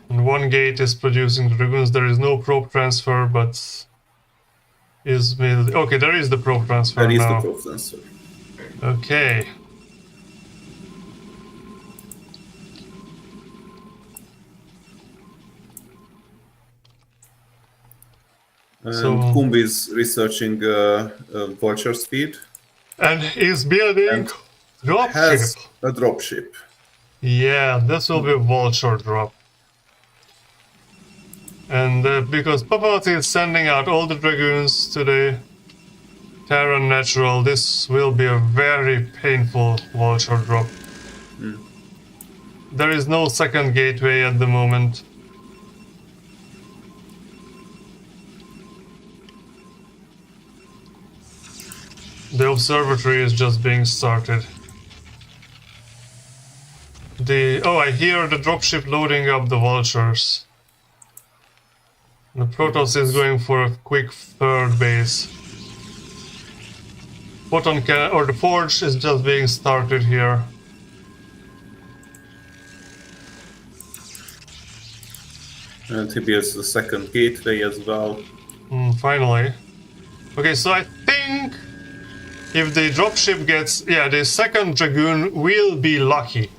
And 1 gate is producing the Dragoons. There is no probe transfer, but okay, there is the probe transfer now. There is the probe transfer. Okay. And So- Kumbi is researching vulture speed. And he's building Dropship. has a dropship. Yeah, this will be a vulture drop. And because Papamaci is sending out all the dragoons to the Terran Natural, this will be a very painful vulture drop. There is no second gateway at the moment. The observatory is just being started. Oh, I hear the dropship loading up the vultures. The Protoss is going for a quick third base. Photon cannon, or the forge is just being started here. And he builds the second gateway as well. Finally. Okay, so I think if the dropship gets... Yeah, the second Dragoon will be lucky.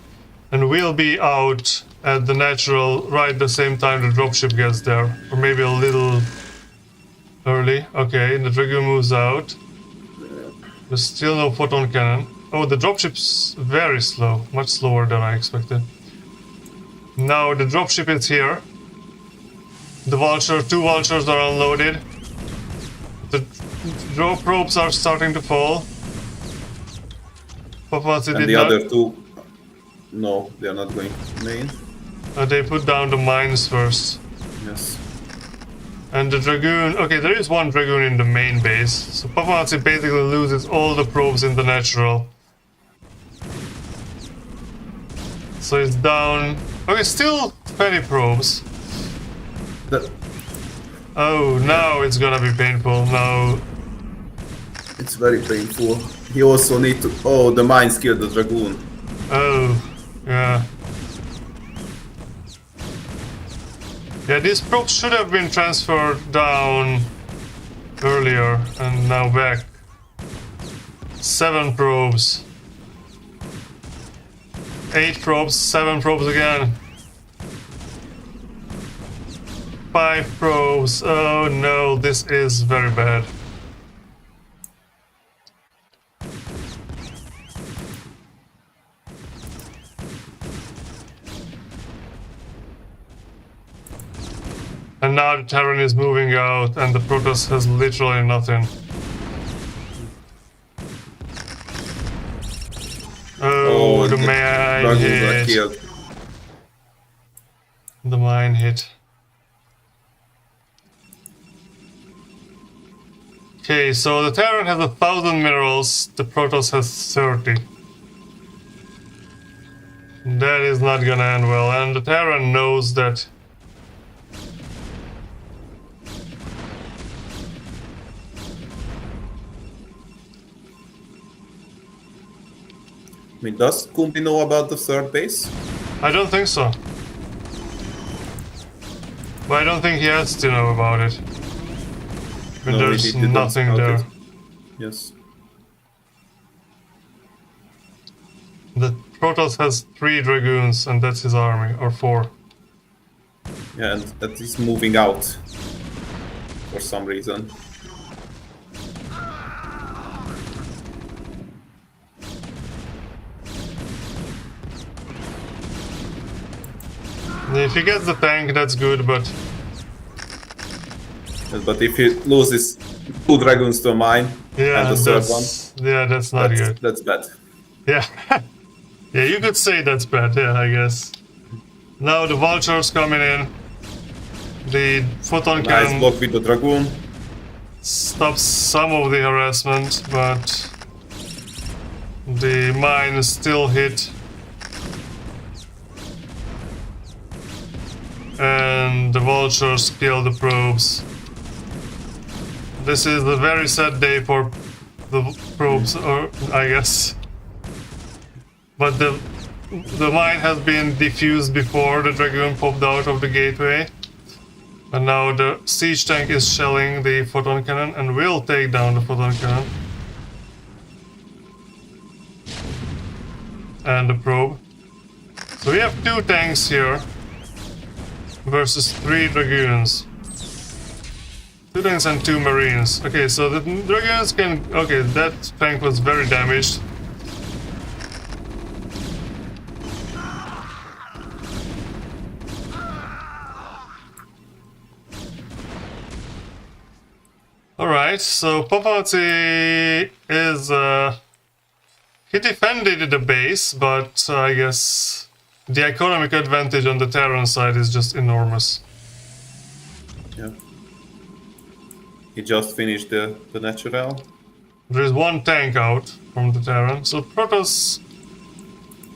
And will be out at the natural right the same time the dropship gets there. Or maybe a little early. Okay, the Dragoon moves out. There's still no photon cannon. Oh, the dropship's very slow. Much slower than I expected. Now the dropship is here. The vulture, 2 vultures are unloaded. The drop probes are starting to fall. Papamaci And did the not... other 2... No, they are not going main. They put down the mines first. Yes. And the Dragoon... Okay, there is 1 Dragoon in the main base. So Papamaci basically loses all the probes in the natural. So it's down... Okay, still 20 probes. Oh, now it's gonna be painful. Now... It's very painful. He also need to... Oh, the mines killed the Dragoon. Oh, yeah. Yeah, these probes should have been transferred down earlier and now back. 7 probes. 8 probes, 7 probes again. 5 probes. Oh no, this is very bad. And now the Terran is moving out and the Protoss has literally nothing. Oh, the mine hit. The mine hit. Okay, so the Terran has 1,000 minerals, the Protoss has 30. That is not gonna end well, and the Terran knows that. I mean, does Kumbi know about the third base? I don't think so. But I don't think he has to know about it. I mean, No, there's he didn't nothing scout there. it. Yes. The Protoss has 3 Dragoons and that's his army, or 4. Yeah, and that is moving out for some reason. If he gets the tank, that's good, but... Yes, but if he loses 2 dragons to a mine Yeah, and the third one, yeah, that's not good. that's bad. Yeah. Yeah, you could say that's bad, yeah, I guess. Now the vultures coming in. The photon Nice cannon block with the dragoon. stops some of the harassment, but the mine is still hit. And the vultures kill the probes. This is a very sad day for the probes, or I guess. But the mine has been defused before the Dragoon popped out of the gateway. And now the siege tank is shelling the photon cannon and will take down the photon cannon. And the probe. So we have 2 tanks here versus 3 Dragoons. 2 tanks and 2 Marines. Okay, so the Dragoons can... Okay, that tank was very damaged. Alright, so Papamaci is... he defended the base, but I guess the economic advantage on the Terran side is just enormous. Yeah. He just finished the natural. There is one tank out from the Terran, so Protoss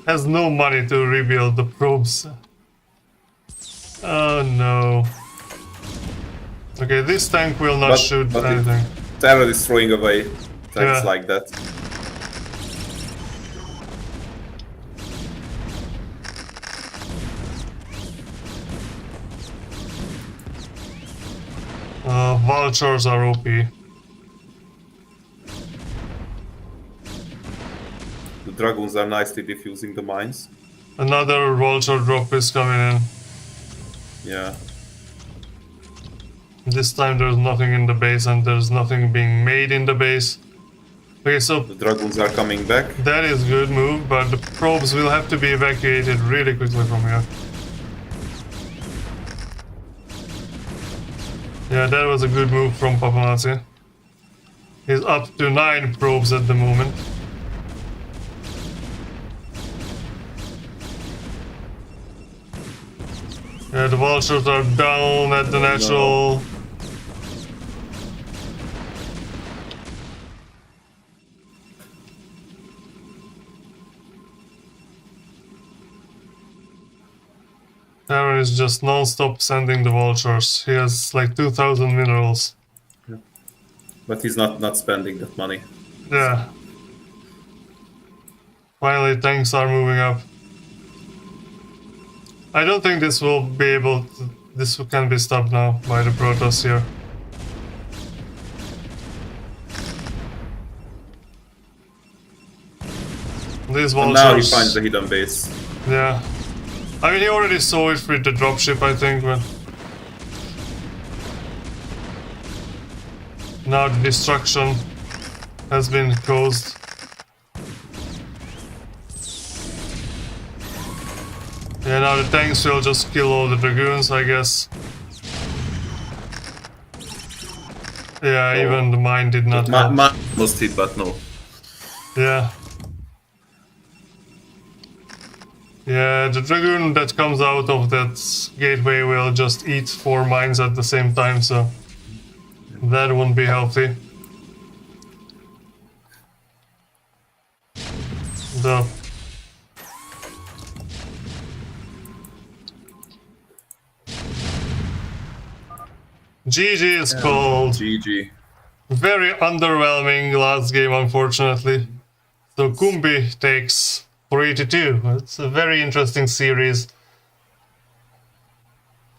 has no money to rebuild the probes. Oh no. Okay, this tank will not shoot anything. Terra is throwing away tanks Yeah. like that. Vultures are OP. The Dragoons are nicely defusing the mines. Another vulture drop is coming in. Yeah. This time there's nothing in the base and there's nothing being made in the base. Okay, so The Dragoons are coming back. that is good move, but the probes will have to be evacuated really quickly from here. Yeah, that was a good move from Papamaci. He's up to 9 probes at the moment. Yeah, the vultures are down at the natural. Terran is just non-stop sending the vultures. He has like 2,000 minerals. But he's not spending that money. Yeah. Finally, tanks are moving up. I don't think this will be able to... This can be stopped now by the Protoss here. These And vultures... now he finds the hidden base. Yeah. I mean, he already saw it with the dropship, I think, but... Now the destruction has been caused. Yeah, now the tanks will just kill all the Dragoons, I guess. Yeah, even the mine did not help. Mine almost hit, but no. Yeah. Yeah, the Dragoon that comes out of that gateway will just eat 4 mines at the same time, so that won't be healthy. The GG is called. GG. Very underwhelming last game, unfortunately. So Kumbi takes 3-2. It's a very interesting series.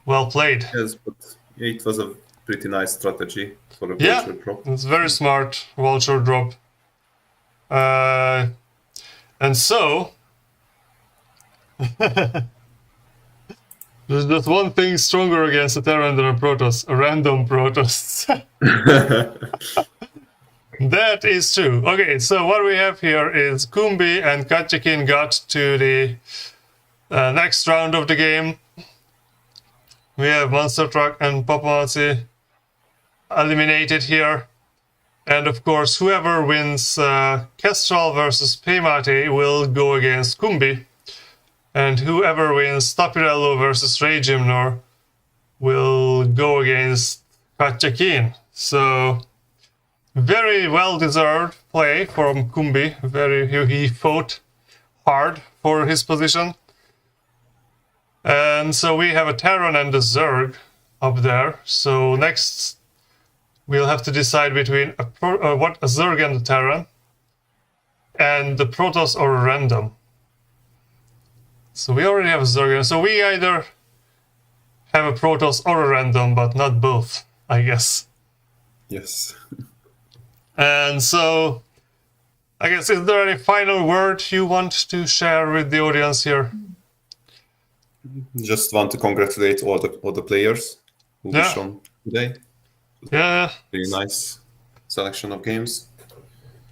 Well played. Yes, but it was a pretty nice strategy for a Yeah, vulture drop. it's very smart vulture drop. And so there's just one thing stronger against a Terran than a Protoss, a random Protoss. That is true. Okay, so what we have here is Kumbi and KatjaKean got to the next round of the game. We have Monster Truck and Papamaci eliminated here. And of course, whoever wins Kestrel versus Papamaci will go against Kumbi. And whoever wins Tapirello versus Regimnor will go against KatjaKean. So, very well-deserved play from Kumbi. He fought hard for his position. And so we have a Terran and a Zerg up there. So next we'll have to decide between a Zerg and a Terran, and the Protoss or a random. So we already have a Zerg, so we either have a Protoss or a random, but not both, I guess. Yes. And so, I guess, is there any final word you want to share with the audience here? Just want to congratulate all the players who were shown today. Yeah. Really nice selection of games.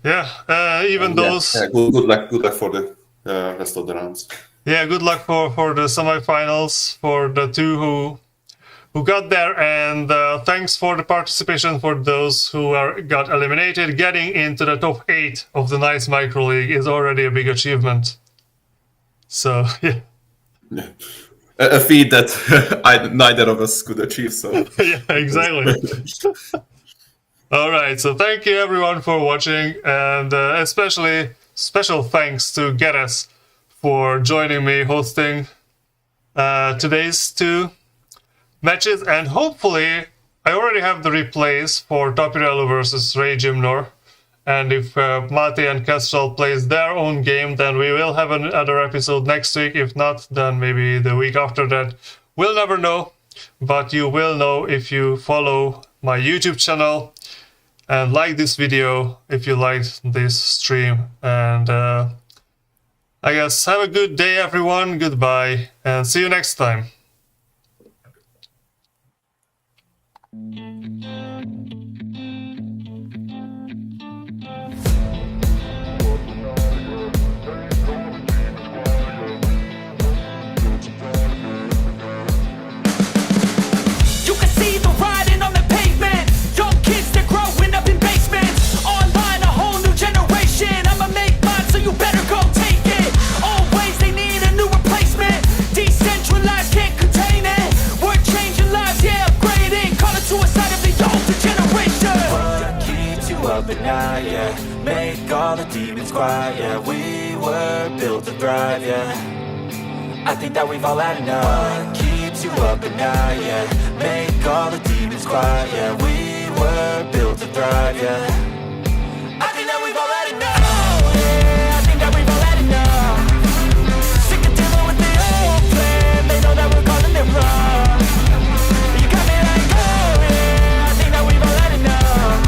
Yeah, even those... Yeah, good luck for the rest of the rounds. Yeah, good luck for the semifinals, for the two who who got there, and thanks for the participation for those who got eliminated. Getting into the top 8 of the Nice Micro League is already a big achievement. So, yeah. A feat that neither of us could achieve, so... Yeah, exactly. All right, so thank you everyone for watching, and especially special thanks to Geras for joining me hosting today's 2 matches, and hopefully I already have the replays for Tapirello versus Ray Gymnor, and if Mati and Kestrel plays their own game, then we will have another episode next week. If not, then maybe the week after that. We'll never know, but you will know if you follow my YouTube channel and like this video if you liked this stream. And I guess have a good day everyone, goodbye, and see you next time. At night, yeah, make all the demons quiet, yeah, we were built to thrive, yeah, I think that we've all had enough. What keeps you up at night, yeah, make all the demons quiet, yeah, we were built to thrive, yeah, I think that we've all had enough. Oh, yeah, I think that we've all had enough. Sick of dealing with the old plan, they know that we're calling it wrong. You got me like, oh yeah, I think that we've all had enough.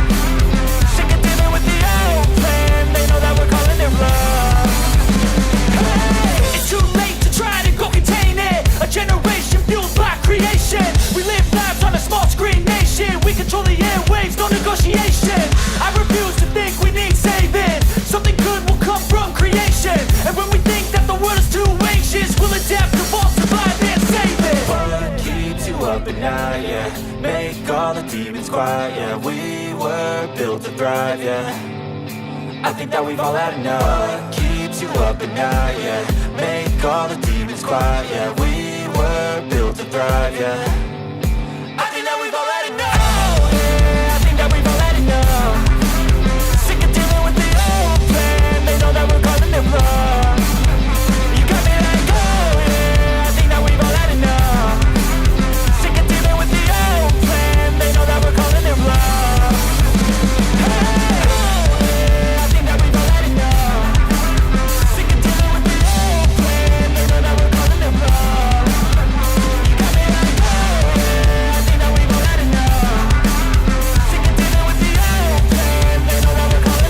It's too late to try to go contain it. A generation fueled by creation. We live lives on a small screen nation. We control the airwaves, no negotiation. I refuse to think we need saving. Something good will come from creation. And when we think that the world is too anxious, we'll adapt, evolve, survive and save it. What keeps you up at night, yeah, make all the demons quiet, yeah, we were built to thrive, yeah, I think that we've all had enough. What keeps you up at night, yeah, make all the demons quiet, yeah, we were built to thrive, yeah.